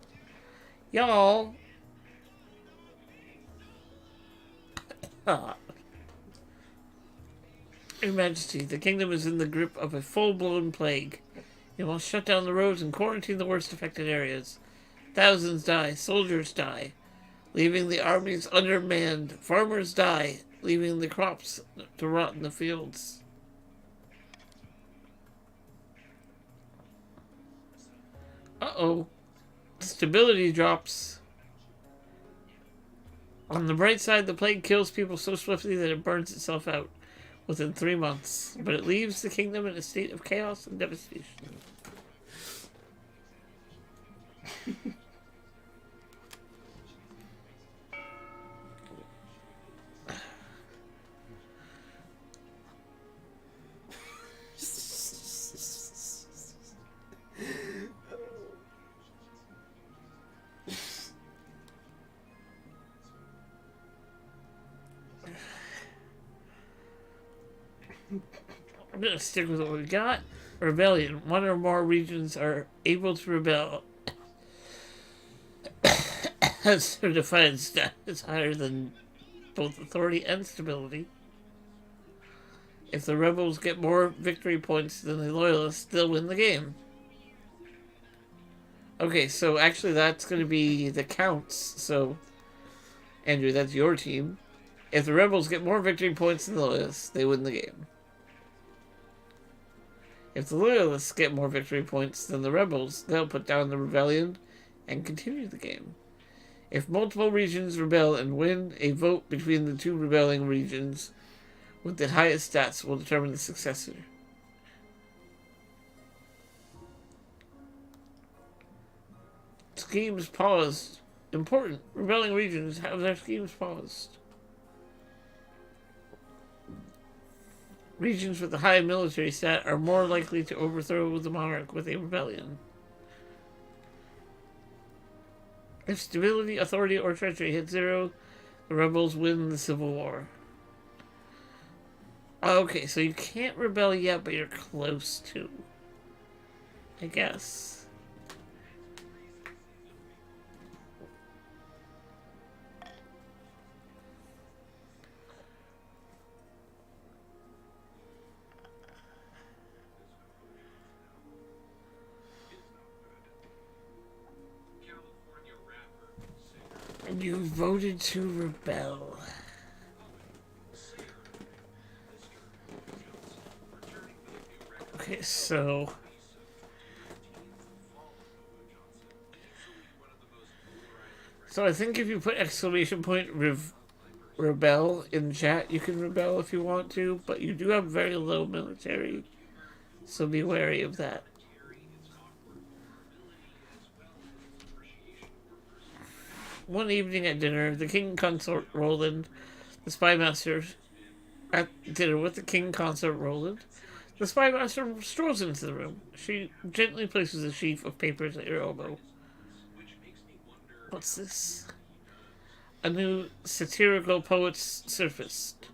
Y'all! Your Majesty, the kingdom is in the grip of a full-blown plague. You must shut down the roads and quarantine the worst affected areas. Thousands die, soldiers die, leaving the armies undermanned. Farmers die, leaving the crops to rot in the fields. Uh-oh. Stability drops. On the bright side, the plague kills people so swiftly that it burns itself out within 3 months, but it leaves the kingdom in a state of chaos and devastation. I'm gonna stick with what we got. Rebellion. One or more regions are able to rebel. As their defiance stat is higher than both authority and stability. If the rebels get more victory points than the loyalists, they'll win the game. Okay, so actually that's going to be the counts. So Andrew, that's your team. If the rebels get more victory points than the loyalists, they win the game. If the loyalists get more victory points than the rebels, they'll put down the rebellion and continue the game. If multiple regions rebel and win, a vote between the two rebelling regions with the highest stats will determine the successor. Schemes paused. Important. Rebelling regions have their schemes paused. Regions with a high military stat are more likely to overthrow the monarch with a rebellion. If stability, authority, or treachery hit 0, the rebels win the civil war. Okay, so you can't rebel yet, but you're close to. I guess. You voted to rebel. Okay, so... So I think if you put exclamation point rebel in chat, you can rebel if you want to, but you do have very low military, so be wary of that. One evening at dinner, the king consort Roland, the spy master, at dinner with the king consort Roland, the spy master strolls into the room. She gently places a sheaf of papers at your elbow. What's this? A new satirical poet's surfaced.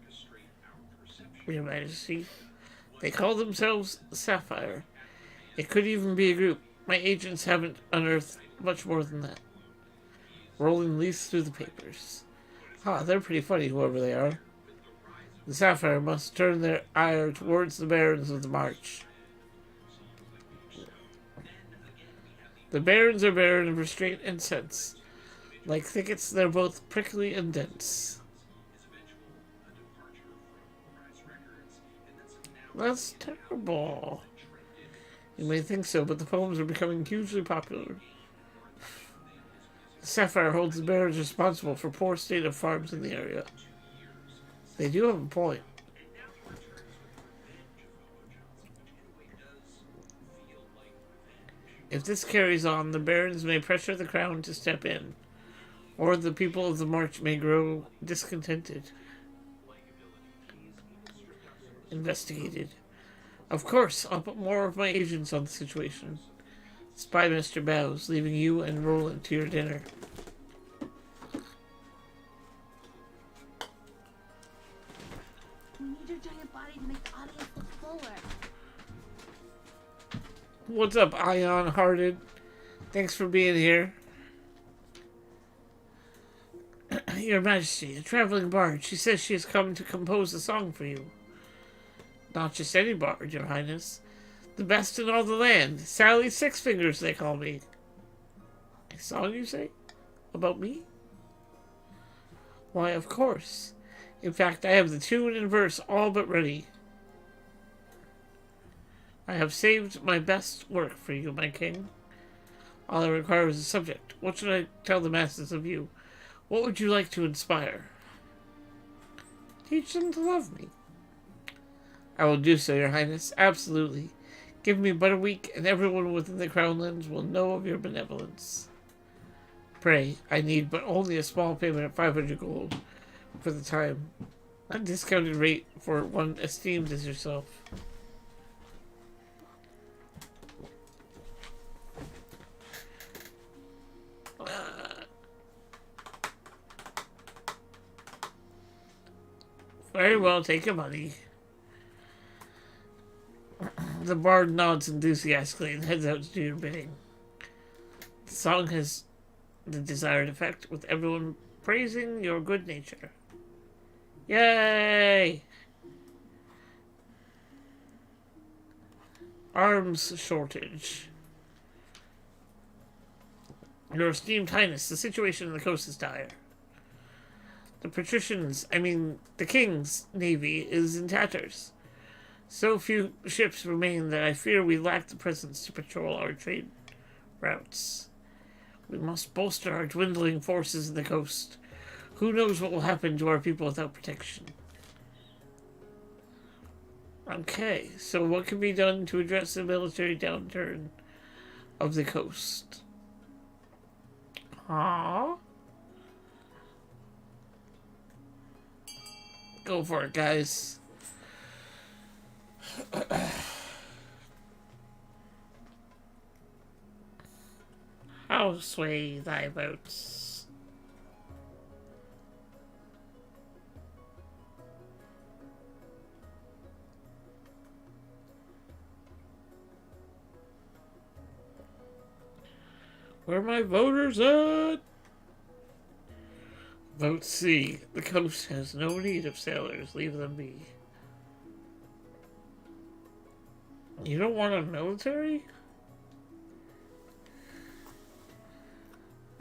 Your Majesty. They call themselves Sapphire. It could even be a group. My agents haven't unearthed much more than that. Roland leafs through the papers. They're pretty funny, whoever they are. The Sapphire must turn their ire towards the barons of the March. The barons are barren of restraint and sense. Like thickets, they're both prickly and dense. That's terrible. You may think so, but the poems are becoming hugely popular. The Sapphire holds the barons responsible for poor state of farms in the area. They do have a point. If this carries on, the barons may pressure the crown to step in, or the people of the March may grow discontented. Investigated. Of course, I'll put more of my agents on the situation. Spy Master bows, leaving you and Roland to your dinner. We need your giant body to make the audience look fuller. What's up, Ion Hearted? Thanks for being here. Your Majesty, a traveling bard. She says she has come to compose a song for you. Not just any bard, Your Highness. The best in all the land. Sally Six Fingers, they call me. A song, you say? About me? Why, of course. In fact, I have the tune and verse all but ready. I have saved my best work for you, my king. All I require is a subject. What should I tell the masses of you? What would you like to inspire? Teach them to love me. I will do so, Your Highness. Absolutely. Give me but a week, and everyone within the Crownlands will know of your benevolence. Pray, I need but only a small payment of 500 gold for the time. A discounted rate for one esteemed as yourself. Very well, take your money. The bard nods enthusiastically and heads out to do your bidding. The song has the desired effect, with everyone praising your good nature. Yay! Arms shortage. Your esteemed highness, the situation on the coast is dire. the king's navy is in tatters. So few ships remain that I fear we lack the presence to patrol our trade routes. We must bolster our dwindling forces in the coast. Who knows what will happen to our people without protection? Okay, so what can be done to address the military downturn of the coast? Aww. Go for it, guys. How sway thy votes? Where are my voters at? Vote C. The coast has no need of sailors. Leave them be. You don't want a military?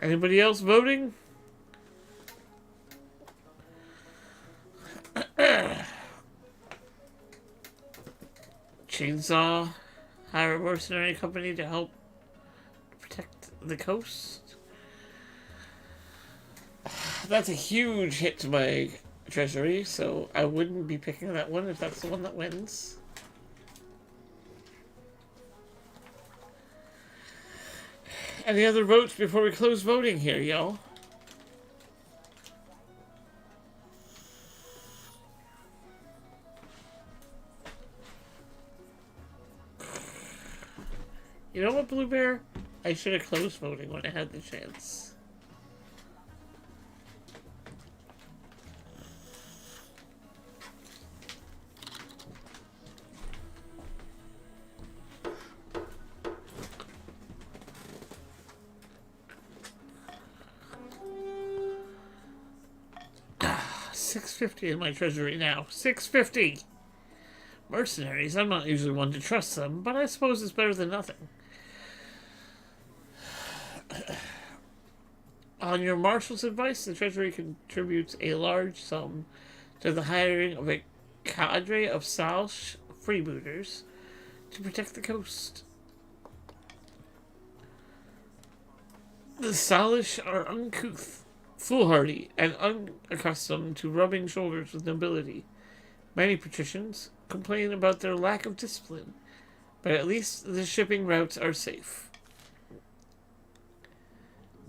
Anybody else voting? Chainsaw. Hire a mercenary company to help protect the coast. That's a huge hit to my treasury, so I wouldn't be picking that one if that's the one that wins. Any other votes before we close voting here, y'all? You know what, Blue Bear? I should have closed voting when I had the chance. $650 in my treasury now. $650. Mercenaries. I'm not usually one to trust them, but I suppose it's better than nothing. On your marshal's advice, the treasury contributes a large sum to the hiring of a cadre of Salsh freebooters to protect the coast. The Salish are uncouth, foolhardy, and unaccustomed to rubbing shoulders with nobility. Many patricians complain about their lack of discipline, but at least the shipping routes are safe.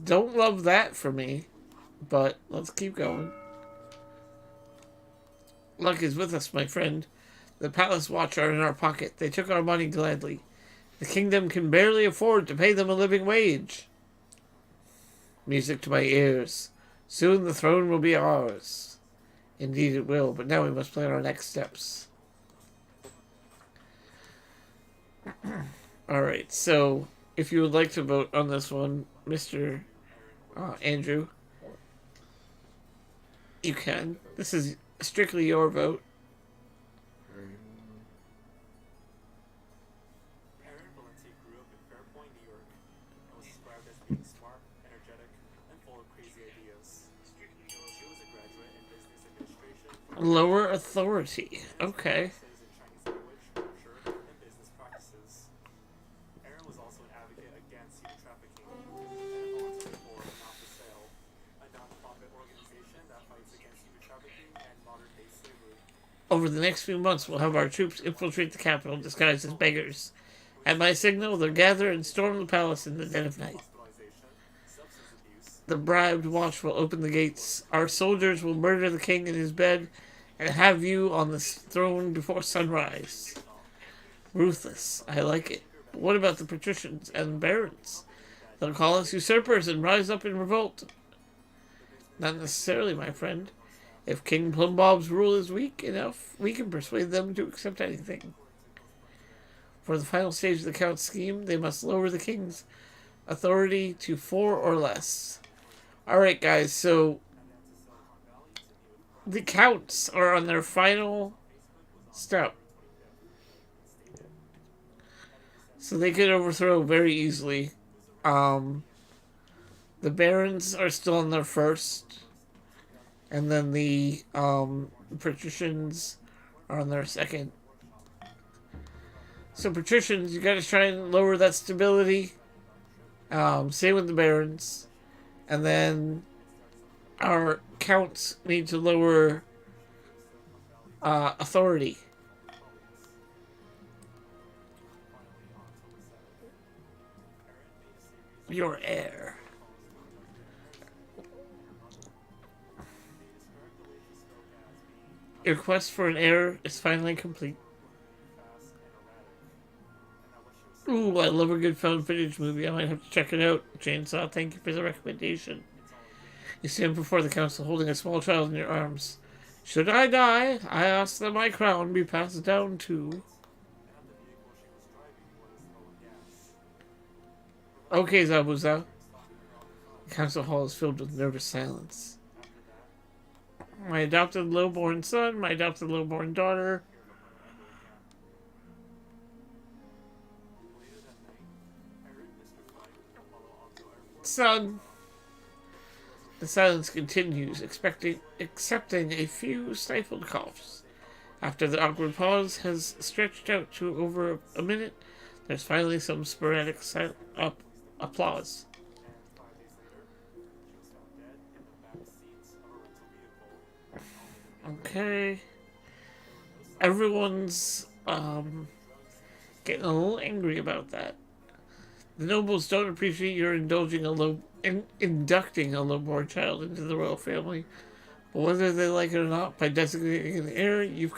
Don't love that for me, but let's keep going. Luck is with us, my friend. The palace watch are in our pocket. They took our money gladly. The kingdom can barely afford to pay them a living wage. Music to my ears. Soon the throne will be ours. Indeed it will, but now we must plan our next steps. Alright, so if you would like to vote on this one, Mr. Andrew, you can. This is strictly your vote. Aaron Valenti grew up in Fairpoint, New York, and was described as being smart, energetic, and full of crazy ideas. She was a graduate in business administration from Lower authority. Okay. classes in Chinese language, literature, and business practices. Aaron was also an advocate against human trafficking and a volunteer for Not for Sale, a non-profit organization that fights against human trafficking and modern-day slavery. Over the next few months, we'll have our troops infiltrate the capital disguised as beggars. At my signal, they'll gather and storm the palace in the dead of night. Hospitalization, substance abuse, The bribed watch will open the gates. Our soldiers will murder the king in his bed and have you on the throne before sunrise. Ruthless. I like it. But what about the patricians and barons? They'll call us usurpers and rise up in revolt. Not necessarily, my friend. If King Plumbob's rule is weak enough, we can persuade them to accept anything. For the final stage of the Count's scheme, they must lower the king's authority to 4 or less. Alright, guys, so the Counts are on their final step. So they could overthrow very easily. The barons are still on their first. And then the patricians are on their second. So patricians, you gotta try and lower that stability. Same with the barons. And then our counts need to lower authority. Your heir. Your quest for an heir is finally complete. Ooh, I love a good found footage movie. I might have to check it out. Chainsaw, thank you for the recommendation. You stand before the council holding a small child in your arms. Should I die, I ask that my crown be passed down to... Okay, Zabuza. The council hall is filled with nervous silence. My adopted lowborn son, my adopted lowborn daughter. Son. The silence continues, accepting a few stifled coughs. After the awkward pause has stretched out to over a minute, there's finally some sporadic applause. Okay. Everyone's getting a little angry about that. The nobles don't appreciate your inducting a lowborn child into the royal family, but whether they like it or not, by designating an heir, you've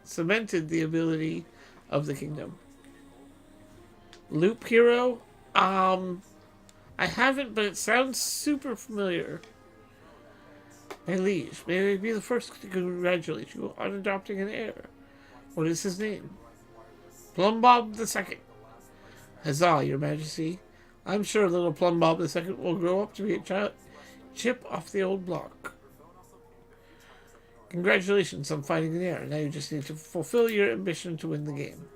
cemented the ability of the kingdom. Loop hero? I haven't, but it sounds super familiar. My liege, may I be the first to congratulate you on adopting an heir. What is his name? Plumbob II. Huzzah, your majesty. I'm sure little Plumbob II will grow up to be a chip off the old block. Congratulations on finding an heir. Now you just need to fulfill your ambition to win the game.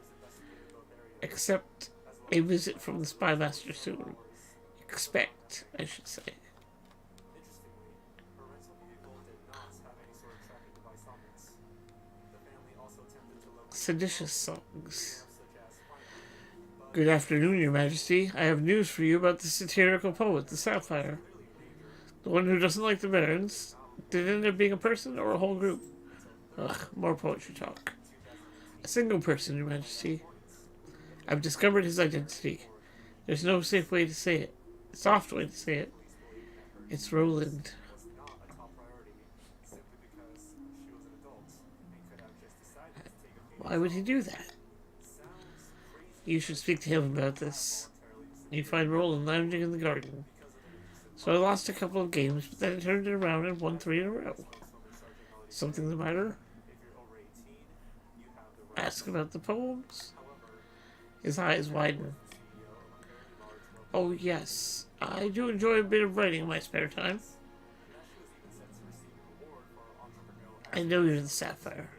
Accept a visit from the spy master soon. Expect, I should say. Seditious songs. Good afternoon, your majesty. I have news for you about the satirical poet, the Sapphire. The one who doesn't like the barons. Did it end up being a person or a whole group? Ugh, more poetry talk. A single person, your majesty. I've discovered his identity. There's no safe way to say it. Soft way to say it. It's Roland. Why would he do that? You should speak to him about this. You find Roland lounging in the garden. So I lost a couple of games, but then I turned it around and won 3 in a row. Something the matter? Ask about the poems? His eyes widen. Oh yes, I do enjoy a bit of writing in my spare time. I know you're the Sapphire.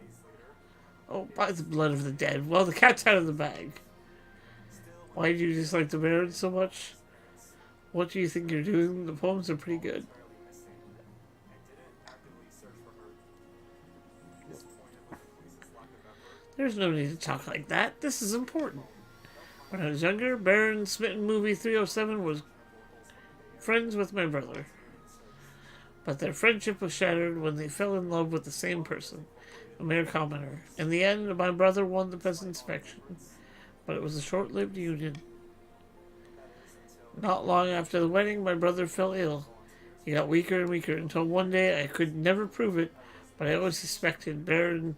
Oh, by the blood of the dead. Well, the cat's out of the bag. Why do you dislike the barons so much? What do you think you're doing? The poems are pretty good. There's no need to talk like that. This is important. When I was younger, Baron Smitten Movie 307 was friends with my brother. But their friendship was shattered when they fell in love with the same person, a mere commoner. In the end, my brother won the peasant's affection, but it was a short-lived union. Not long after the wedding, my brother fell ill. He got weaker and weaker until one day I could never prove it, but I always suspected Baron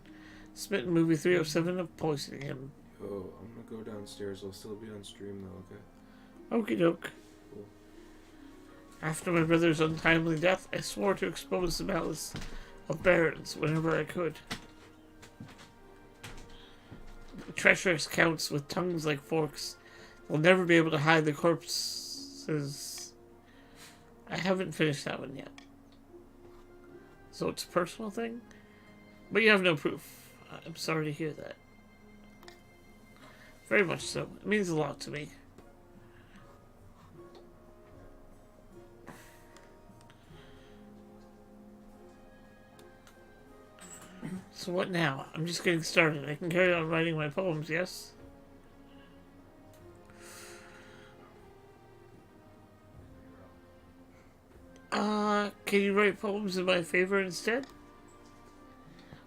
Smitten Movie 307 of poisoning him. Yo, I'm gonna go downstairs. I'll still be on stream though, okay? Okie doke. Cool. After my brother's untimely death, I swore to expose the malice of barons whenever I could. Treacherous counts with tongues like forks will never be able to hide the corpses. I haven't finished that one yet. So it's a personal thing? But you have no proof. I'm sorry to hear that. Very much so. It means a lot to me. So what now? I'm just getting started. I can carry on writing my poems, yes? Can you write poems in my favor instead?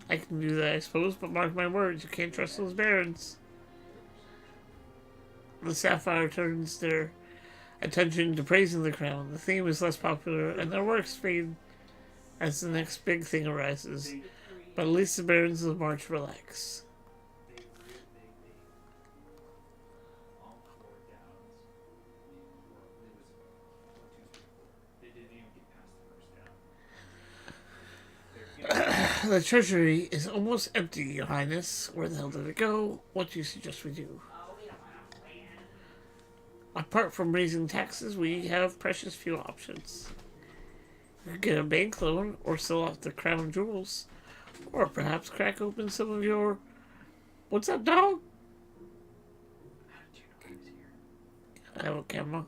I can do that, I suppose, but mark my words, you can't trust those barons. The Sapphire turns their attention to praising the crown. The theme is less popular, and their works fade as the next big thing arises. But at least the barons of the march relax. The treasury is almost empty, Your Highness. Where the hell did it go? What do you suggest we do? Apart from raising taxes, we have precious few options. You could get a bank loan, or sell off the crown jewels, or perhaps crack open some of your... What's up, dog? I have a camera.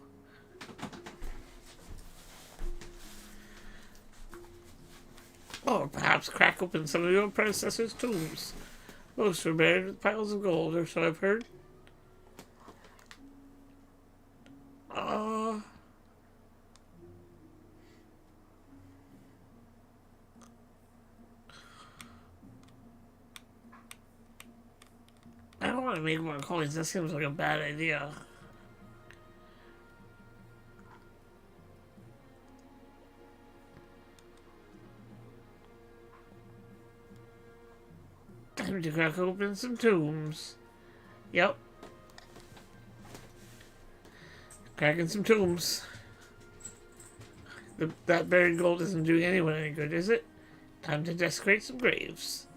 Or perhaps crack open some of your predecessors' tombs. Most were buried with piles of gold, or so I've heard. I don't want to make more coins. That seems like a bad idea. Time to crack open some tombs. Yep. Cracking some tombs. That buried gold isn't doing anyone any good, is it? Time to desecrate some graves.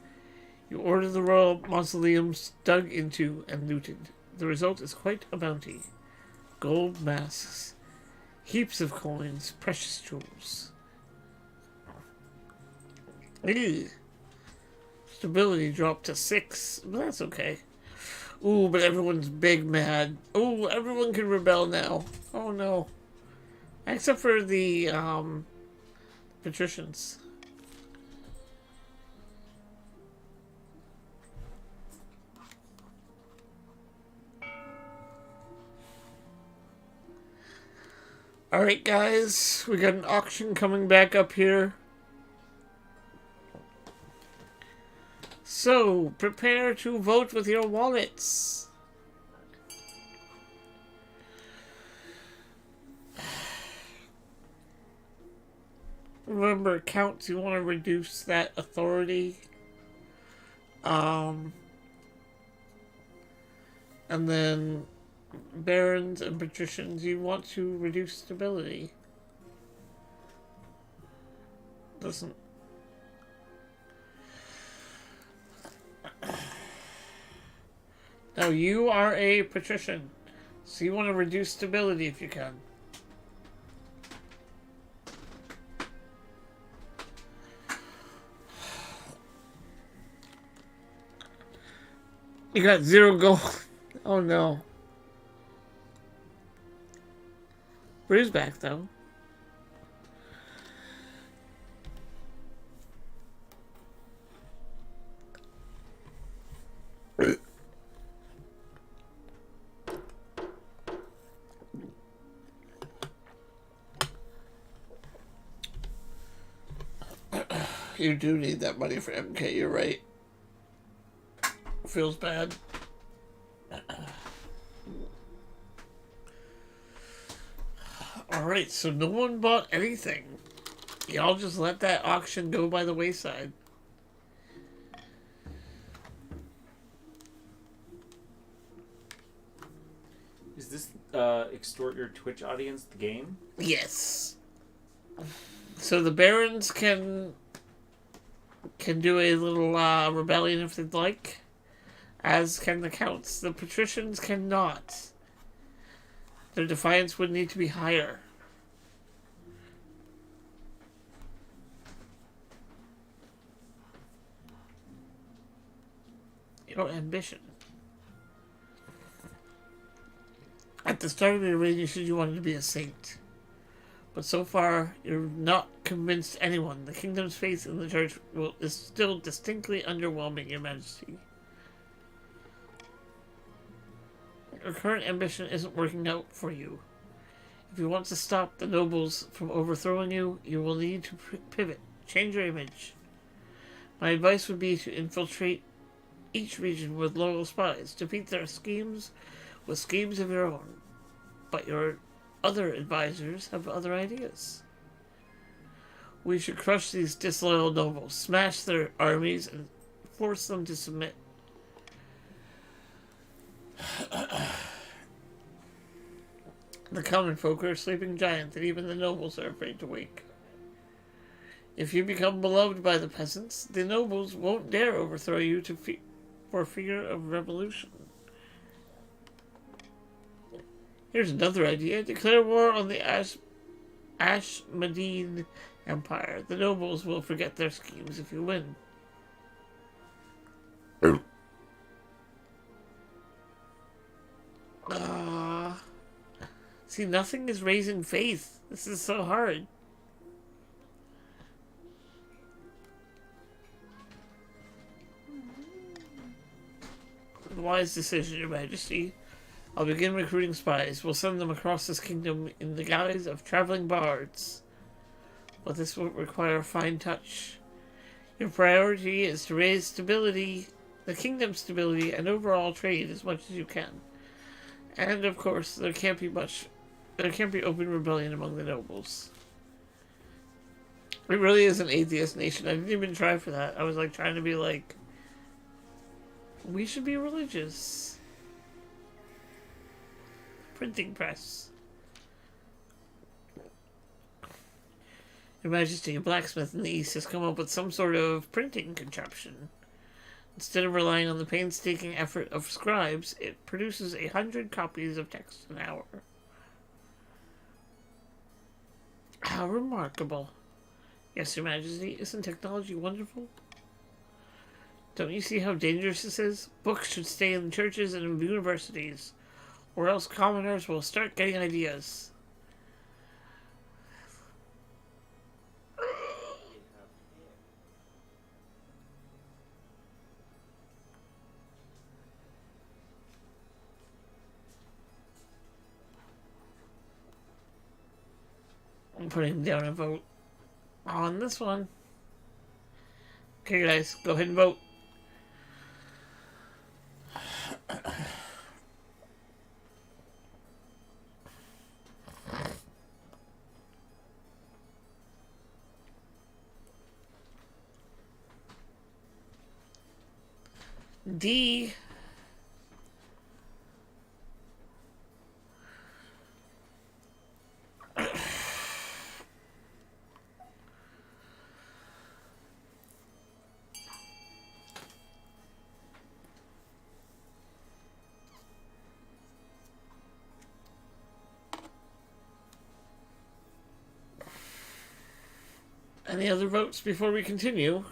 You order the royal mausoleums dug into and looted. The result is quite a bounty. Gold masks. Heaps of coins. Precious jewels. Ew. Stability dropped to 6, but that's okay. Ooh, but everyone's big mad. Ooh, everyone can rebel now. Oh no. Except for the, patricians. Alright guys, we got an auction coming back up here. So, prepare to vote with your wallets. Remember, counts, you want to reduce that authority. And then barons and patricians, you want to reduce stability. Doesn't... Now, you are a patrician, so you want to reduce stability if you can. You got 0 gold. Oh no. Brew's back though. You do need that money for MK, you're right. Feels bad. Alright, so no one bought anything. Y'all just let that auction go by the wayside. Is this extort your Twitch audience, the game? Yes. So the barons can do a little rebellion if they'd like, as can the counts. The patricians cannot. Their defiance would need to be higher. Your ambition. At the start of your reign, you said you wanted to be a saint. But so far, you've not convinced anyone. The kingdom's faith in the church is still distinctly underwhelming, Your Majesty. Your current ambition isn't working out for you. If you want to stop the nobles from overthrowing you, you will need to pivot, change your image. My advice would be to infiltrate each region with loyal spies, defeat their schemes with schemes of your own. But your other advisors have other ideas. We should crush these disloyal nobles, smash their armies, and force them to submit. The common folk are a sleeping giant that even the nobles are afraid to wake. If you become beloved by the peasants, the nobles won't dare overthrow you for fear of revolution. Here's another idea. Declare war on the Ashmadine Empire. The nobles will forget their schemes if you win. See, nothing is raising faith. This is so hard. Wise decision, Your Majesty. I'll begin recruiting spies. We'll send them across this kingdom in the guise of traveling bards. But this will require fine touch. Your priority is to raise stability, the kingdom's stability, and overall trade as much as you can. And of course, there can't be open rebellion among the nobles. It really is an atheist nation. I didn't even try for that. I was like trying to be like, we should be religious. Printing press. Your Majesty, a blacksmith in the East has come up with some sort of printing contraption. Instead of relying on the painstaking effort of scribes, it produces 100 copies of text an hour. How remarkable. Yes, Your Majesty, isn't technology wonderful? Don't you see how dangerous this is? Books should stay in churches and in universities, or else commoners will start getting ideas. I'm putting down a vote on this one. Okay, guys, go ahead and vote. D. Any other votes before we continue?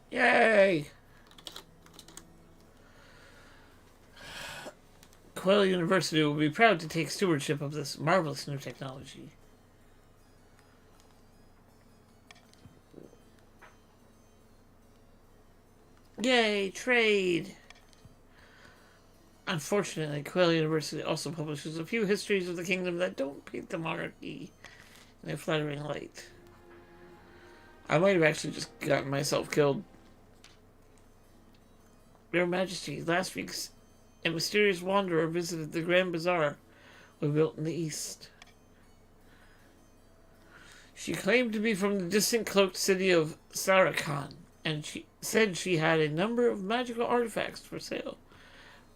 Yay! Quail University will be proud to take stewardship of this marvelous new technology. Yay, trade! Unfortunately, Quail University also publishes a few histories of the kingdom that don't paint the monarchy in a flattering light. I might have actually just gotten myself killed. Your Majesty, last week a mysterious wanderer visited the Grand Bazaar we built in the East. She claimed to be from the distant cloaked city of Sarakhan, and she said she had a number of magical artifacts for sale.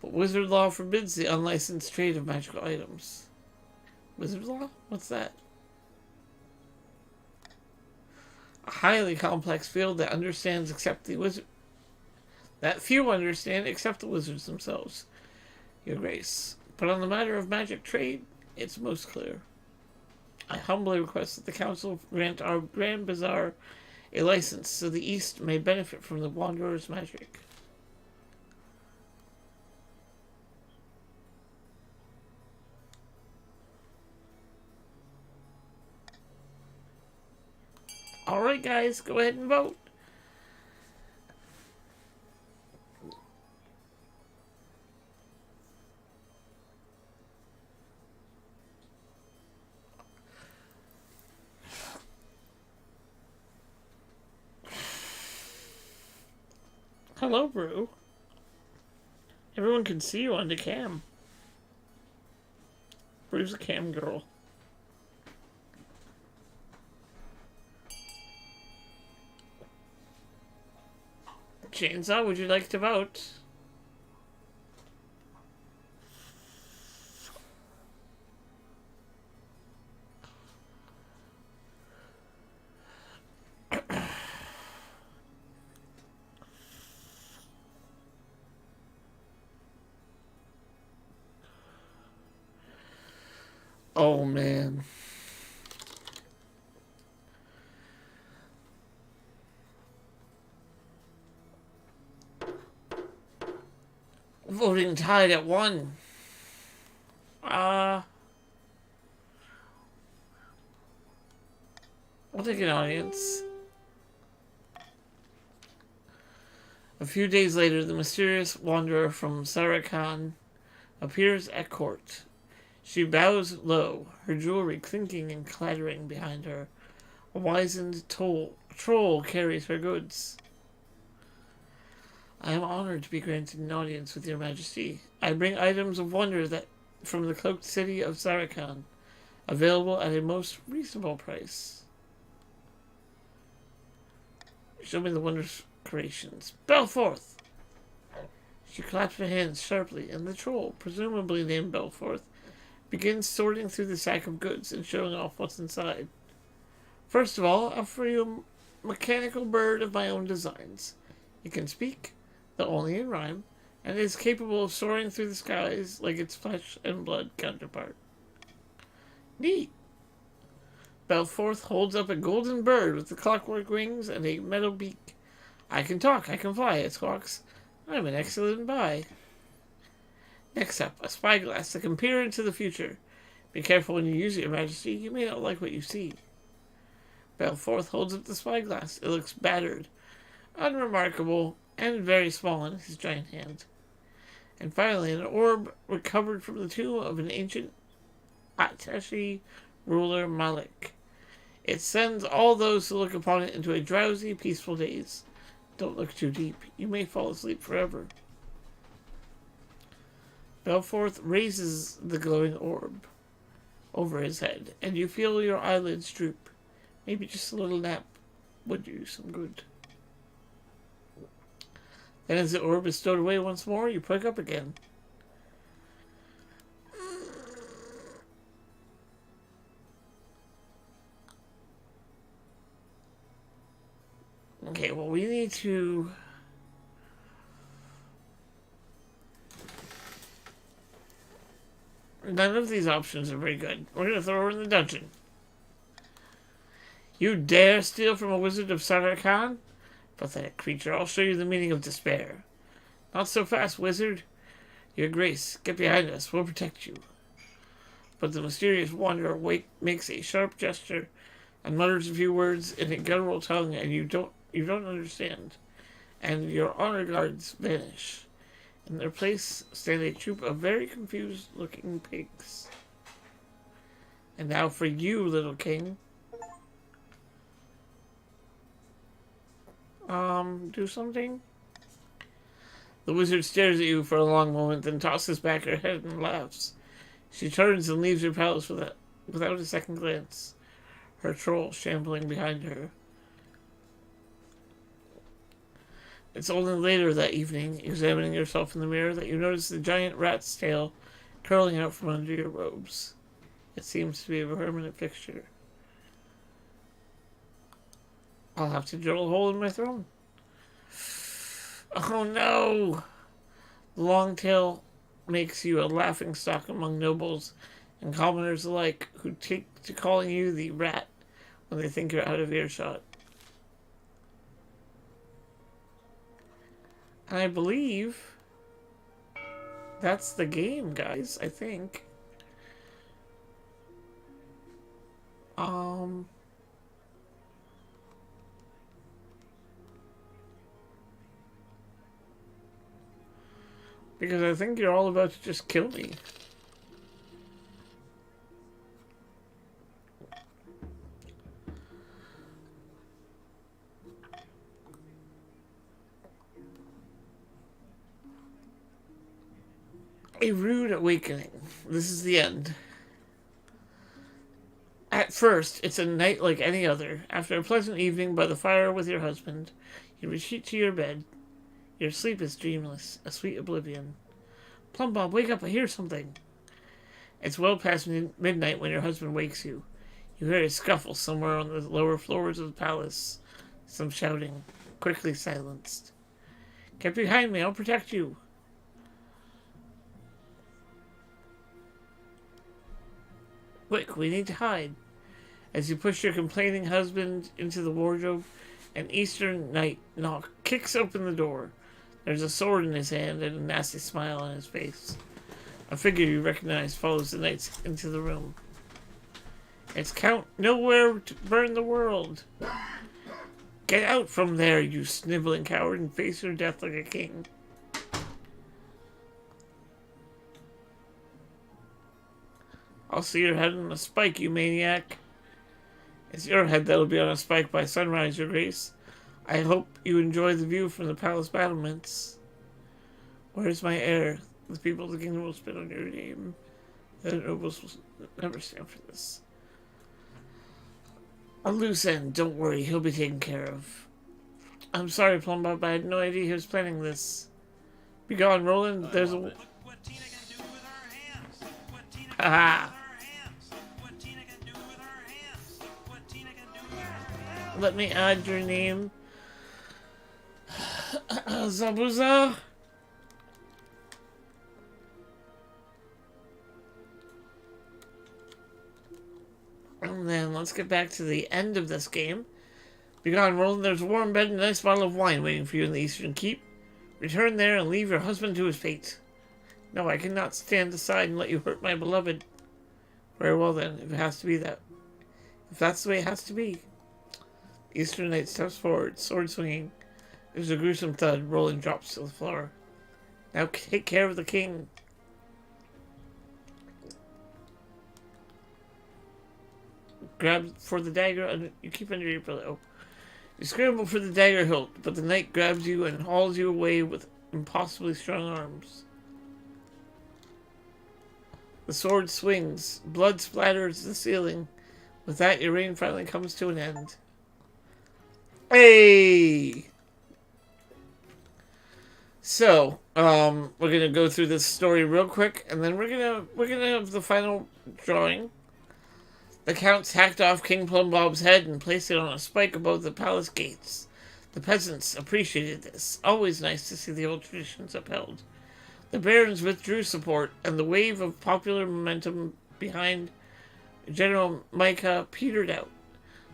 But wizard law forbids the unlicensed trade of magical items. Wizard law? What's that? A highly complex field that few understand except the wizards themselves. Your Grace. But on the matter of magic trade, it's most clear. I humbly request that the Council grant our Grand Bazaar a license so the East may benefit from the Wanderer's magic. Alright guys, go ahead and vote. Hello, Brew. Everyone can see you on the cam. Brew's a cam girl. Chainsaw, would you like to vote? Oh, man. Voting tied at 1. I'll take an audience. A few days later, the mysterious wanderer from Samarkand appears at court. She bows low, her jewelry clinking and clattering behind her. A wizened troll carries her goods. I am honored to be granted an audience with your majesty. I bring items of wonder that from the cloaked city of Samarkand, available at a most reasonable price. Show me the wondrous creations. Belforth! She claps her hands sharply, and the troll, presumably named Belforth, begins sorting through the sack of goods and showing off what's inside. First of all, I'll offer you a mechanical bird of my own designs. It can speak, though only in rhyme, and is capable of soaring through the skies like its flesh and blood counterpart. Neat! Belforth holds up a golden bird with the clockwork wings and a metal beak. I can talk, I can fly, it squawks. I'm an excellent buy. Next up, a spyglass that can peer into the future. Be careful when you use it, Your Majesty. You may not like what you see. Belforth holds up the spyglass. It looks battered, unremarkable, and very small in his giant hand. And finally, an orb recovered from the tomb of an ancient Atashi ruler Malik. It sends all those who look upon it into a drowsy, peaceful daze. Don't look too deep. You may fall asleep forever. Belforth raises the glowing orb over his head, and you feel your eyelids droop. Maybe just a little nap would do you some good. Then as the orb is stowed away once more, you pick up again. Okay, well, we need to... None of these options are very good. We're going to throw her in the dungeon. You dare steal from a wizard of Samarkand? Pathetic creature, I'll show you the meaning of despair. Not so fast, wizard. Your Grace, get behind us. We'll protect you. But the mysterious wanderer makes a sharp gesture and mutters a few words in a guttural tongue, and you don't understand. And your honor guards vanish. In their place stand a troop of very confused-looking pigs. And now for you, little king. Do something? The wizard stares at you for a long moment, then tosses back her head and laughs. She turns and leaves your palace without a second glance, her troll shambling behind her. It's only later that evening, examining yourself in the mirror, that you notice the giant rat's tail curling out from under your robes. It seems to be a permanent fixture. I'll have to drill a hole in my throne. Oh no! The long tail makes you a laughingstock among nobles and commoners alike, who take to calling you the rat when they think you're out of earshot. And I believe that's the game, guys, I think. Because I think you're all about to just kill me. A rude awakening. This is the end. At first, it's a night like any other. After a pleasant evening by the fire with your husband, you retreat to your bed. Your sleep is dreamless, a sweet oblivion. Plum Bob, wake up, I hear something. It's well past midnight when your husband wakes you. You hear a scuffle somewhere on the lower floors of the palace. Some shouting, quickly silenced. Get behind me, I'll protect you. Quick, we need to hide. As you push your complaining husband into the wardrobe, an eastern night knock kicks open the door. There's a sword in his hand and a nasty smile on his face. A figure you recognize follows the knights into the room. It's Count Nowhere to Burn the World. Get out from there, you sniveling coward, and face your death like a king. I'll see your head on a spike, you maniac. It's your head that'll be on a spike by sunrise, your grace. I hope you enjoy the view from the palace battlements. Where's my heir? The people of the kingdom will spit on your name. The nobles will never stand for this. A loose end, don't worry, he'll be taken care of. I'm sorry, Plumbob, I had no idea he was planning this. Be gone, Roland, there's a... Haha! Let me add your name. Zabuza. And then let's get back to the end of this game. Begone, Roland. There's a warm bed and a nice bottle of wine waiting for you in the Eastern Keep. Return there and leave your husband to his fate. No, I cannot stand aside and let you hurt my beloved. Very well then, if it has to be that. If that's the way it has to be. The Eastern Knight steps forward, sword swinging. There's a gruesome thud. Roland drops to the floor. Now take care of the king. Grab for the dagger and you keep under your pillow. You scramble for the dagger hilt, but the knight grabs you and hauls you away with impossibly strong arms. The sword swings. Blood splatters the ceiling. With that, your reign finally comes to an end. Hey! So, we're gonna go through this story real quick, and then we're gonna have the final drawing. The counts hacked off King Plumbob's head and placed it on a spike above the palace gates. The peasants appreciated this. Always nice to see the old traditions upheld. The barons withdrew support, and the wave of popular momentum behind General Micah petered out.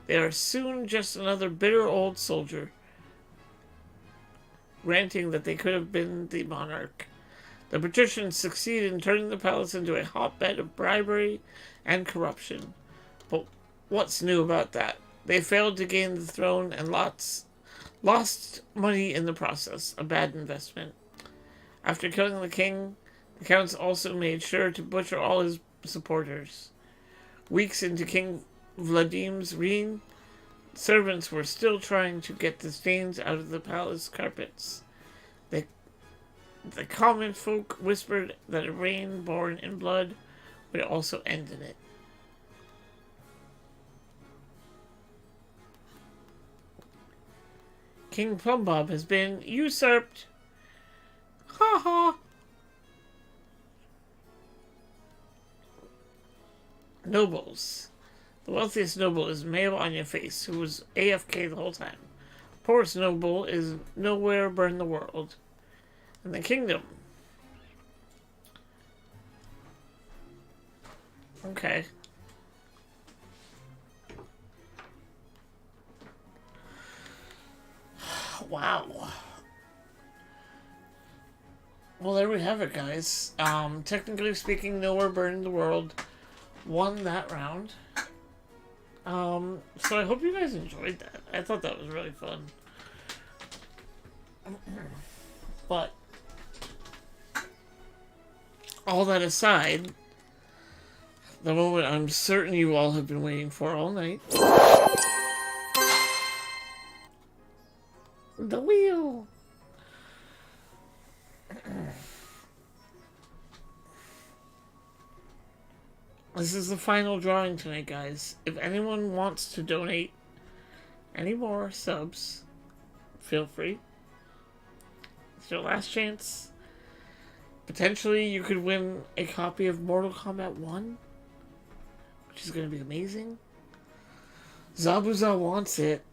They are soon just another bitter old soldier, ranting that they could have been the monarch. The patricians succeeded in turning the palace into a hotbed of bribery and corruption. But what's new about that? They failed to gain the throne and lost money in the process, a bad investment. After killing the king, the counts also made sure to butcher all his supporters. Weeks into King Vladim's reign, servants were still trying to get the stains out of the palace carpets. The common folk whispered that a reign born in blood would also end in it. King Plumbob has been usurped. Ha ha! Nobles. The wealthiest noble is Mayo on your face, who was AFK the whole time. Poorest noble is Nowhere Burn the World. In the kingdom, Okay. Wow. Well, there we have it, guys. Technically speaking, Nowhere Burned the World won that round. So I hope you guys enjoyed that. I thought that was really fun. But all that aside, the moment I'm certain you all have been waiting for all night. The wheel! This is the final drawing tonight, guys. If anyone wants to donate any more subs, feel free. It's your last chance. Potentially, you could win a copy of Mortal Kombat 1, which is going to be amazing. Zabuza wants it.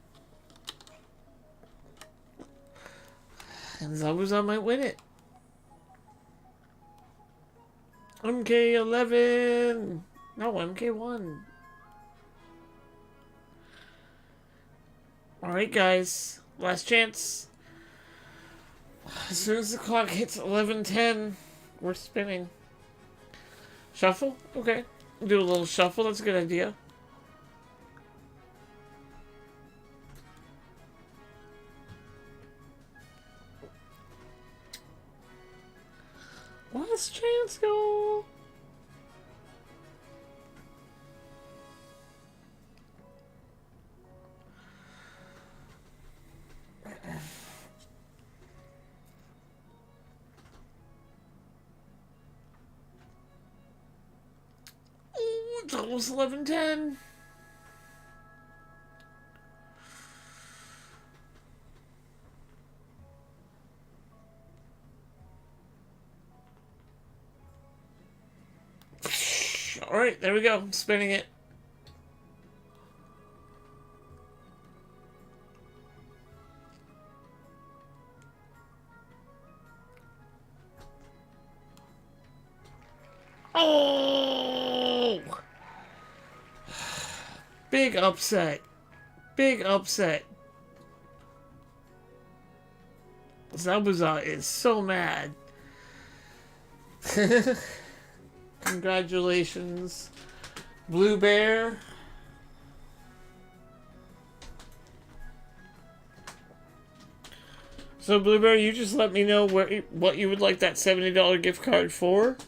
And Zabuza might win it. MK11! No, MK1. Alright, guys. Last chance. As soon as the clock hits 11:10, we're spinning. Shuffle? Okay. Do a little shuffle. That's a good idea. Last chance, go. Oh, it's almost 11:10. Alright, there we go. I'm spinning it. Oh! Big upset. Big upset. Zabuza is so mad. Congratulations, Blue Bear. So, Blue Bear, you just let me know what you would like that $70 gift card for.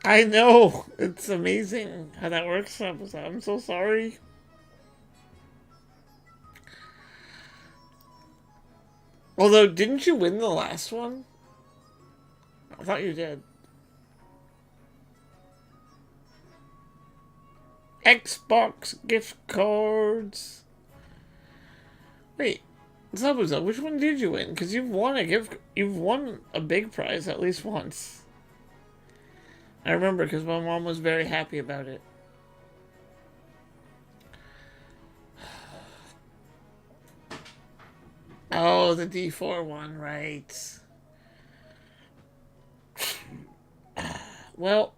I know. It's amazing how that works. I'm so sorry. Although, didn't you win the last one? I thought you did. Xbox gift cards. Wait, Zabuza, which one did you win? Because you've won a big prize at least once. I remember because my mom was very happy about it. Oh, the D4 one, right. Well,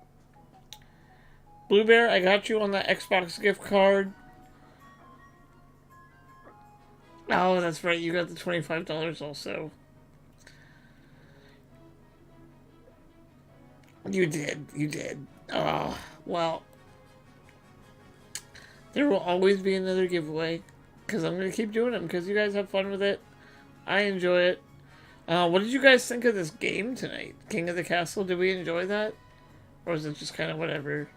Blue Bear, I got you on the Xbox gift card. Oh, that's right, you got the $25 also. You did. Oh, well. There will always be another giveaway. Because I'm going to keep doing them. Because you guys have fun with it. I enjoy it. What did you guys think of this game tonight? King of the Castle, did we enjoy that? Or was it just kind of whatever?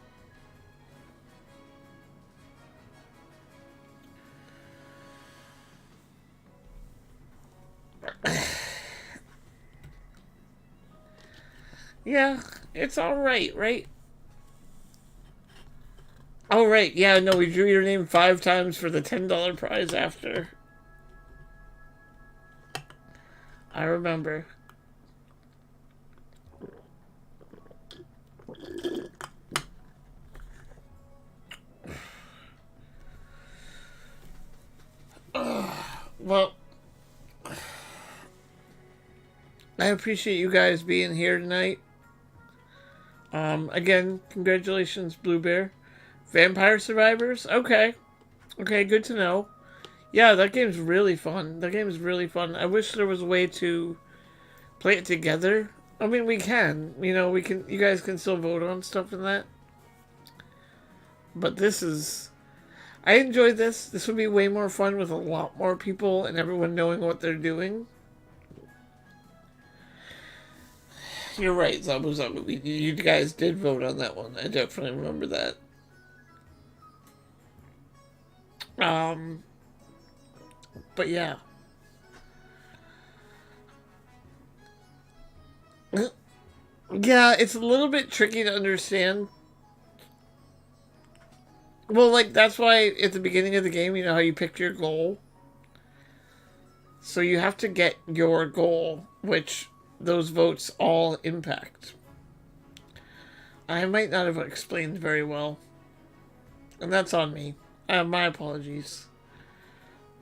Yeah, it's alright, right? Oh, right. Yeah, no, we drew your name 5 times for the $10 prize after. I remember. Well, I appreciate you guys being here tonight. Again, congratulations, Blue Bear. Vampire Survivors? Okay. Okay, good to know. Yeah, that game's really fun. That game is really fun. I wish there was a way to play it together. I mean, we can. You know, we can. You guys can still vote on stuff in that. But this is... I enjoyed this. This would be way more fun with a lot more people and everyone knowing what they're doing. You're right, Zabu Zabu. You guys did vote on that one. I definitely remember that. But yeah. Yeah, it's a little bit tricky to understand. Well, like, that's why at the beginning of the game, you know how you picked your goal? So you have to get your goal, which those votes all impact. I might not have explained very well. And that's on me. My apologies.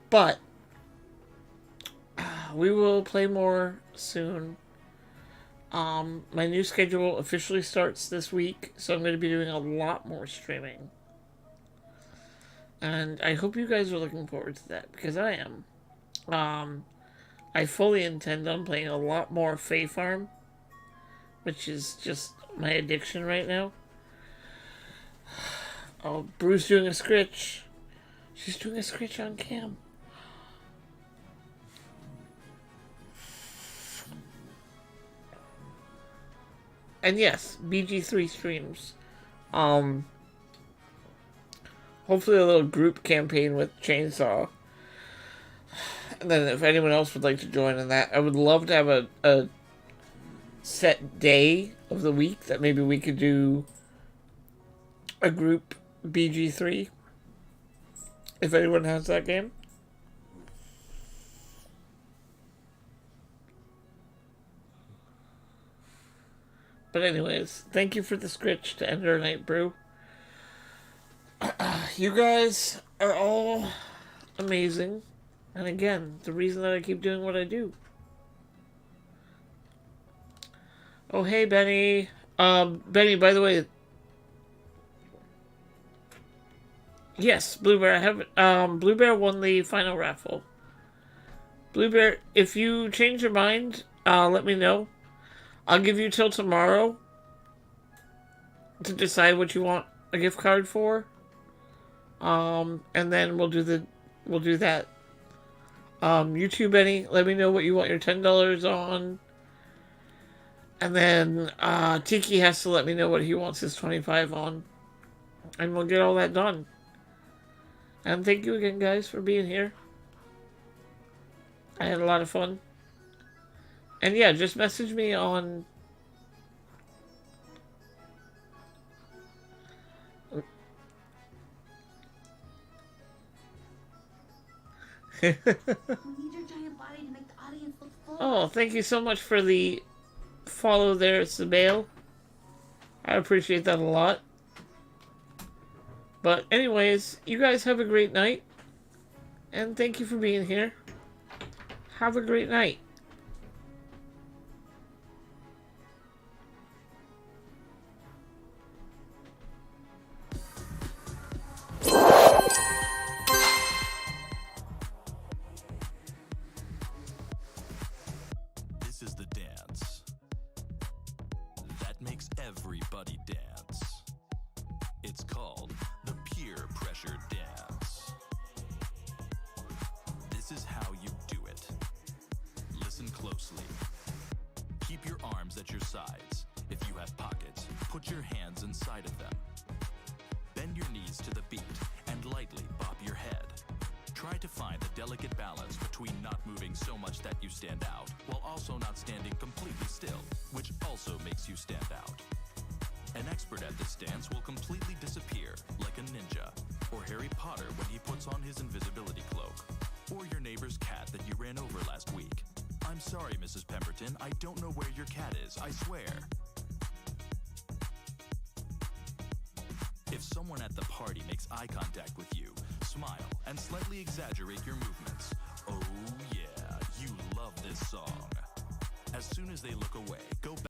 But we will play more soon. My new schedule officially starts this week, so I'm going to be doing a lot more streaming. And I hope you guys are looking forward to that, because I am. I fully intend on playing a lot more Fae Farm, which is just my addiction right now. Oh, Bruce doing a scritch. She's doing a scritch on cam. And yes, BG3 streams. Hopefully a little group campaign with Chainsaw. And then if anyone else would like to join in that, I would love to have a set day of the week that maybe we could do a group BG3. If anyone has that game. But anyways, thank you for the scritch to end our night, brew. You guys are all amazing. And again, the reason that I keep doing what I do. Oh, hey, Benny. Benny, by the way. Yes, Blue Bear. I have Blue Bear won the final raffle. Blue Bear, if you change your mind, let me know. I'll give you till tomorrow to decide what you want a gift card for. And then we'll do that. You too, Benny. Let me know what you want your $10 on. And then Tiki has to let me know what he wants his 25 on. And we'll get all that done. And thank you again, guys, for being here. I had a lot of fun. And yeah, just message me on... Oh, thank you so much for the follow there, Sabail. I appreciate that a lot. But anyways, you guys have a great night. And thank you for being here. Have a great night. This is the dance that makes everybody dance. It's called the peer pressure dance. This is how you do it. Listen closely. Keep your arms at your sides. If you have pockets, put your hands inside of them. Bend your knees to the beat and lightly bop your head. Try to find a delicate balance between not moving so much that you stand out, while also not standing completely still, which also makes you stand out. An expert at this dance will completely disappear, like a ninja, or Harry Potter when he puts on his invisibility cloak, or your neighbor's cat that you ran over last week. I'm sorry, Mrs. Pemberton, I don't know where your cat is, I swear. If someone at the party makes eye contact with you, smile and slightly exaggerate your movements. Oh yeah, you love this song. As soon as they look away, go back.